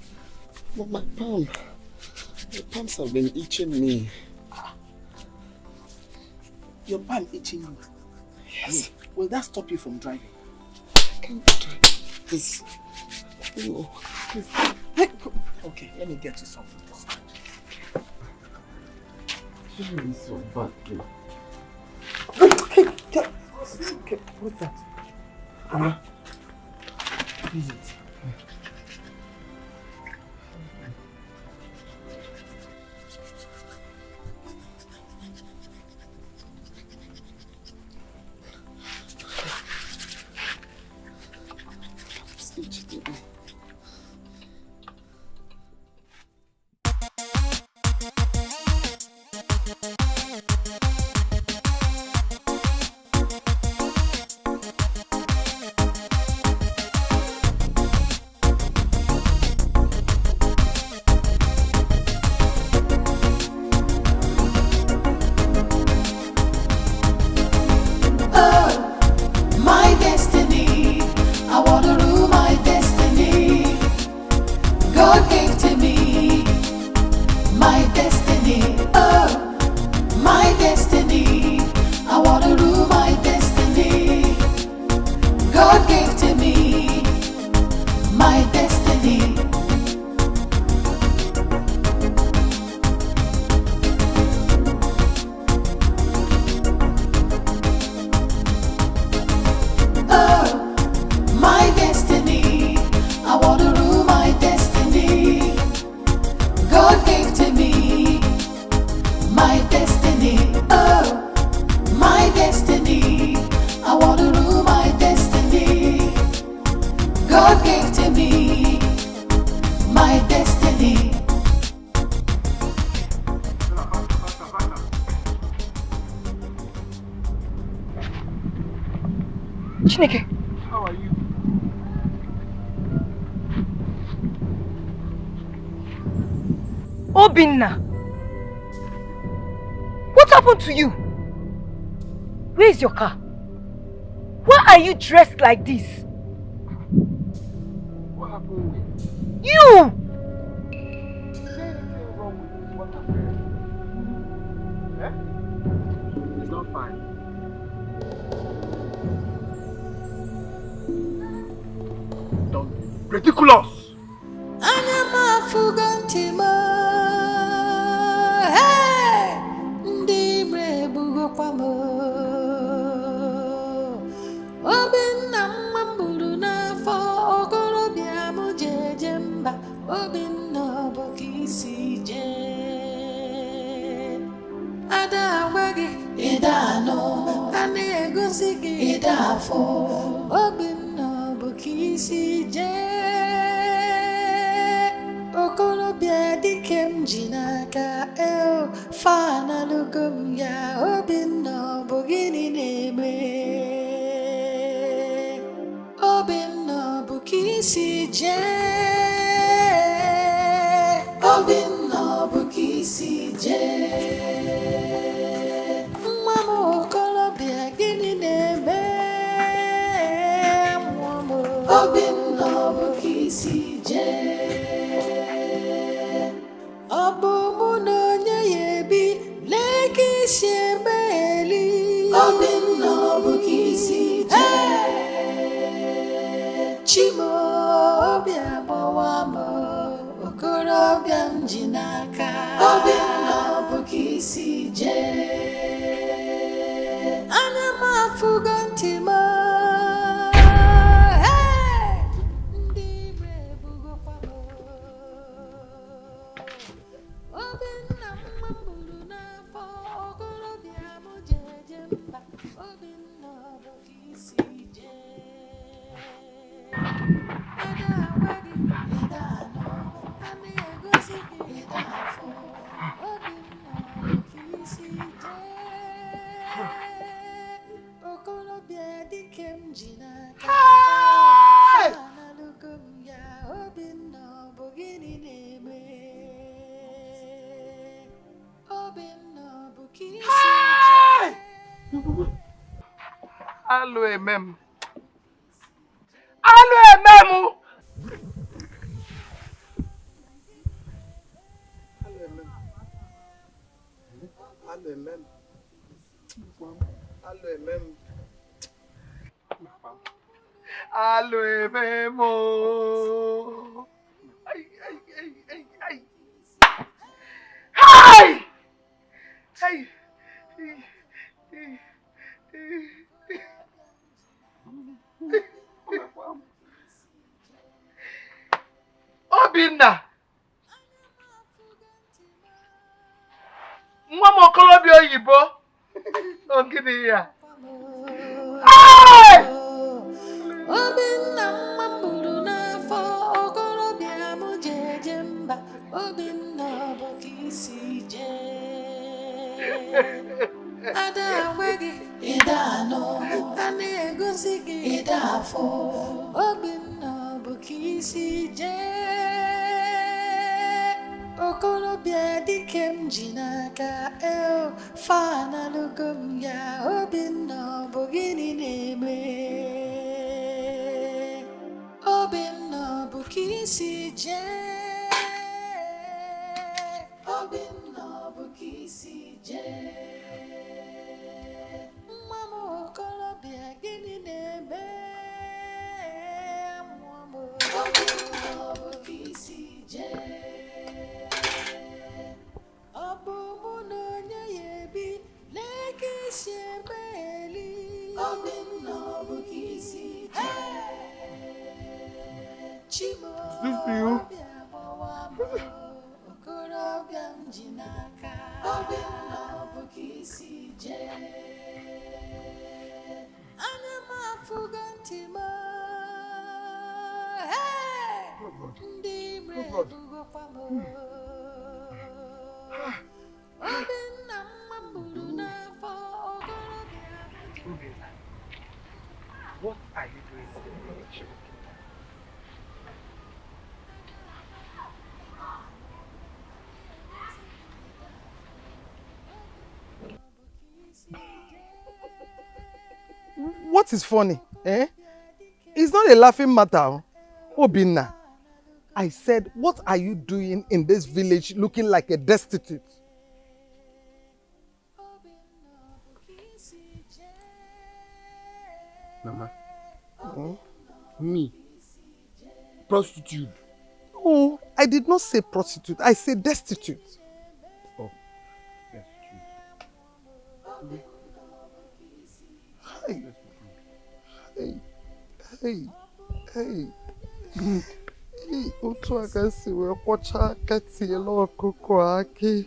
But my palms have been itching me. Your palm itching you? Yes. Will that stop you from driving? I can't drive this. No. Okay, let me get you something. Feeling so bad, dude. Okay, what's that? Use it. How are you? Obinna! What happened to you? Where is your car? Why are you dressed like this? What happened with you? Is there anything wrong with what happened? Eh? It's not fine. Don't be ridiculous! Obinna mamburu n'afọ okorobịa m jeje mba Obinna bụ ka isi jee ada agwa gị ịda anọ a na-egosi gị ịda afọ Obinna bụ ka isi jee okorobịa dike m ji n'aka fana lugum ya Obinna bụ gịnị na-eme Obinna bụ ka isi jee Obinna bụ ka isi jee nwa m okorobịa gịnị na-eme nwa m Obinna bụ ka isi jee ọ bụ mụ na onye ya ebi lee ka isi eme eli Obinna bụ ka isi jee Chimo obi abụọ okolobia mjinaka Obinna bukisi je Ana mafugo ntima Ndi brebugo kwamo Obinna mwambulu n'afọ okolobia mujeje mba Obinna bukisi je Ada wagi ida no Ani egosi ida fo Obinna bukisi je Okolobia dikem jinaka Fana lukum ya Obinna bugini neme Obinna bukisi je Alo emem. Alo ememu. Alo emem. Alo emem. Alo ememo. Ay, ay, ay, ay, ay. Hey! Hey! Obinna! Nwa m okolobịa oyibo! O gịnị ya? Obinna mwambulu n'afọ okolobia mujeje mba Obinna bukisi je Ada wegi ida no Ani egosi gi ida fo Obinna bukisi je Okolobia dikem jinaka Fana lugum ya Obinna bugini neme Obinna bukisi je Obinna bukisi je Mama okolobia gini neme Mama Obinna bukisi je Abumunonya yebi leki shebeli Obinna bukisi je Chimo okorobia mjinaka Obinna bukisi je Ana mafugo ntima Ndi brebugo kwamo Obinna mwambulu n'afọ okolobia Obinna, what are you doing in the village? What is funny? It's not a laughing matter. Obinna, I said, what are you doing in this village looking like a destitute? Mama. Me? Prostitute? Oh, I did not say prostitute. I said destitute. Oh, destitute. Hey. Otu aka si wee kwọcha aka tiela ọkụkọ akị.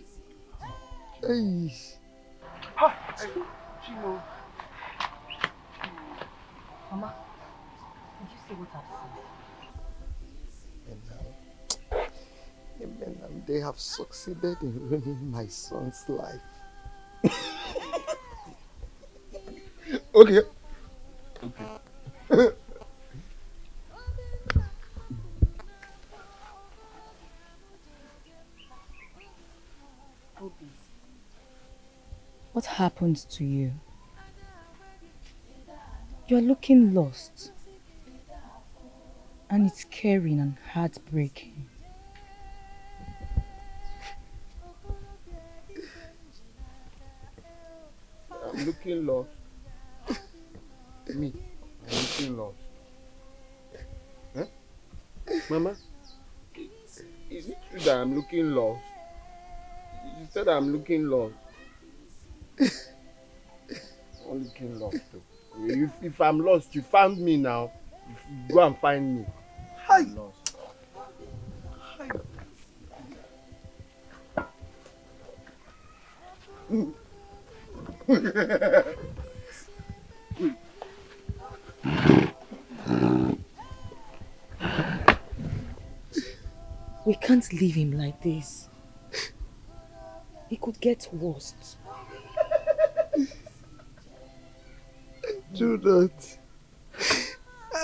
Hey. Chimo. Mama, did you see what I've seen? And they have succeeded in ruining my son's life. Okay. What happened to you? You're looking lost. And it's scaring and heartbreaking. I'm looking lost. Me, I'm looking lost. Huh? Mama, Is it true that I'm looking lost? You said I'm looking lost. I'm looking lost too. If I'm lost, you found me now. Go and find me. I'm lost. We can't leave him like this. It could get worse.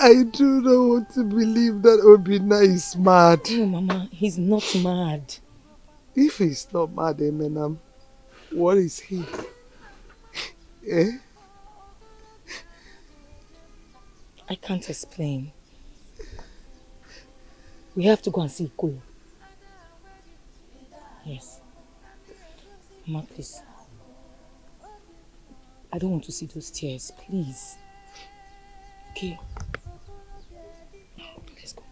I do not want to believe that Obinna is mad. No, Mama, he's not mad. If he's not mad, Emenam, what is he? Eh? I can't explain. We have to go and see Ikulu. Yes. Mama, please. I don't want to see those tears, please. Okay. Let's go.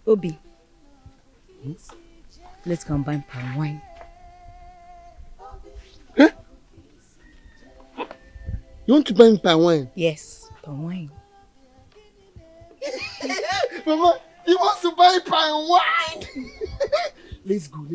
Obi. Let's go and buy palm wine. Huh? You want to buy me palm wine? Yes, palm wine. Mama, he wants to buy palm wine! Let's go.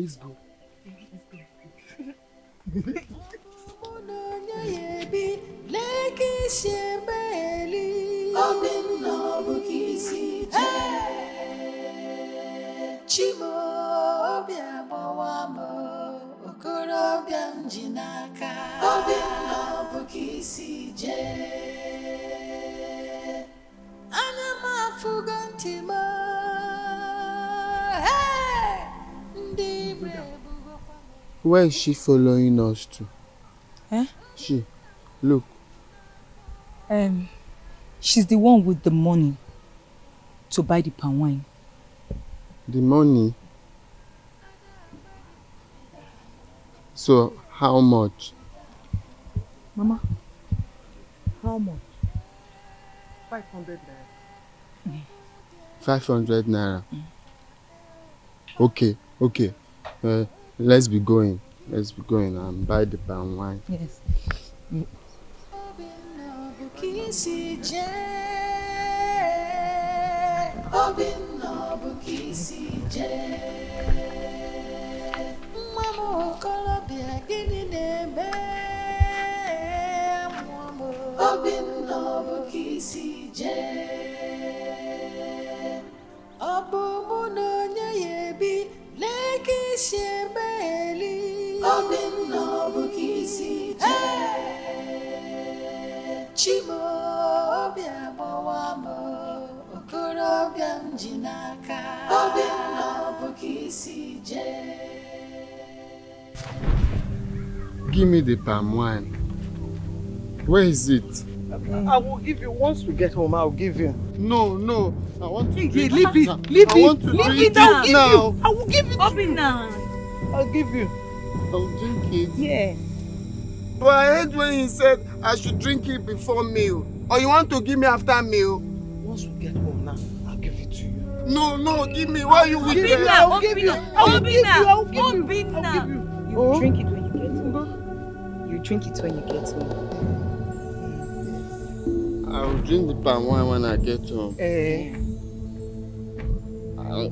Where is she following us to? Huh? She. Look. She's the one with the money to buy the palm wine. The money? So, how much? Mama, how much? 500 naira. 500 naira. Okay. Let's be going and buy the palm wine. Yes. Give me the palm wine. Where is it? I will give you once we get home. I'll give you. No. I want to drink Leave it. now. Leave I want to drink it now. I will give it. Obinna. I'll give you. I'll drink it. Yeah. But I heard when he said I should drink it before meal. Or you want to give me after meal? Once we get home now, I'll give it to you. No, give me. Why are you with me? I'll give you. I'll give you. You will drink it when you get home. You drink it when you get home. I'll drink the palm wine when I get home.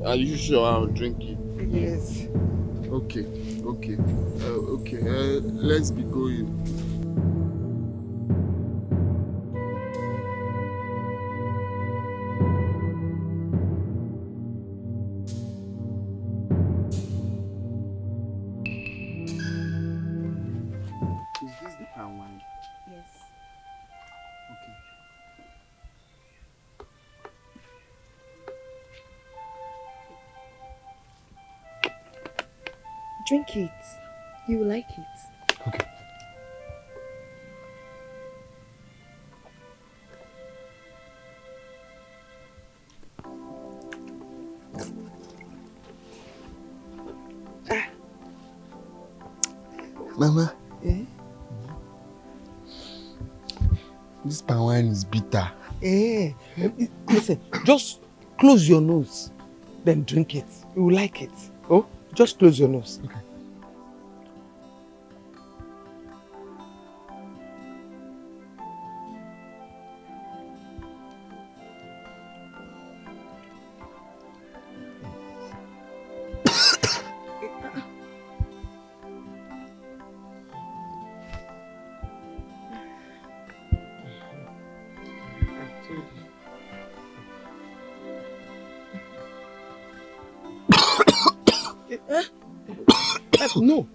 Are you sure I'll drink it? Yes. Okay. Let's be going. Is this the palm wine? Yes. Okay. Drink it. You will like it. Okay. Mama. This palm wine is bitter. Listen, just close your nose, then drink it. You will like it. Oh, just close your nose. Okay. No. No.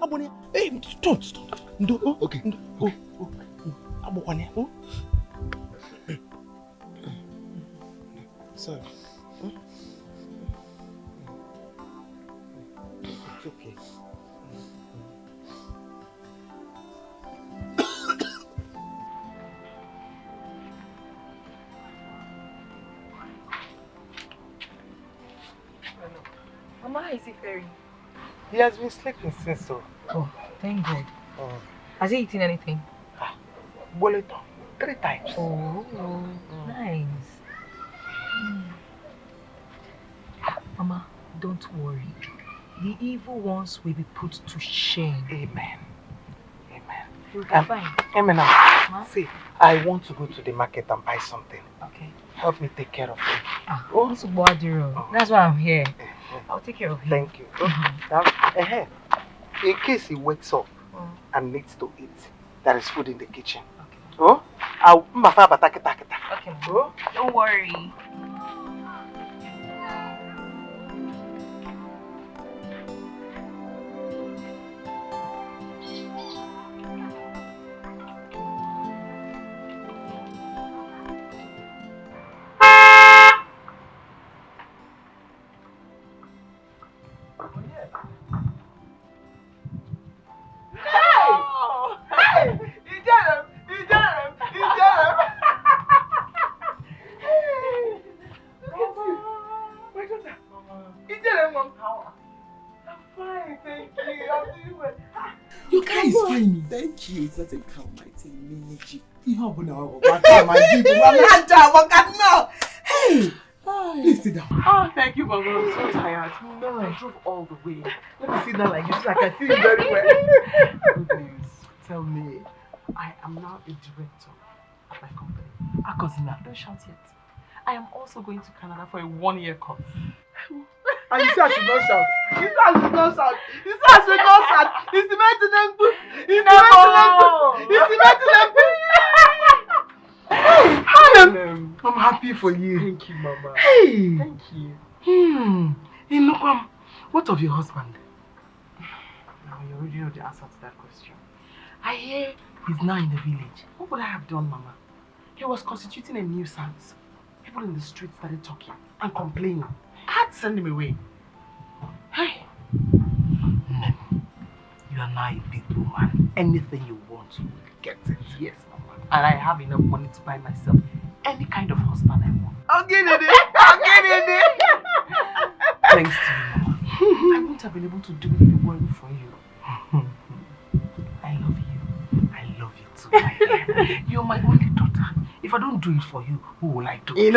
Abone. Hey, stop. No. Okay. Oh. Abone. Oh. Sorry. It's okay. Mama, how is he faring? He has been sleeping since so. Oh, thank God. Has he eaten anything? Boleto. 3 times. Oh, nice. Mama, don't worry. The evil ones will be put to shame. Amen. You'll be fine. Amen. Huh? See, I want to go to the market and buy something. Okay. Help me take care of him. That's why I'm here. I'll take care of him. Thank you. Now, in case he wakes up and needs to eat, there is food in the kitchen. Okay. Oh? Okay. Oh? Don't worry. Your car is fine. Thank you. It's not a cow, mighty miniature. Hey! Please sit down. Oh, thank you, Mama. I'm so tired. No, I drove all the way. Let me sit down like this so I can see you very well. Good news. Tell me, I am now a director at my company. Akozina, don't shout yet. I am also going to Canada for a 1-year course. And you say I should not shout. You say I should not shout. You say I should not shout. It's the I'm happy for you. Thank you, Mama. Hey! Thank you. Hey, look, what of your husband? Now, you already know the answer to that question. I hear he's now in the village. What would I have done, Mama? He was constituting a nuisance. People in the street started talking and complaining. I had to send him away. Hey! You are now a big woman. Anything you want, you will get it. Yes, Mama. And I have enough money to buy myself any kind of husband I want. I'll get it. Thanks to you, Mama. I wouldn't have been able to do it if it weren't for you. I love you. I love you too, my dear. You're my only daughter. If I don't do it for you, who will I do it?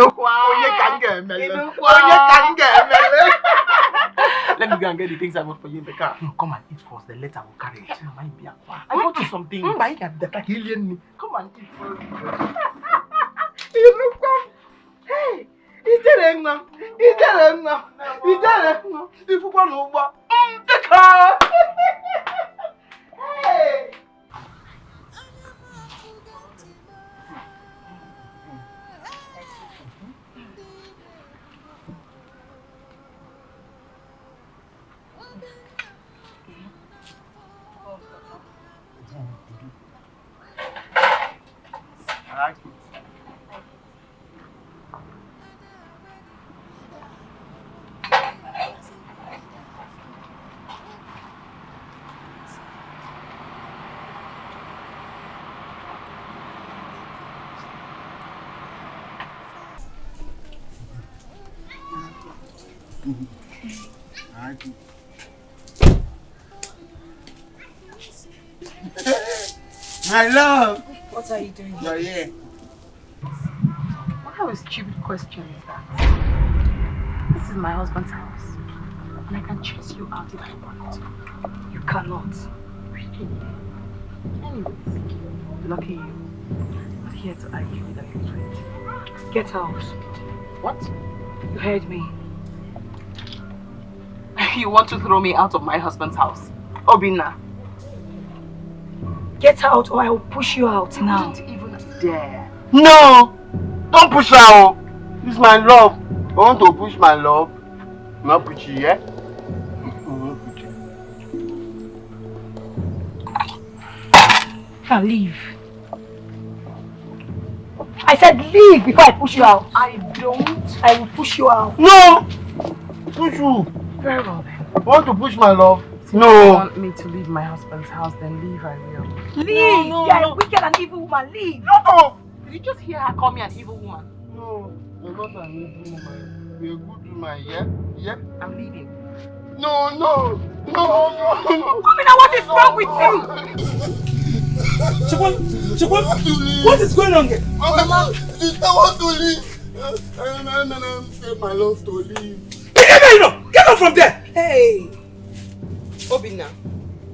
Let me go and get the things I want for you in the car. No, come and eat first, the later will carry it. I want you something. Come and eat first. Hey! I like it. My love! What are you doing? You're here. What kind of stupid question is that? This is my husband's house. And I can chase you out if I want. You cannot. Really? Anyways, lucky you. I'm not here to argue with an illiterate. Get out. What? You heard me. You want to throw me out of my husband's house? Obinna. Get out or I will push you out now. Don't even dare. No! Don't push her out. This is my love. You want to push my love? Not push you, yeah? Now leave. I said leave before I push you out. I don't. I will push you out. No! Push you. Very well then. You want to push my love? No. If you want me to leave my husband's house, then leave, I will. Leave! No, you're a wicked and evil woman. Leave! No! Did you just hear her call me an evil woman? No, you're not an evil woman. You're a good woman, yeah? Yeah? I'm leaving. No, no! No, no, no! Obinna, what is wrong with you? Chibon, what is going on here? Mama, sister wants to leave. And say my love to leave. Get out from there! Hey! Obinna,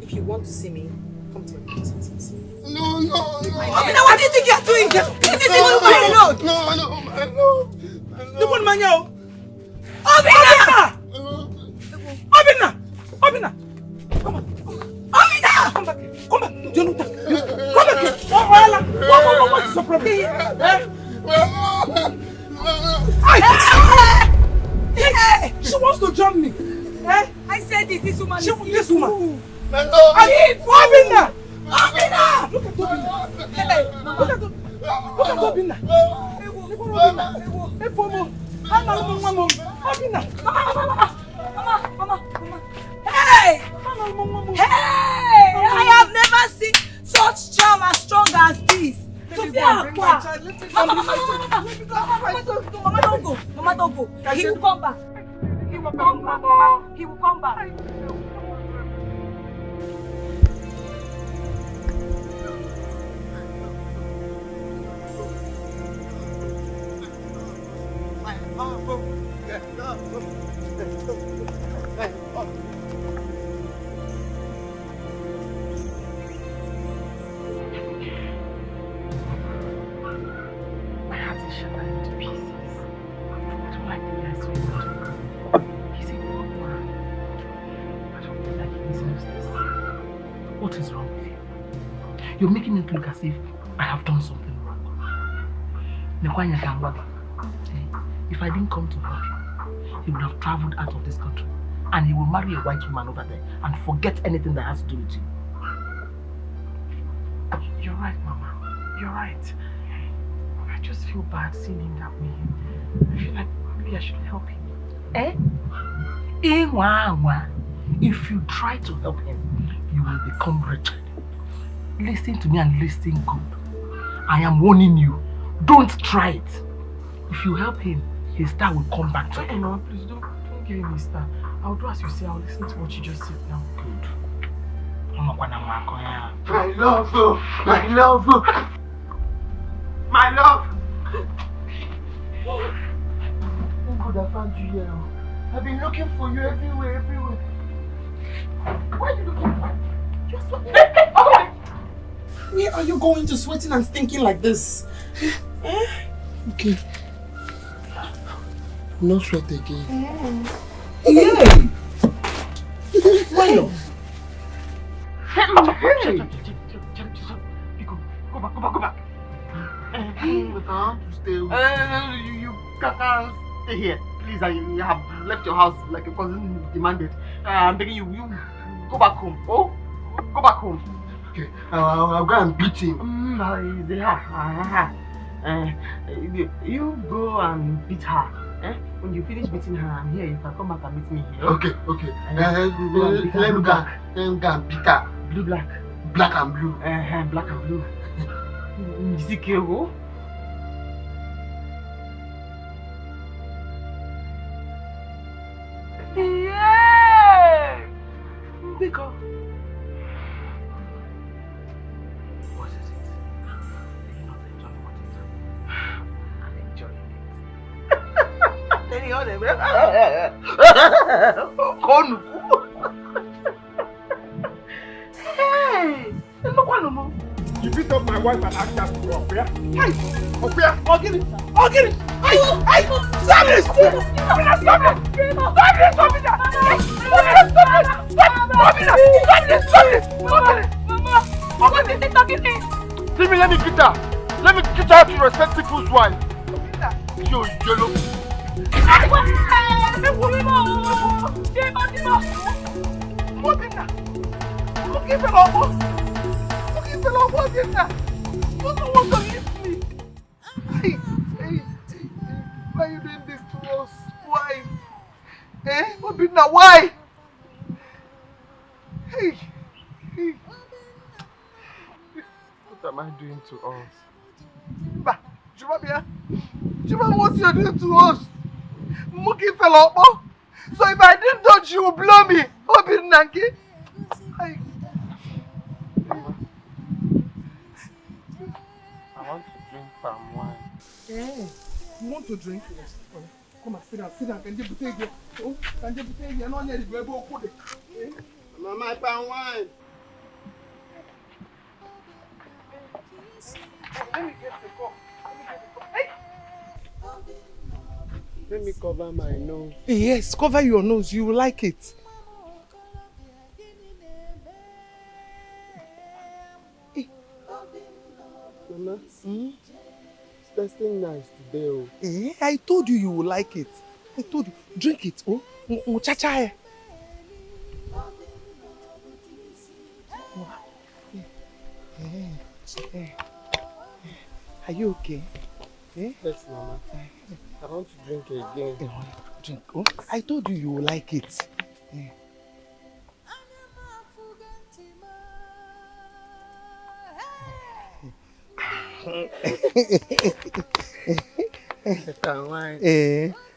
if you want to see me, come to my place and see me. No, no, no. Obinna, what do you think you're doing? Leave this woman alone! No, no, my love. Obinna! Obinna! Obinna! Come on. Obinna! Come back here. Come back. Come back here. What is your problem? She wants to jump me. I said this woman This woman. My love. Obinna! Obinna! Look at Obinna. Mama. Hey! Hey! I have never seen such charm as strong as this. Mama, don't go. He will come back. He will come back, Mama. He will come back. My heart is shattered into pieces. I don't like the way I saw him. He's a good man. I don't feel like he deserves this. What is wrong with you? You're making it look as if I have done something wrong. If I didn't come to help you, he would have traveled out of this country and he will marry a white woman over there and forget anything that has to do with you. You're right, Mama. You're right. I just feel bad seeing him that way. I feel like maybe I should help him. If you try to help him, you will become wretched. Listen to me and listen good. I am warning you. Don't try it. If you help him, his star will come back to him. No, please don't give him his star. I'll do as you say. I'll listen to what you just said now. Good. My love, my love, my love. Oh, good, I found you here. I've been looking for you everywhere. Why are you looking for me? Just what? Where are you going to sweating and stinking like this? Okay. No sweat again. Yeah. Why not? Go back. I want to stay. You can't stay here. Please, you have left your house like your cousin demanded. I'm begging you, go back home. Oh, go back home. Okay, I'll go and beat him. You go and beat her. When you finish beating her, I'm here. You can come back and meet me here. Okay. Let me go and beat her. Blue, black. Black and blue. Black and blue. Wazico. Yeah! Because. What is it? Hey, look what no. You beat up my wife and asked us to go up here? Hey, Hey, stop this! Stop it! Let me get her. Let me get her to respect people's wife. You yellow. Why are you doing this to us? Why? Obinna, why? Hey. What am I doing to us? Juma, what you doing to us? Muki fell up. So if I didn't touch you, will blow me. Obinna, hey. I want to drink palm wine. You want to drink? Yes. Come on, sit down. Can you take it? Oh, can you take it? No, need to go put it. Mama, palm wine. Let me get the cup. Let me cover my nose. Yes, cover your nose. You will like it. Mama, it's tasting nice today. Oh. I told you will like it. I told you. Drink it. Oh, muchacha. Are you okay? Yes, Mama. I want to drink again. Drink. Oh, I told you will like it.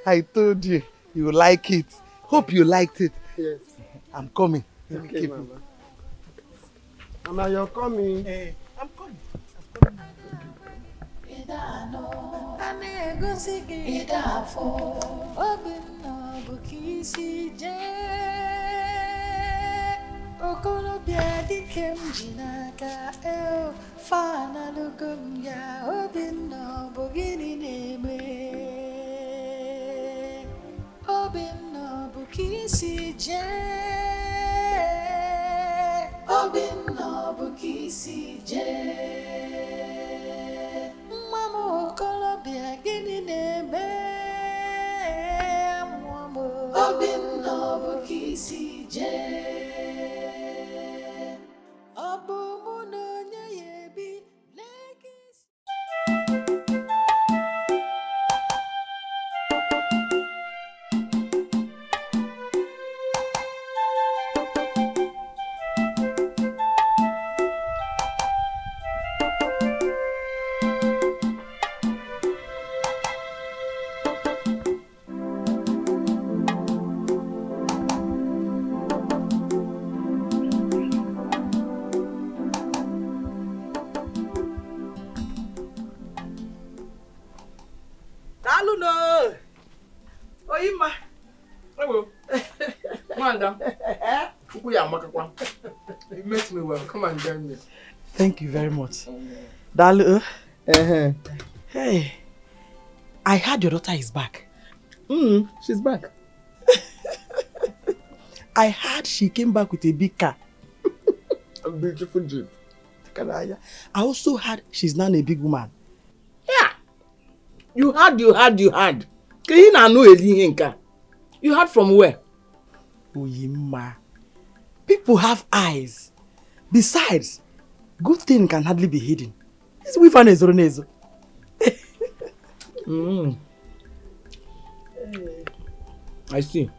I told you will like it. Hope you liked it. Yes. I'm coming. Okay, Mama. Mama, you're coming. I'm coming. Okolobia dikem jinaka fana lugum ya Obinna bogini neme Obinna bukisi je Obinna bukisi je Mama okolobia gini neme Obinna bukisi je You met me well. Come and join me. Thank you very much. Dalu. Hey, I heard your daughter is back. She's back. I heard she came back with a big car. A beautiful jeep. I also heard she's now a big woman. Yeah. You heard. You heard from where? Oyima. People have eyes. Besides, good thing can hardly be hidden. This weaver is Ronezo. I see.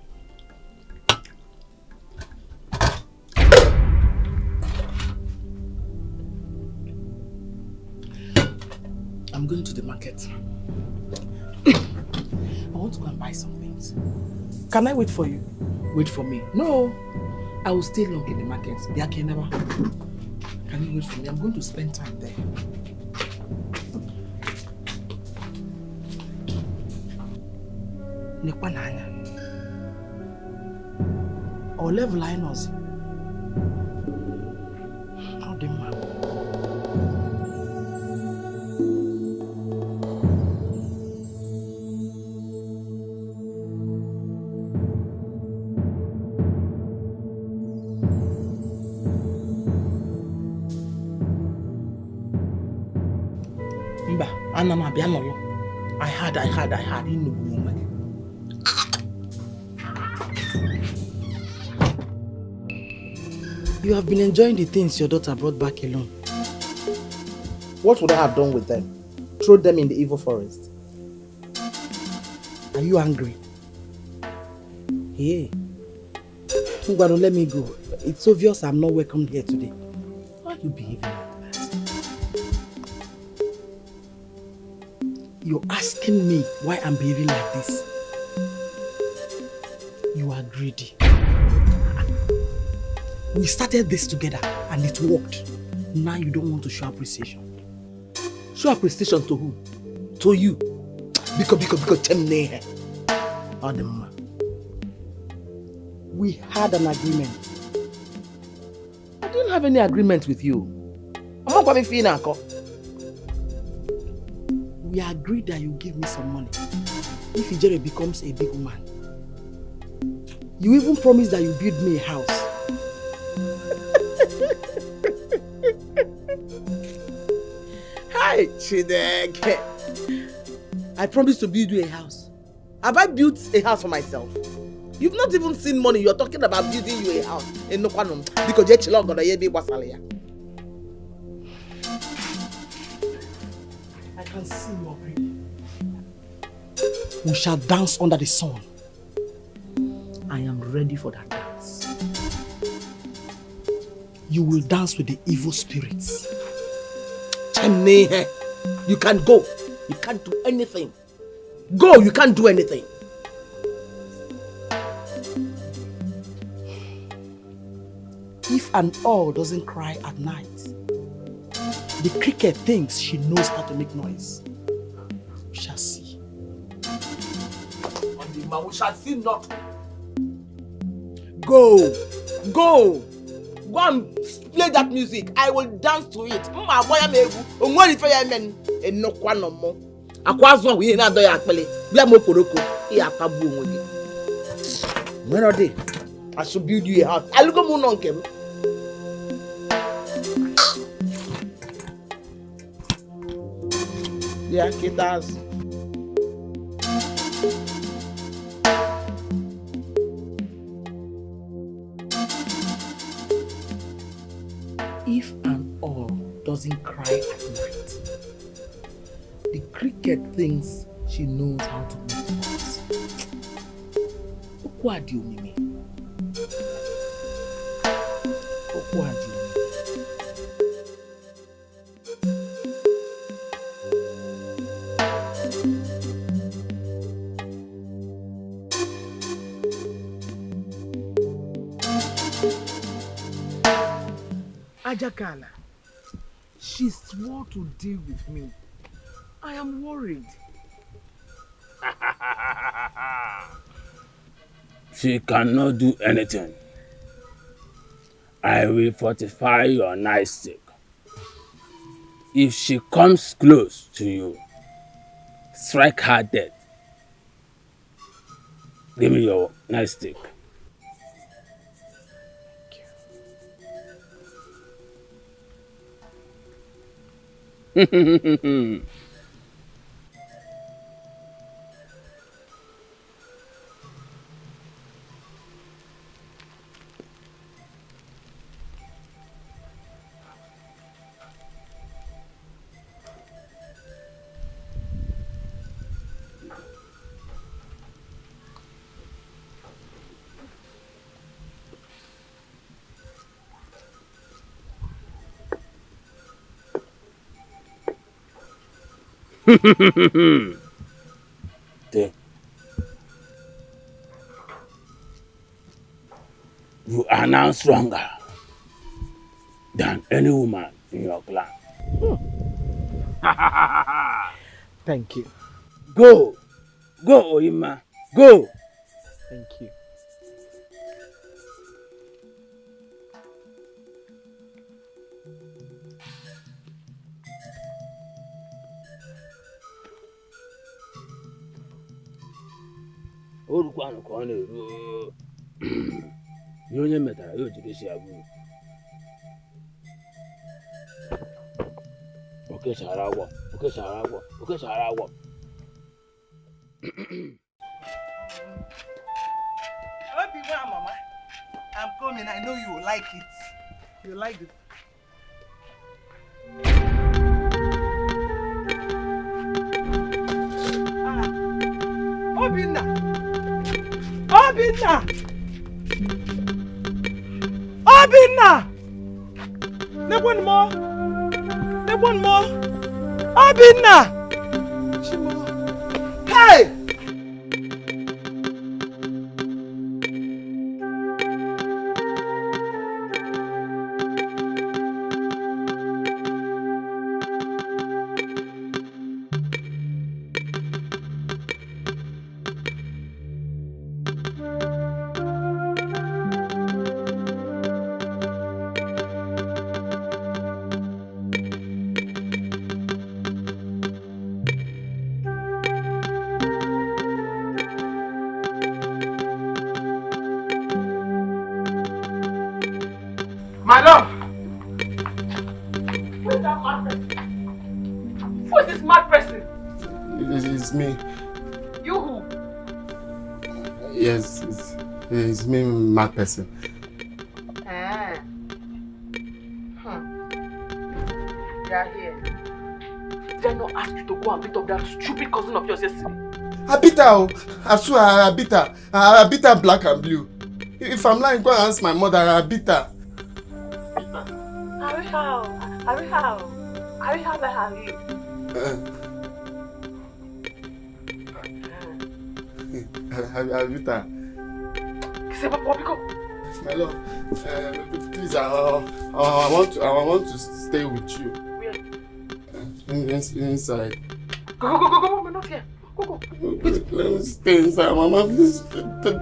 I'm going to the market. I want to go and buy some things. Can I wait for you? Wait for me? No. I will stay long in the market. Can you wait for me? I'm going to spend time there. nekwa n'anya. Ọ level anyị nọzi. Ọ dị mma. Mba, ana m abịa n'ụlọ. I had in the woman. You have been enjoying the things your daughter brought back alone. What would I have done with them? Throw them in the evil forest? Are you angry? Hey, Ngwano, let me go. It's obvious I'm not welcome here today. Why are you behaving like that? You're asking me why I'm behaving like this. You are greedy. We started this together and it worked. Now you don't want to show appreciation. Show appreciation to who? To you. Because we had an agreement. I didn't have any agreement with you. I'm not coming for you now. We agreed that you give me some money if Ijere becomes a big woman. You even promised that you build me a house. Hi, Chideke. I promised to build you a house. Have I built a house for myself? You've not even seen money. You're talking about building you a house in Nokwanum because you're chilling on the Wasalia. I can see your greed. We shall dance under the sun. I am ready for that dance. You will dance with the evil spirits. You can't go. You can't do anything. Go, you can't do anything. If an owl doesn't cry at night, the cricket thinks she knows how to make noise. We shall see. We shall see not. Go. Go. Go and play that music. I will dance to it. I should build you a house. I'll go moon on him. Yeah, guitars. If an owl doesn't cry at night, the cricket thinks she knows how to make noise. What do you mean? What do you mean? Ajakala, she swore to deal with me. I am worried. She cannot do anything. I will fortify your nightstick. If she comes close to you, strike her dead. Give me your nightstick. You are now stronger than any woman in your clan. Thank you. Go, Oima. Go! Thank you. Orukwanụ ka ọ na-eru ihe onye metara ya ojigesi ya bụrụ okechara agwọ Obinna, Mama, I'm coming. I know you will like it. You like it. Obinna! Obinna! Obinna! One more! Obinna! Hey! My love! Who is that mad person? Who is this mad person? It's me. You who? Yes, it's me, mad person. You are here. Did I not ask you to go and beat up that stupid cousin of yours yesterday? I beat her. I swear I beat her. I beat her black and blue. If I'm lying, go and ask my mother. I beat her. How bad are you? I beat her. My love, please, I want to stay with you. Where? Inside. Go, we're not here. Go. Let me stay inside, Mama. Please,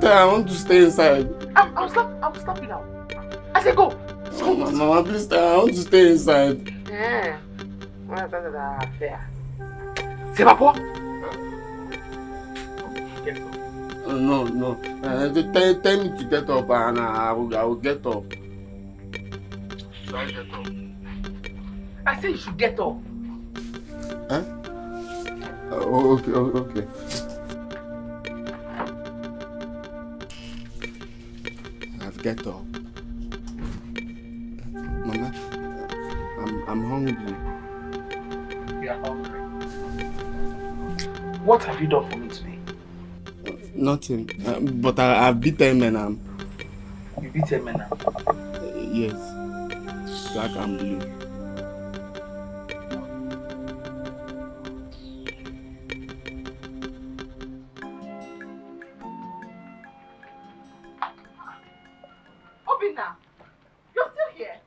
I want to stay inside. I'll stop you now. I say go. Oh, Mama, please, I want to stay inside. C'est pas quoi? No. Tell me to get up and I will get up. Should I get up? I say you should get up. Huh? Okay. I've get up. Mama, I'm hungry. You are hungry. What have you done for me today? Nothing. But I beat them and You beat him now? Yes. Black and blue. Obinna, you're still here?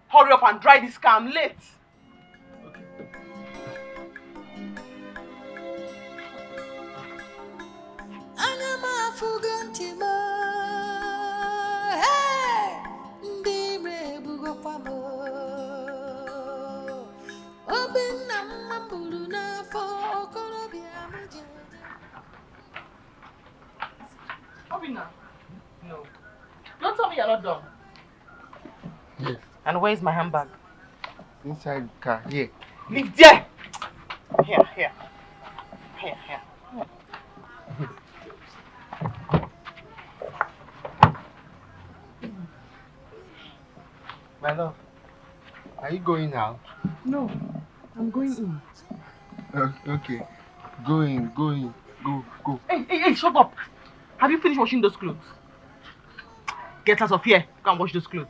Hurry up and dry this car, I'm late. Obinna, no. Don't tell me you're not done. Yes. And where's my handbag? Inside the car. Here. Leave there! Here. My love, are you going out? No, I'm going in. Okay. Go in. Go. Hey, shut up! Have you finished washing those clothes? Get out of here. Go and wash those clothes.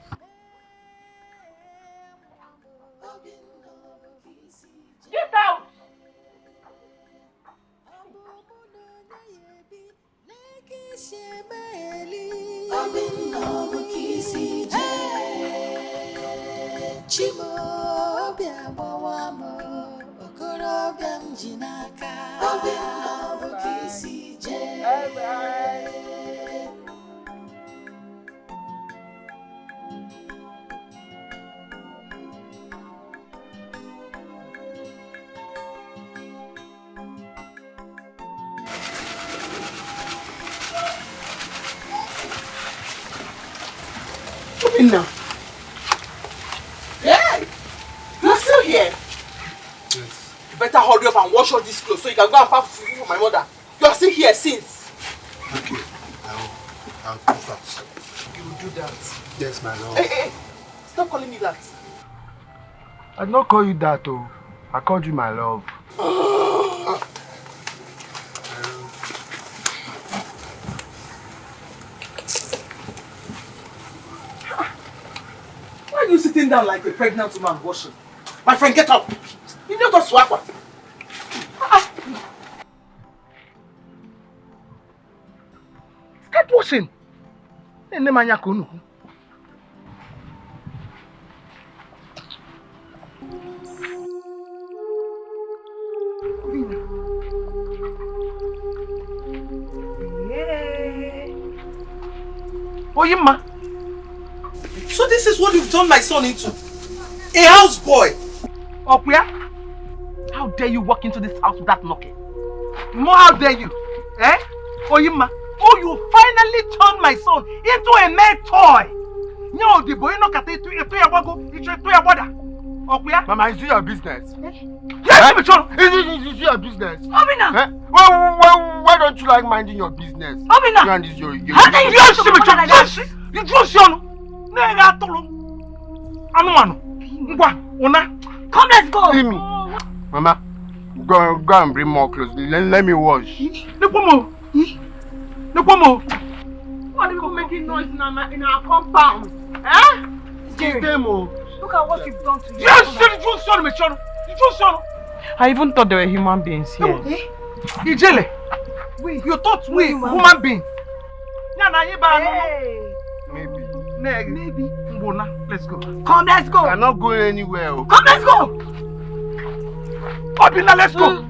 Get out! jinaka. Obinna bukisi je. Bye-bye. Obinna. Yeah, you're still here. Yes. You better hurry up and wash all these clothes so you can go and pack food for my mother. You're still here since. Okay, I'll do that. You will do that. Yes, my love. Hey, stop calling me that. I did not call you that, oh. I called you my love. Why are you sitting down like a pregnant woman washing? My friend, get up. You need to swap. Start washing. Oyinma. So this is what you've turned my son into? A houseboy? Okuya, how dare you walk into this house without knocking? More, how dare you? Eh? Oyinma, oh, you finally turned my son into a mere toy. No, the boy no kata itu ya wago, itu ya wada. Okuya? Mama, is it your business? Yes, Michon. Is it your business? Obinna. Eh? Why don't you like minding your business? Obinna. You and this your you trust you. Nega tolo. Anu. Ngwa, una. Come, let's go. See me. Mama, go and bring more clothes. Let me wash. Nepomo. Why are you making noise in our compound? Eh? Jerry, look at what you've done to you. Yes, I even thought they were human beings here. Ijele, you thought we human beings? Hey. Maybe. Mbona, let's go. Come, let's go. I'm not going anywhere. Come, let's go. Obinna, let's go.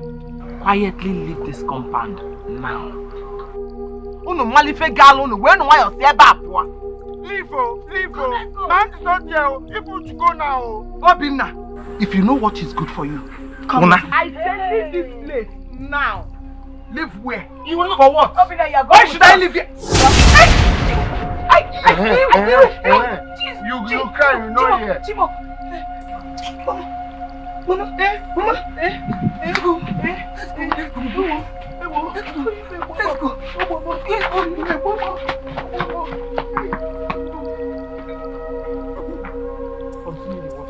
Quietly leave this compound now. Uno malife galo no when why you say back one. Leave. Man is not here. If you go now. Obinna, if you know what is good for you, come. I say leave this place now. Live where? You want for what? Obinna, you are going. Why should I live here? You cry, you know here. Mama, let's go. Continue the wash.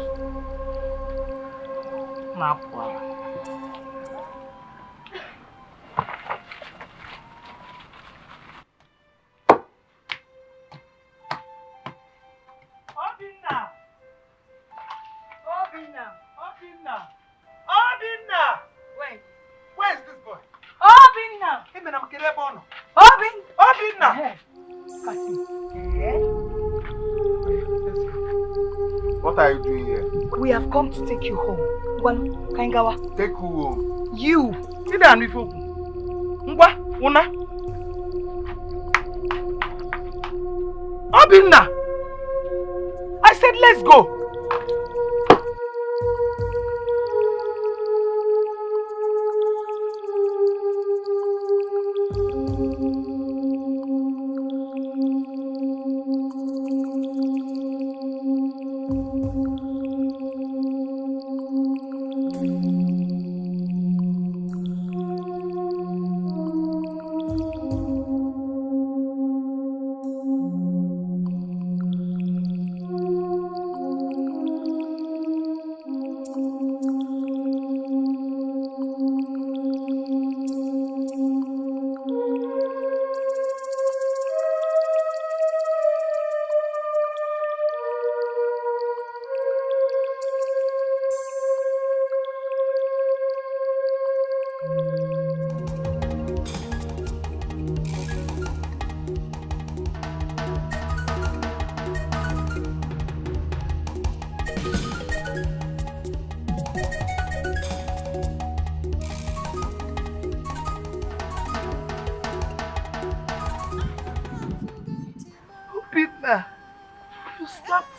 Obinna! Wait. Where is this boy? Obinna! Hey, man, I'm Kelebono. Obinna! What are you doing here? We have come to take you home. One, Kaingawa. Take who home? You. Sit down with you. Ngwa, una. Obinna! I said let's go.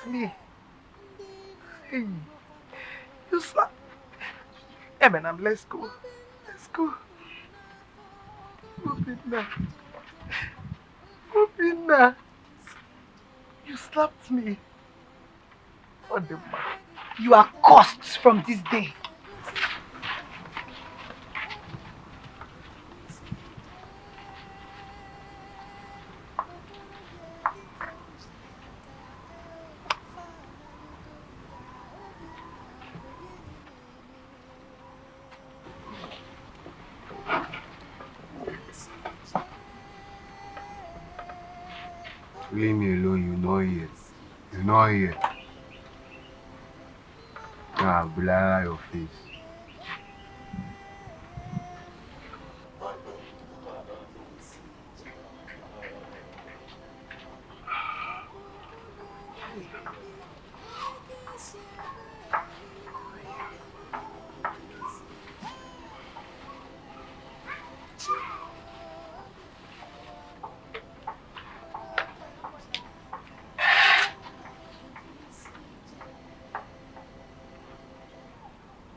slapped me. Hey, you slapped. Eminem, let's go. Let's go. Obinna. Obinna. You slapped me. What the man? You are cursed from this day. Leave me alone, you know it. You know it. Nah, blur your face.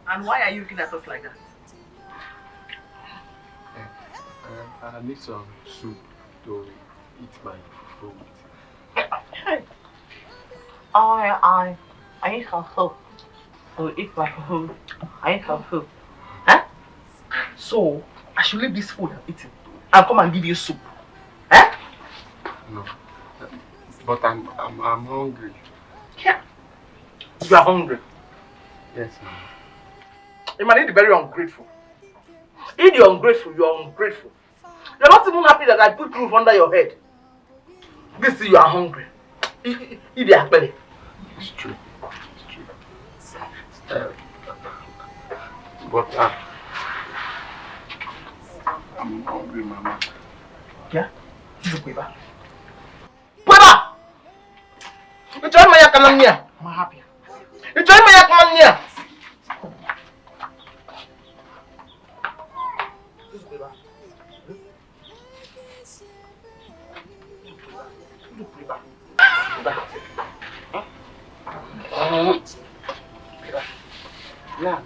And why are you looking at us like that? I need some soup to eat my food. I need some soup to eat my food. I need some soup. Huh? So, I should leave this food I'm eating and come and give you soup. Huh? No. But I'm hungry. Yeah. You are hungry? Yes, ma'am. You might need to be very ungrateful. If you're ungrateful, you're ungrateful. You're not even happy that I put roof under your head. This is you are hungry. Eat the apple. It's true. It's true. But I'm hungry, Mama. Yeah? Pweba! You join my yakanamia. I'm happy. You join my yakanamia. Yeah.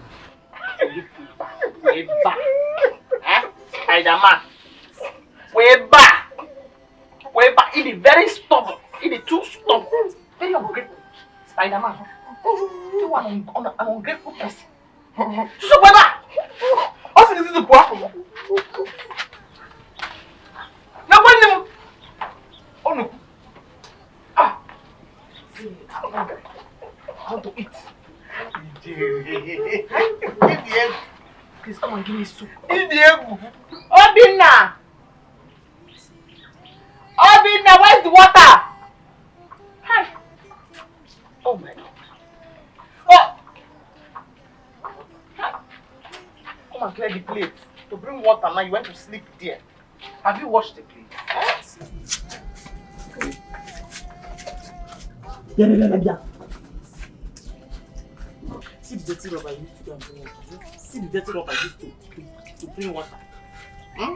Weba. Spider-Man. Weba, it is very stubborn. It is too stubborn. Very ungrateful. Spider-Man. You are an ungrateful person. So Weba! What's this is poor? Now when you oh no. Ah. See, I'm hungry. I want to eat. Please come and give me soup. Obinna! Obinna, where's the water? Hi. Oh my God. Oh! Come and clear the plate. To bring water now, you went to sleep there. Have you washed the plate? Yeah. See the dirty rubber I used to go and bring water. See the dirty rubber I used to bring water. Hmm?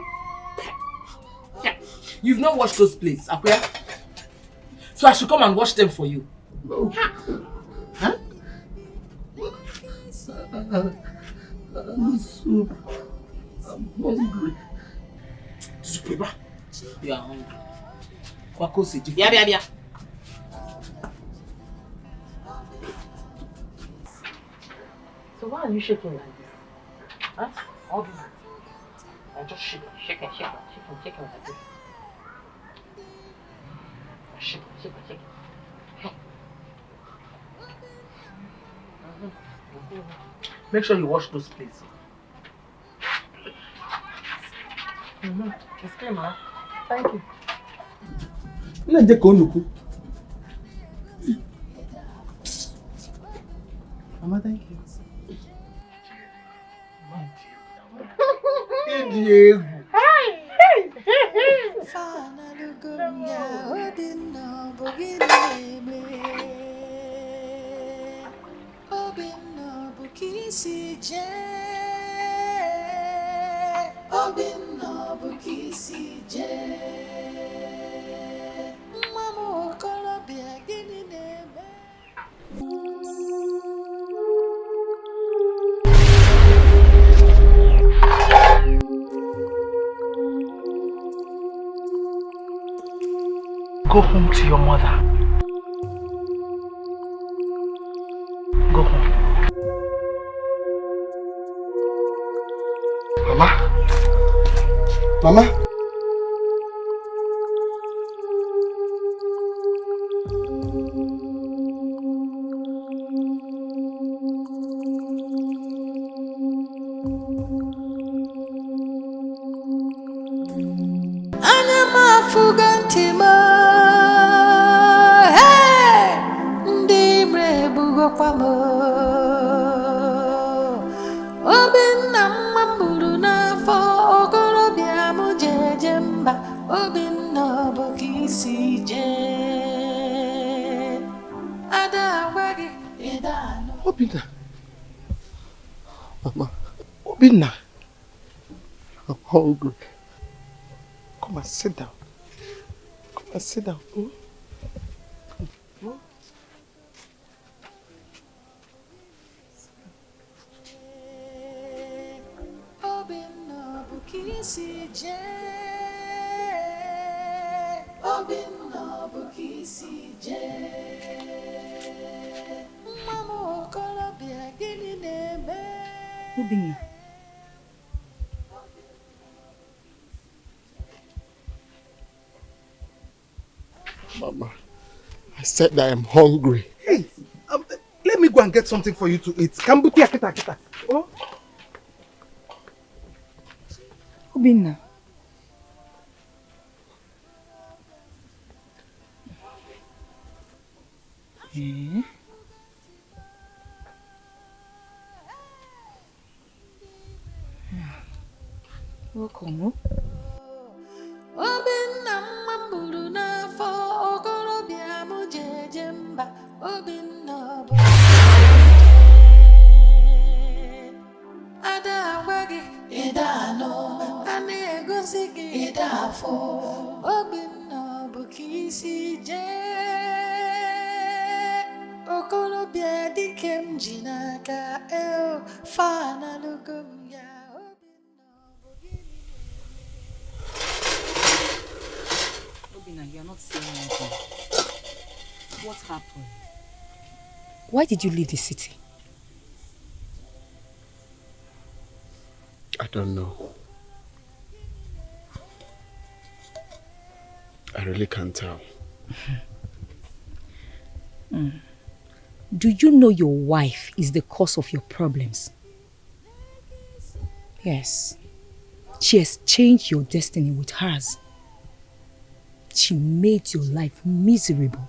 Yeah. You've not washed those plates, Akwea. So I should come and wash them for you. No. Huh? Soup. I'm hungry. Zukweba, you are hungry. Kwako seji. Bia. So why are you shaking like this? Huh? All this. I'm just shaking like this. Shaking. Make sure you wash those plates. It's clean, ma. Thank you. Mama, thank you. Obinna bukisi je Mama okolobia gini neme Go home to your mother. Go home. Mama? Mama? Obinna mmamburu n'afọ okorobịa m jeje mba Obinna bụ ka isi jee ada agwa gị ịda anọ Obinna. Mama. Obinna. I'm hungry. Come and sit down. Come and sit down. Obinna bụ ka isi jee Obinna bụ ka isi jee nwa m okorobịa gịnị na-eme Obinna. Mama, I said that I'm hungry. Hey, let me go and get something for you to eat. Kambuti akita akita. Oh. Obinna. Eh? Welcome. Obinna mmamburu n'afọ okorobịa m jeje mba Obinna bụ ada agwa gị ịda anọ a na-egosi gị ịda afọ Obinna bụ ka isi jee okorobịa dike m ji n'aka fa analugo m ya Obinna, you are not saying anything. What happened? Why did you leave the city? I don't know. I really can't tell. Do you know your wife is the cause of your problems? Yes. She has changed your destiny with hers. She made your life miserable.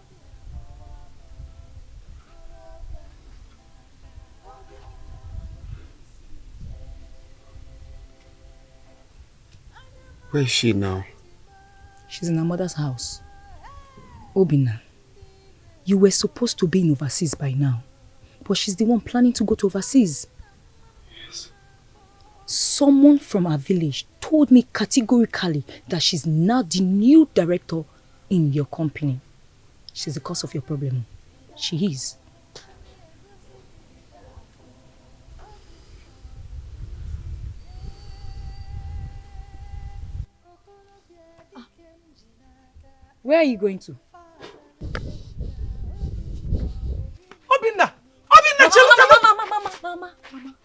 Where is she now? She's in her mother's house. Obinna, you were supposed to be in overseas by now. But she's the one planning to go to overseas. Yes. Someone from our village told me categorically that she's now the new director in your company. She's the cause of your problem. She is. Where are you going to? Obinna! Obinna! Mama,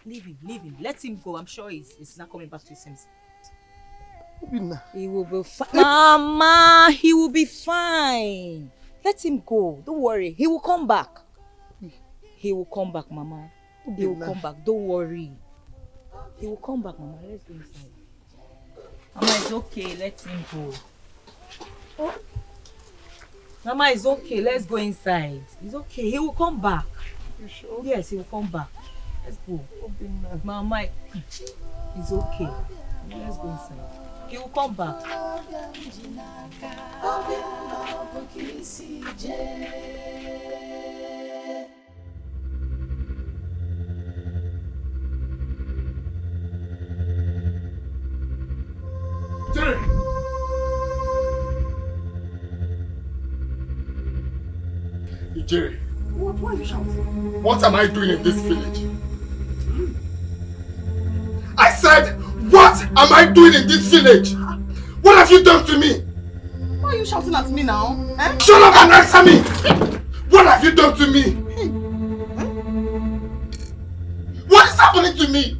leave him. Let him go. I'm sure he's not coming back to his senses. Obinna. He will be fine. Mama, he will be fine. Let him go. Don't worry. He will come back. He will come back, Mama. He will come back. Don't worry. He will come back, Mama. Let's go inside. Mama, it's okay. Let him go. Oh. Mama, it's okay. Let's go inside. It's okay. He will come back. You sure? Yes, he will come back. Let's go. Mama, it's okay. Let's go inside. He will come back. Jerry! Jerry, Why are you shouting? what am I doing in this village? I said, what am I doing in this village? What have you done to me? Why are you shouting at me now? Eh? Shut up and answer me! What have you done to me? What is happening to me?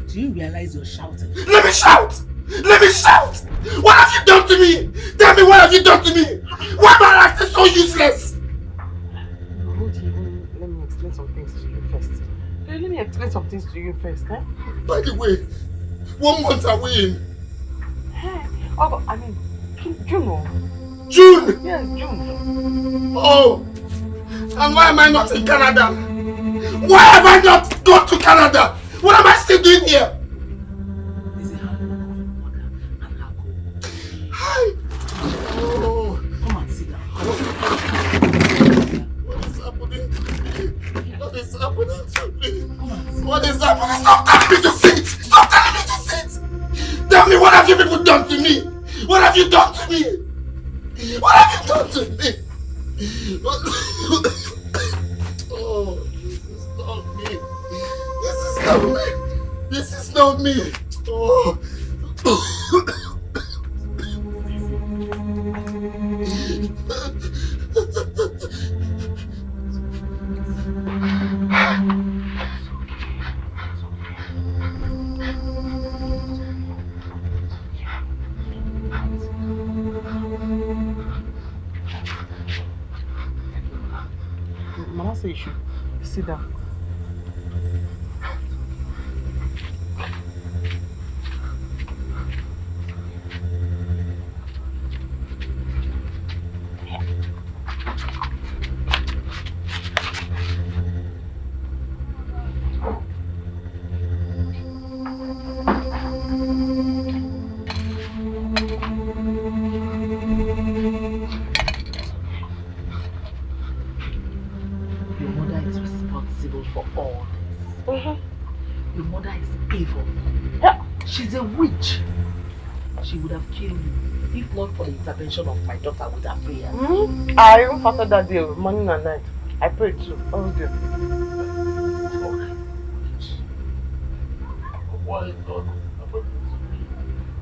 Do you realize you're shouting? Let me shout! Let me shout! What have you done to me? Tell me, what have you done to me? Why am I acting so useless? Let me explain some things to you first. Let me explain some things to you first, eh? By the way, 1 month away. Hey, oh, I mean, June. June? Yes, June. Oh, and why am I not in Canada? Why have I not gone to Canada? What am I still doing here? There's a handful of water and alcohol. Hi. Oh. Come and sit down. What is happening to me? What is happening to me? Come and sit. What is happening? Stop telling me to sit! Stop telling me to sit! Tell me, what have you people done to me? What have you done to me? What have you done to me? Oh, this is not me. This is not me. This is not me. Oh. Mama said you should sit down. For all this. Your mother is evil. She's a witch. She would have killed you if not for the intervention of my daughter with her prayer. I even fasted that day, morning and night. I prayed too. All day. Why is God happening to me?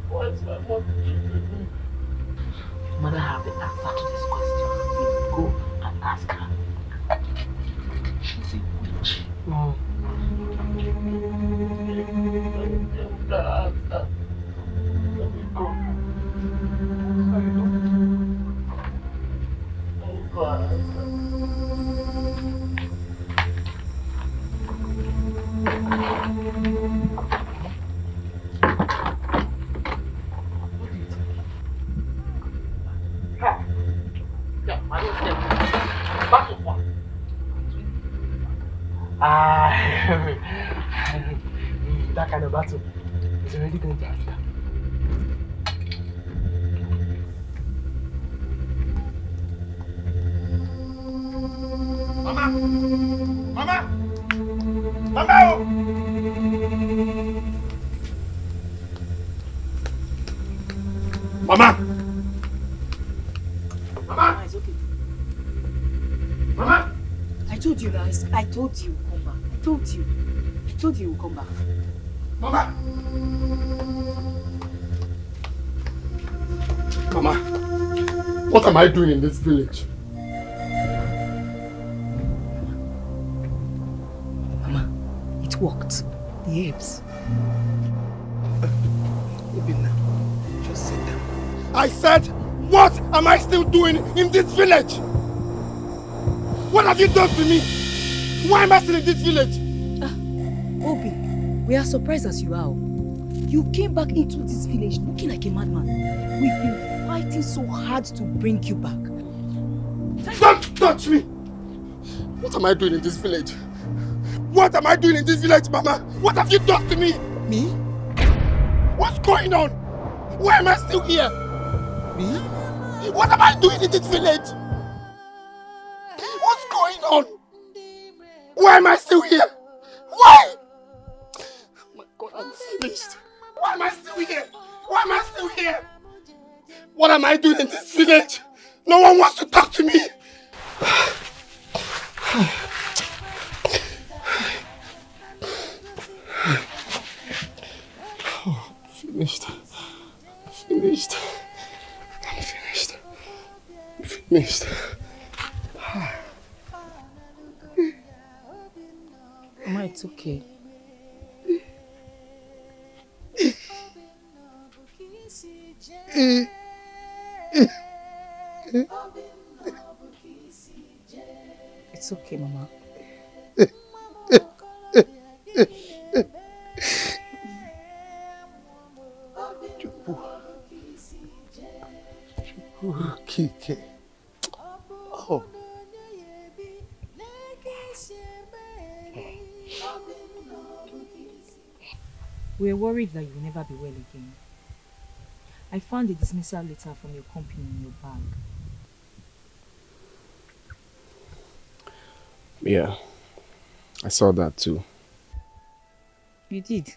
Why is my mother treating me? Your mother have the answer to this question. You go and ask her. She's a witch. No. Let me go. That kind of battle is already going to happen. Mama! Mama! Mama! Mama! Mama! It's okay. Mama! I told you guys. I told you come back. I told you. I told you come back. Mama! Mama, what am I doing in this village? Mama, it worked. The apes. Obinna, just sit down. I said, what am I still doing in this village? What have you done to me? Why am I still in this village? Obi, we are surprised as you are. You came back into this village looking like a madman. We've been fighting so hard to bring you back. Don't touch me! What am I doing in this village? What am I doing in this village, Mama? What have you done to me? Me? What's going on? Why am I still here? Me? What am I doing in this village? What's going on? Why am I still here? Why? Oh my God, I'm finished. Why am I still here? Why am I still here? What am I doing in this village? No one wants to talk to me. Oh, finished. Finished. I'm finished. Miss. Mama, it's okay. It's okay, Mama. Kike. Oh. We were worried that you'll never be well again. I found a dismissal letter from your company in your bag. Yeah, I saw that too. You did?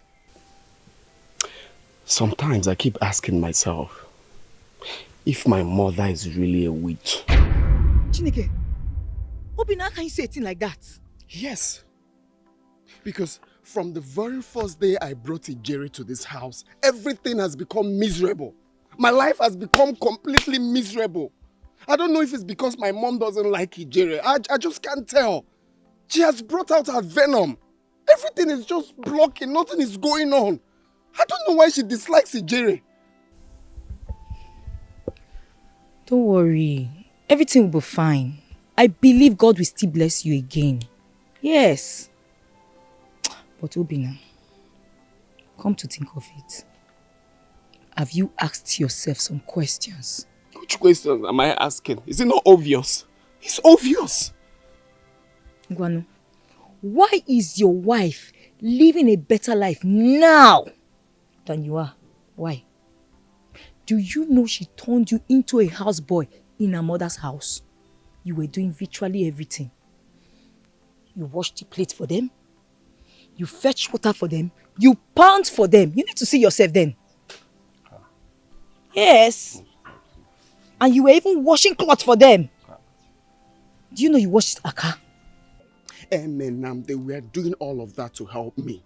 Sometimes I keep asking myself if my mother is really a witch. Chineke, Obinna, how can you say a thing like that? Yes. Because from the very first day I brought Ijere to this house, everything has become miserable. My life has become completely miserable. I don't know if it's because my mom doesn't like Ijere. I just can't tell. She has brought out her venom. Everything is just blocking. Nothing is going on. I don't know why she dislikes Ijere. Don't worry. Everything will be fine. I believe God will still bless you again. Yes. But Obinna, come to think of it, have you asked yourself some questions? Which questions am I asking? Is it not obvious? It's obvious. Guano, why is your wife living a better life now than you are? Why? Do you know she turned you into a houseboy in her mother's house? You were doing virtually everything. You washed the plate for them. You fetch water for them. You pound for them. You need to see yourself then. Yes. And you were even washing clothes for them. Do you know you washed a car? Amen. They were doing all of that to help me.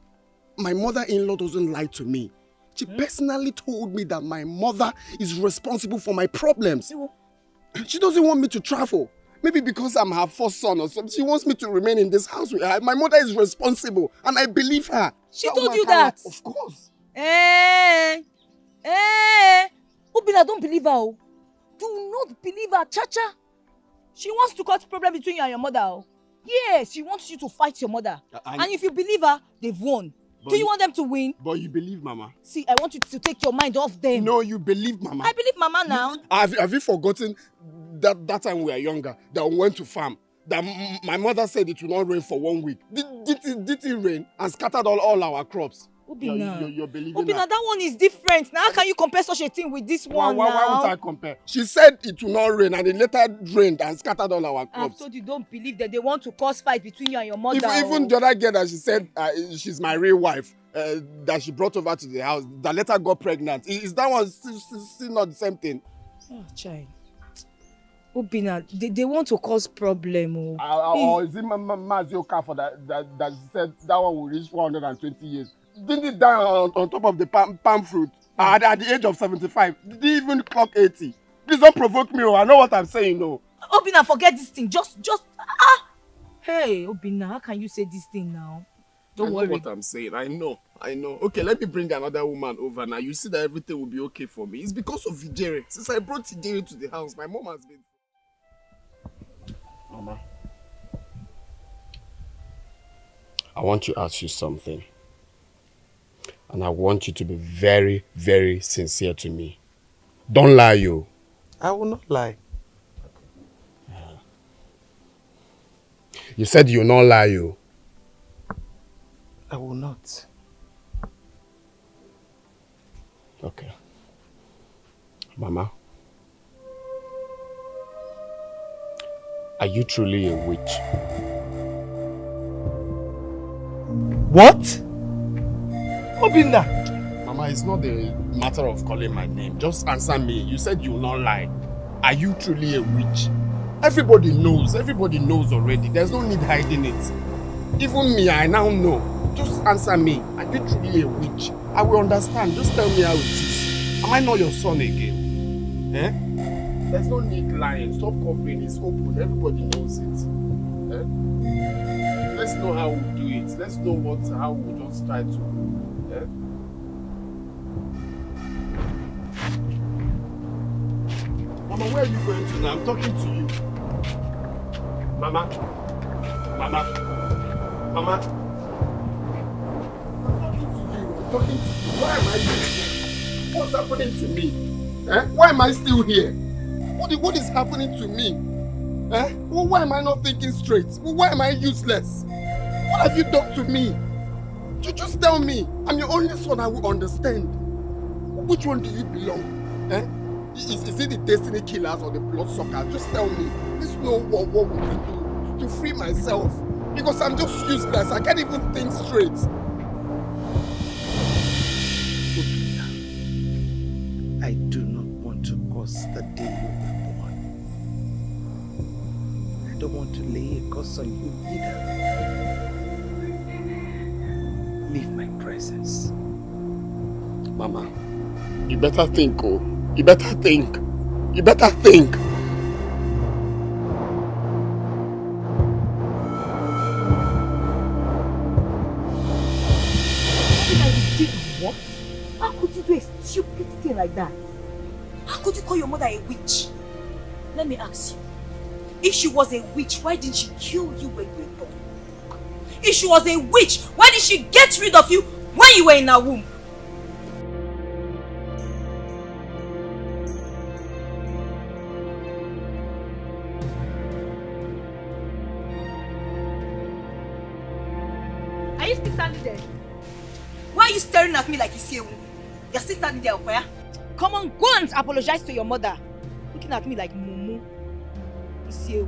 My mother-in-law doesn't lie to me. She personally told me that my mother is responsible for my problems. She doesn't want me to travel. Maybe because I'm her first son or something. She wants me to remain in this house with her. My mother is responsible and I believe her. She told you that? Of course. Obinna, don't believe her. Do not believe her, Chacha. She wants to cause problem between you and your mother. Yes, she wants you to fight your mother. And if you believe her, they've won. Do you want them to win? But you believe Mama. See, I want you to take your mind off them. No, you believe Mama. I believe Mama now. Have you forgotten that time we were younger, that we went to farm, that my mother said it will not rain for 1 week? Did it rain and scattered all our crops? Obinna, you're believing Obinna, that one is different. Now, how can you compare such a thing with this one now? Why would I compare? She said it will not rain and it later rained and scattered all our crops. I've told you, don't believe that they want to cause fight between you and your mother. Even the other girl that she said she's my real wife, that she brought over to the house, that later got pregnant. Is that one still not the same thing? Oh, child. Obinna, they want to cause problem. Or is it Mazioka for that she said that one will reach 420 years? Didn't it die on top of the palm fruit at the age of 75? Did he even clock 80? Please don't provoke me. I know what I'm saying. No. Obinna, forget this thing. Just Hey, Obinna, how can you say this thing now? Don't worry. I know what I'm saying. I know. Okay, let me bring another woman over now. You see that everything will be okay for me. It's because of Ijere. Since I brought Ijere to the house, my mom has been... Mama, I want to ask you something. And I want you to be very, very sincere to me. Don't lie, you. I will not lie. You said you will not lie, you. I will not. Okay. Mama, are you truly a witch? What? Obinna! Mama, it's not a matter of calling my name. Just answer me. You said you will not lie. Are you truly a witch? Everybody knows. Everybody knows already. There's no need hiding it. Even me, I now know. Just answer me. Are you truly a witch? I will understand. Just tell me how it is. Am I not your son again? There's no need lying. Stop covering. It's open. Everybody knows it. Eh? Let's know how we do it. Let's know how we just try to. Eh? Mama, where are you going to now? I'm talking to you. Mama. Mama. Mama. I'm talking to you. Why am I here? What's happening to me? Eh? Why am I still here? What is happening to me? Eh? Well, why am I not thinking straight? Well, why am I useless? What have you done to me? You just tell me. I'm your only son. I will understand. Which one do you belong? Eh? Is it the destiny killers or the bloodsuckers? Just tell me. Let's know what we can do to free myself. Because I'm just useless. I can't even think straight. I do not want to curse the day you were born. I don't want to lay a curse on you either. Leave my presence. Mama, you better think, oh. You better think. You better think. What? How could you do a stupid thing like that? How could you call your mother a witch? Let me ask you. If she was a witch, why didn't she kill you when you were born? If she was a witch, why did she get rid of you when you were in her womb? Are you still standing there? Why are you staring at me like you see a woman? You're still standing there, Okoya? Come on, go and apologize to your mother. Looking at me like Mumu. You see a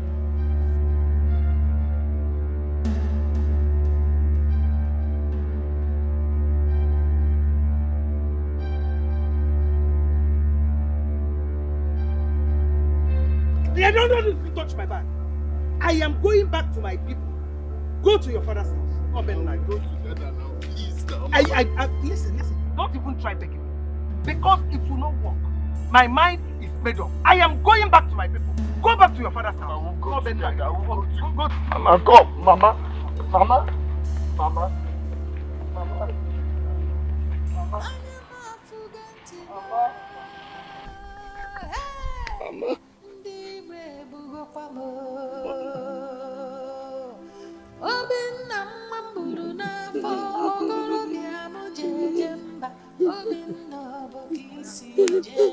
Yeah, no, touch my bag. I am going back to my people. Go to your father's house. Obinna, go together now, please. Listen. Don't even try begging me. Because it will not work. My mind is made up. I am going back to my people. Go back to your father's house. Go together. Mama, come. Mama. Mama. Mama. Mama. Mama. Mama. Obinna mamburu na fo okorobịa m jeje mba Obinna bụ isi je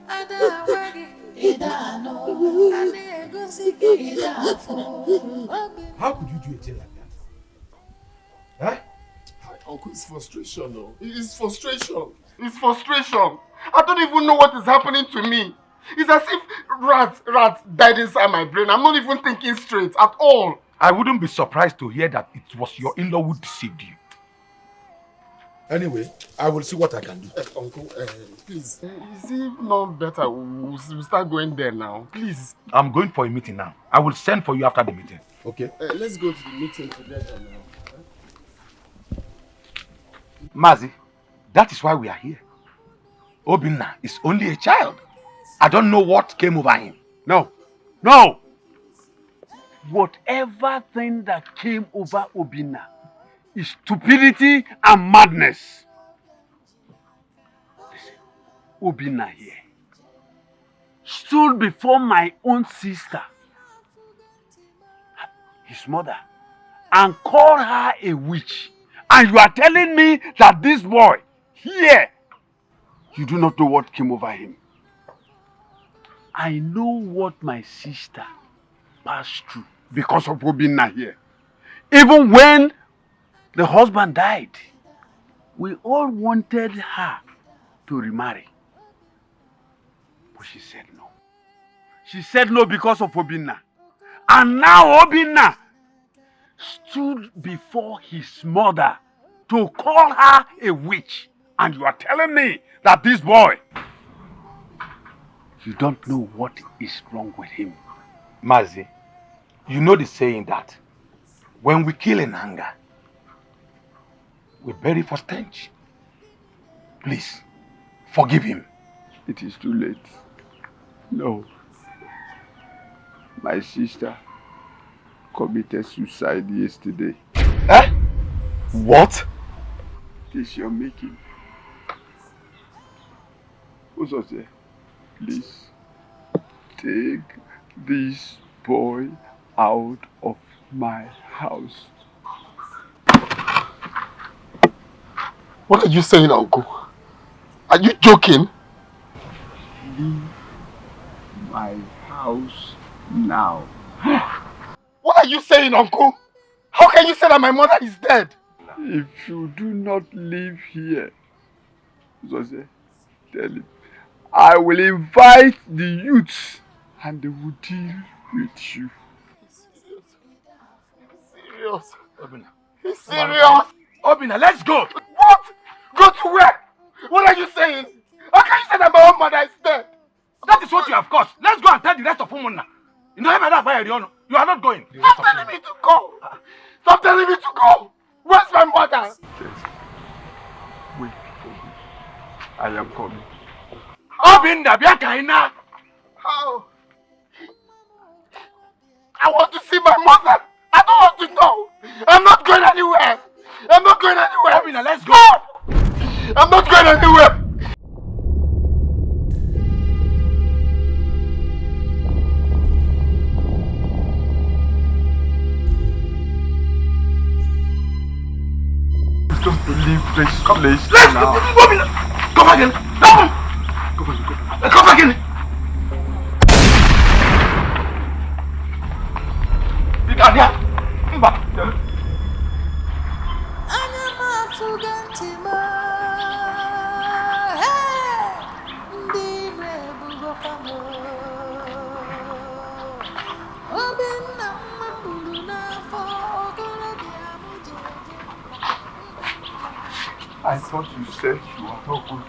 ada wagi ida no ana egosi gị ida afọ. How could you do a thing like that? Eh? Uncle, it's frustration, though. It's frustration. It's frustration. I don't even know what is happening to me. It's as if rats died inside my brain. I'm not even thinking straight at all. I wouldn't be surprised to hear that it was your in-law who deceived you. Anyway, I will see what I can do. Uncle, please, is it not better we'll start going there now? Please. I'm going for a meeting now. I will send for you after the meeting. Okay? Let's go to the meeting together now. Mazi, that is why we are here. Obinna is only a child. I don't know what came over him. No. Whatever thing that came over Obinna is stupidity and madness. Listen, Obinna here stood before my own sister, his mother, and called her a witch. And you are telling me that this boy here, you do not know what came over him. I know what my sister passed through because of Obinna here. Even when the husband died, we all wanted her to remarry. But she said no. She said no because of Obinna. And now Obinna stood before his mother to call her a witch. And you are telling me that this boy, you don't know what is wrong with him. Mazi, you know the saying that when we kill in anger, we bury for stench. Please, forgive him. it is too late. No. My sister committed suicide yesterday. Eh? What? It is your making. Uzoze, please take this boy out of my house. What are you saying, Uncle? Are you joking? Leave my house now. What are you saying, Uncle? How can you say that my mother is dead? If you do not leave here, Jose, tell him, I will invite the youths and they will deal with you. Serious? Obinna. He's serious? Obinna, let's go! What? Go to where? What are you saying? How can you say that my own mother is dead? That is what you have caused. Let's go and tell the rest of Umunna. You know, you are not going. Stop telling me to go! Stop telling me to go! Where's my mother? Wait for me. I am coming. Obinna, Biakaina! How? I want to see my mother! I don't want to know! I'm not going anywhere! I'm not going anywhere! Obinna, let's go! I'm not going anywhere! Just to leave this place Let's now. go! Obinna! Come again! Come again! I thought you said you were not good.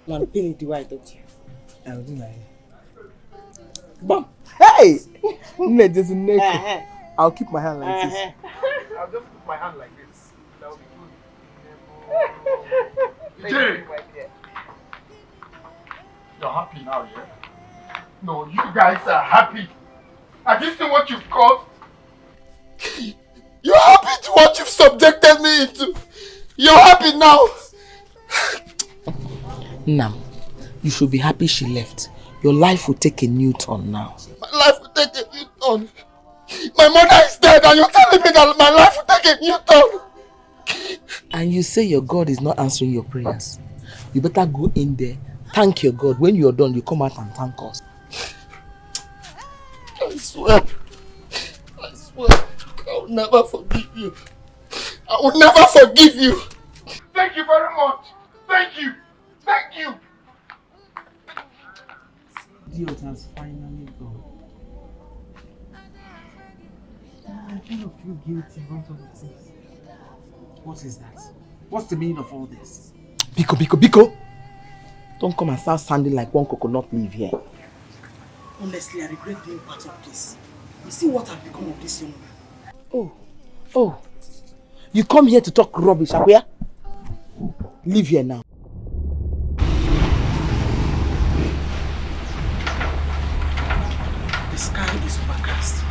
One penny do I don't you? I was like, Bam! hey! I'll keep my hand like this. I'll just put my hand like this. That'll be good. Jay! You're happy now, yeah? No, you guys are happy. Have you seen what you've caused? You're happy to what you've subjected me into. You're happy now. Nam, you should be happy she left. Your life will take a new turn now. My life will take a new turn. My mother is dead and you're telling me that my life will take a new turn. And you say your God is not answering your prayers. You better go in there, thank your God. When you're done, you come out and thank us. I swear, I will never forgive you. I will never forgive you. Thank you very much. Thank you. Thank you. Idiot has finally gone. I kind of feel guilty about all of this. What is that? What's the meaning of all this? Biko! Don't come and start sounding like one coconut leaf here. Honestly, I regret being part of this. You see what I've become of this young man? Oh. You come here to talk rubbish, Akwea? Leave here now. The sky is overcast.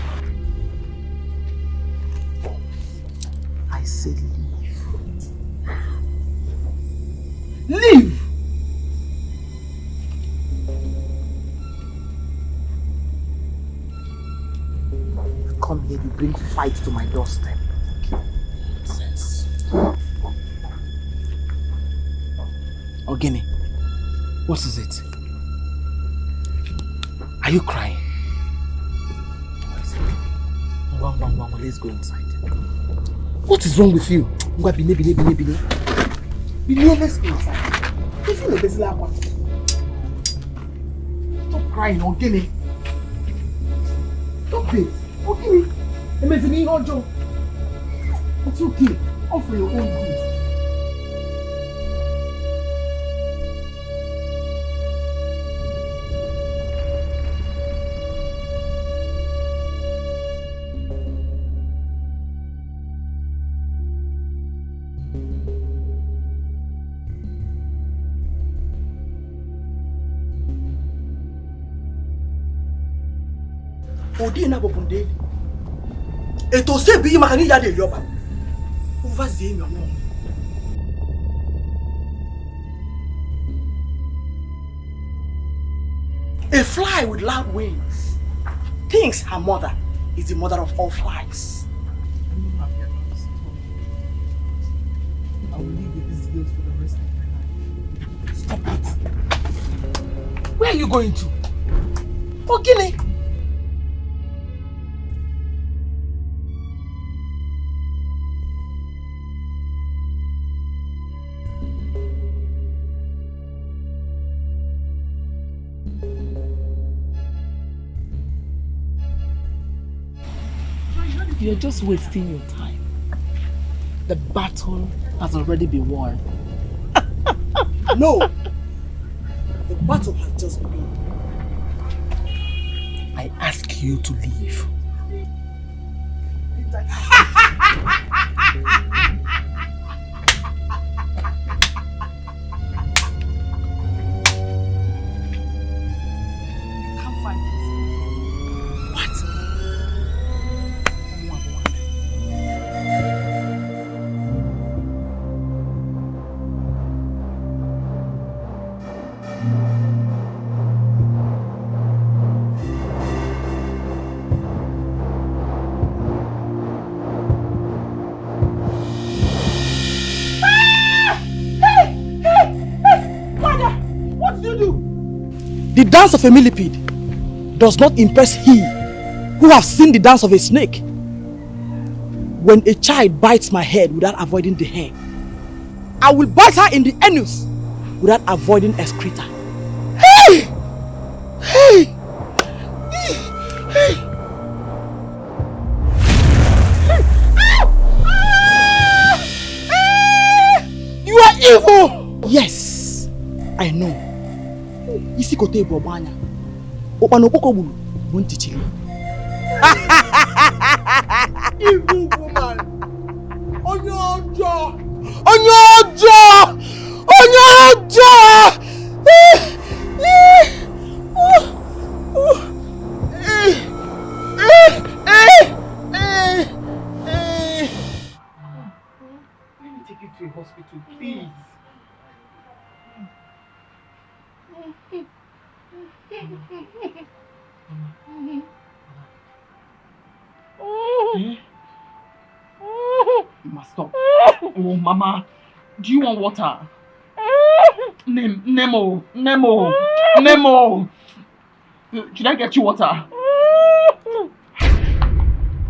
I said leave. Leave! You come here, you bring fight to my doorstep. Nonsense. Ogene, what is it? Are you crying? Let's go inside. What is wrong with you? Bile, let's go inside. Stop crying, Ogene. Stop this. Ogene. It's okay. All for your own good. Odina Bobundeli. Eto se bi makani ya de yoba. Uva ze mi omo. A fly with loud wings thinks her mother is the mother of all flies. I will live with this guilt for the rest of my life. Stop it. Where are you going to? Ogini! You're just wasting your time. The battle has already been won. No! The battle has just begun. I ask you to leave. The dance of a millipede does not impress he who has seen the dance of a snake. When a child bites my head without avoiding the hair, I will bite her in the anus without avoiding excreta. Hey! Hey! Hey! You are evil! Yes, I know. Isi kote bobanya. Opanopoko bulu, bunti chili. Evil woman! Onyojo! Onyojo! Onyojo! Let me take you to a hospital, please. Mama, stop. Oh, Mama, do you want water? Nemo. Should I get you water?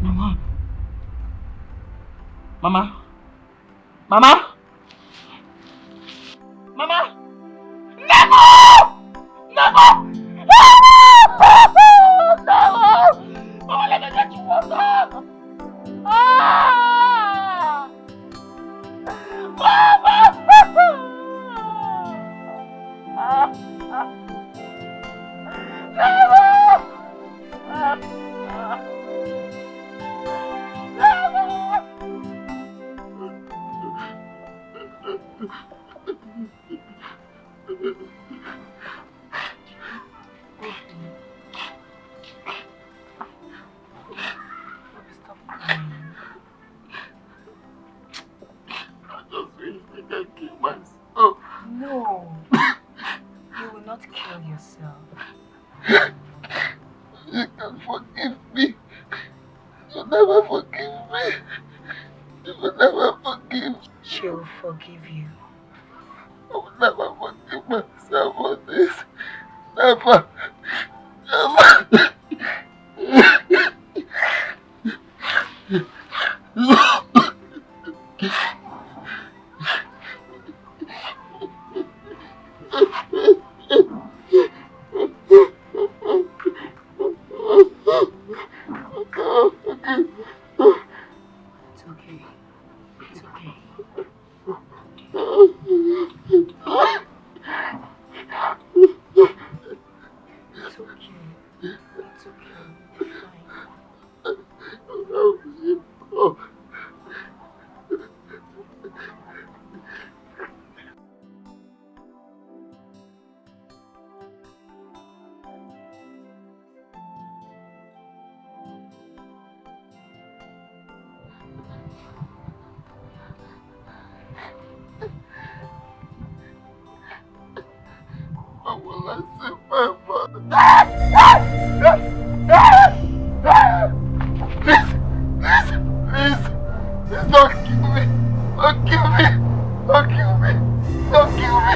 Mama. Mama. Nemo! Mama, let me get you water. No, you will not kill yourself. You can forgive me. You never forgive me. You will never forgive. She will forgive you. I will never forgive myself for this. Never. It's okay. It's okay. kill me! Don't kill me! Don't kill me!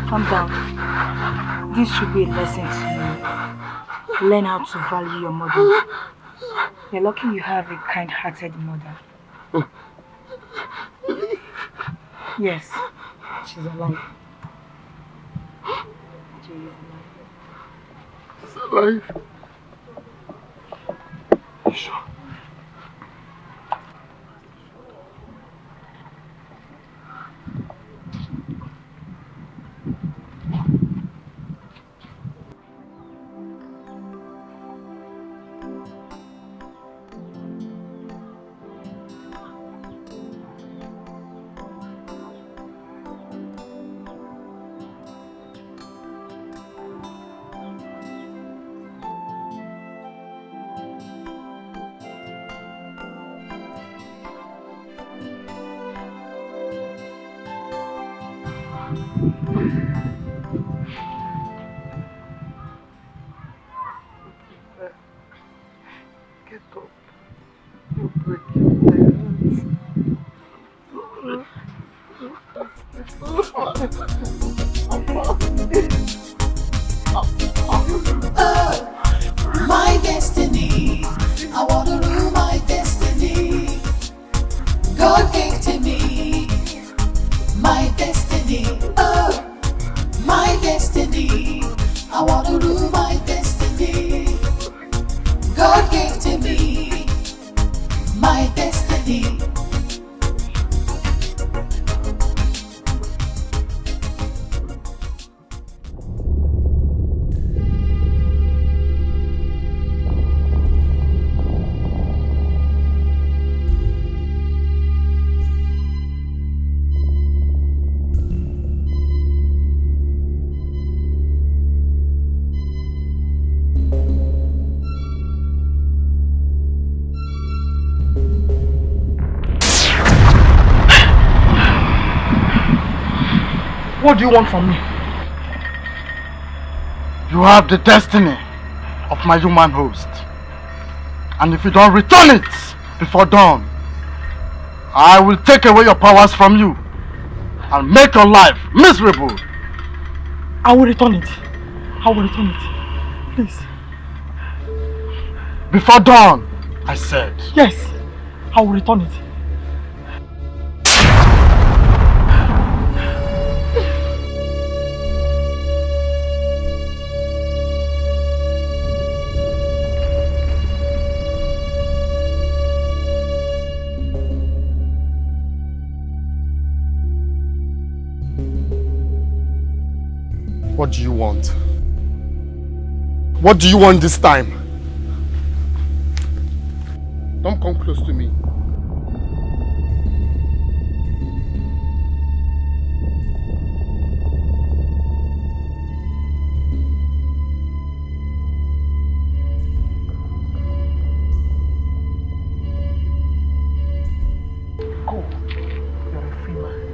Calm down. This should be a lesson to you. Learn how to value your mother. You're lucky you have a kind-hearted mother. Yes, she's alive. She's alive. You sure? My destiny, I want to rule my destiny. God gave to me my destiny. My destiny, I want to rule my destiny. God gave to me my destiny. What do you want from me? You have the destiny of my human host. And if you don't return it before dawn, I will take away your powers from you and make your life miserable. I will return it. I will return it. Please. Before dawn, I said. Yes, I will return it. What do you want? What do you want this time? Don't come close to me. Go. You're a free man.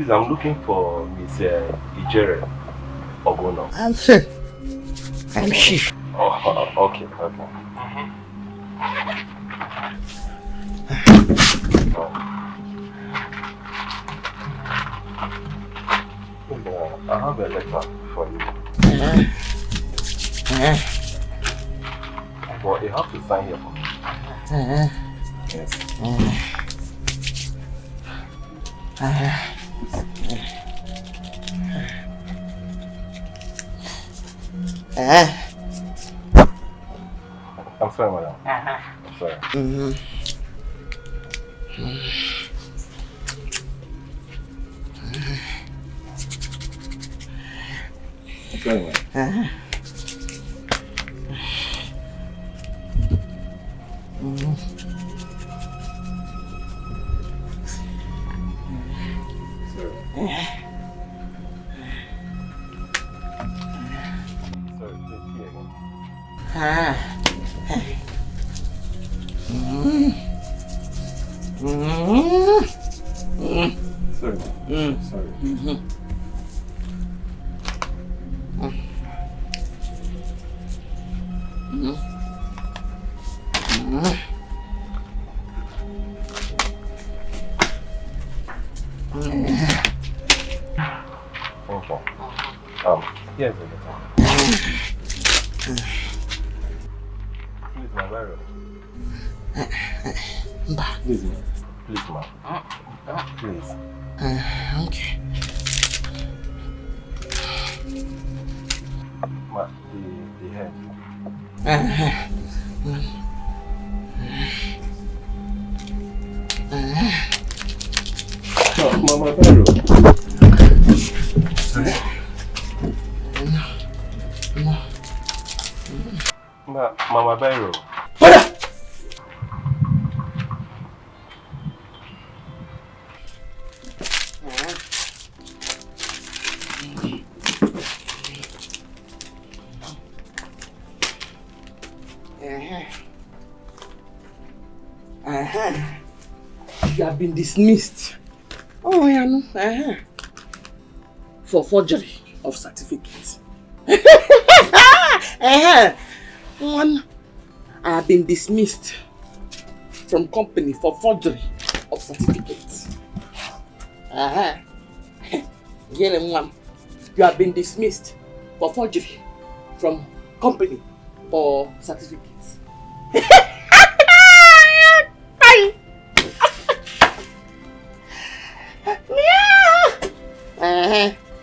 Please, I'm looking for Miss Ijere Ogono. I'm sure. I'm sure. Oh, okay. I have a letter for you. Well, you have to sign here for me. Yes. I'm sorry, madam. I'm sorry. Sorry, madam. Here's the letter. Please, my Byron. Please, ma. Please. Okay. Ma, the head. Mama Byron. Sorry? Mama Byron. You have been dismissed. Oh, yeah, no. For forgery of certificates. One, I have been dismissed from company for forgery of certificates. One, you have been dismissed for forgery from company for certificates.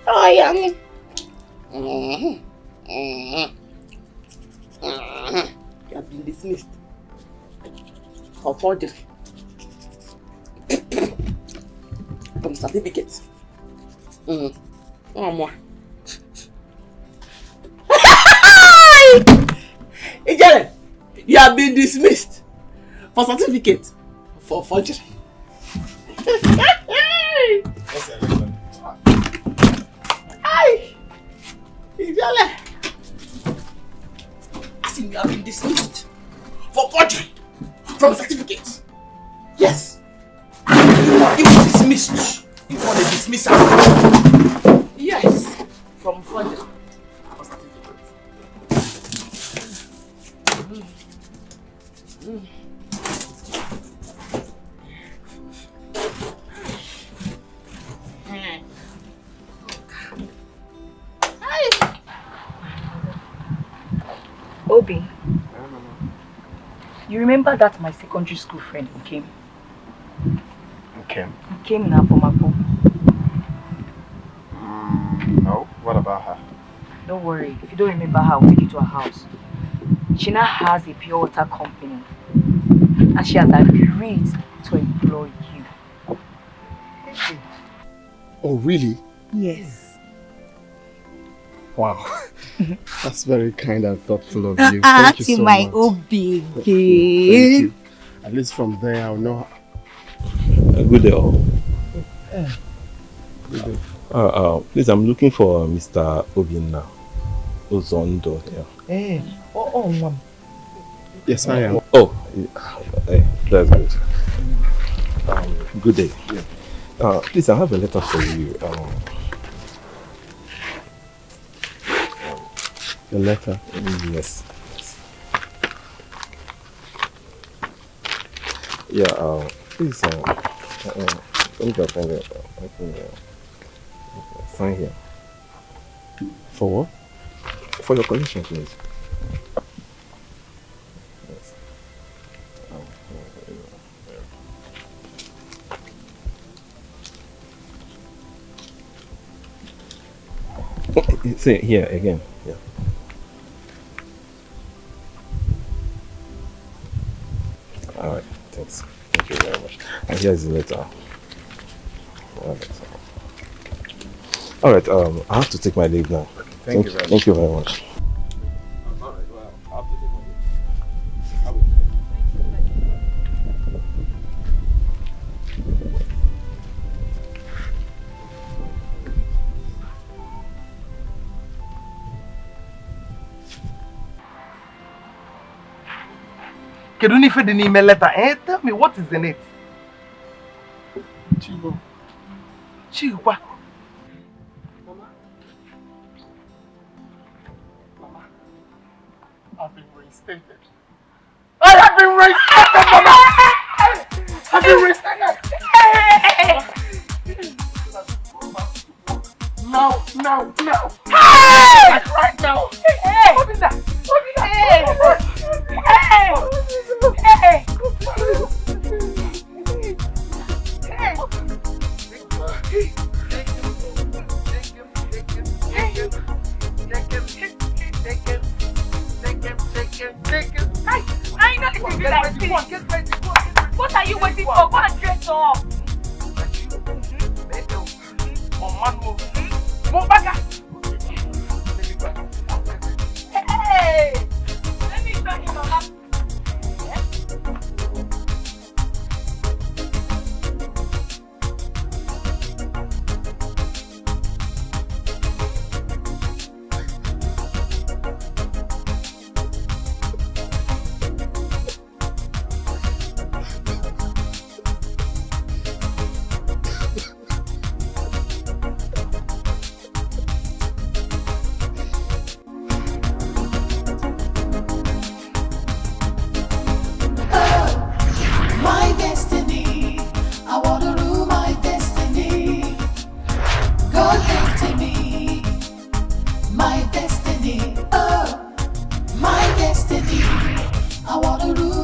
Oh, yeah. You have been dismissed for forgery from certificates. Oh, more. Ijele, you have been dismissed for certificate for forgery. Ijele, I think you have been dismissed for forgery from certificate. Yes. You were dismissed. You want a dismissal. Yes. From forgery for certificate. Obi, you remember that my secondary school friend who came? He came now from Apo. No, what about her? Don't worry, if you don't remember her, I'll take you to her house. She now has a pure water company and she has agreed to employ you. Oh, really? Yes. Wow. That's very kind and thoughtful of you. Thank you so much. Obi. Thank you. At least from there, I'll know. Good day, all. Good day. Please, I'm looking for Mr. Obinna Ozondo. Hey. Mom. Yes, I am. Oh, that's good. Good day. Please, I have a letter for you. A letter? Yes. Yeah, please, let me just find it. Sign here. For what? For your collection, please. Yes. See here again. Yeah. All right. Thanks. Thank you very much. And here's the letter. All right. I have to take my leave now. Thank you very much. Thank you very much. All right. Well, I have to take my leave. Can you find the email letter? Tell me what is in it. Chigo. Chigo. Mama. Mama. I've been reinstated. I have been reinstated, Mama! I've been reinstated! Now! Hey! Like right now! Hey! Obinna! Hey! Hey! Hey! I know it will be like this. What are you waiting for? Go and dress up. Hey! Let me show you, Mama. I wanna rule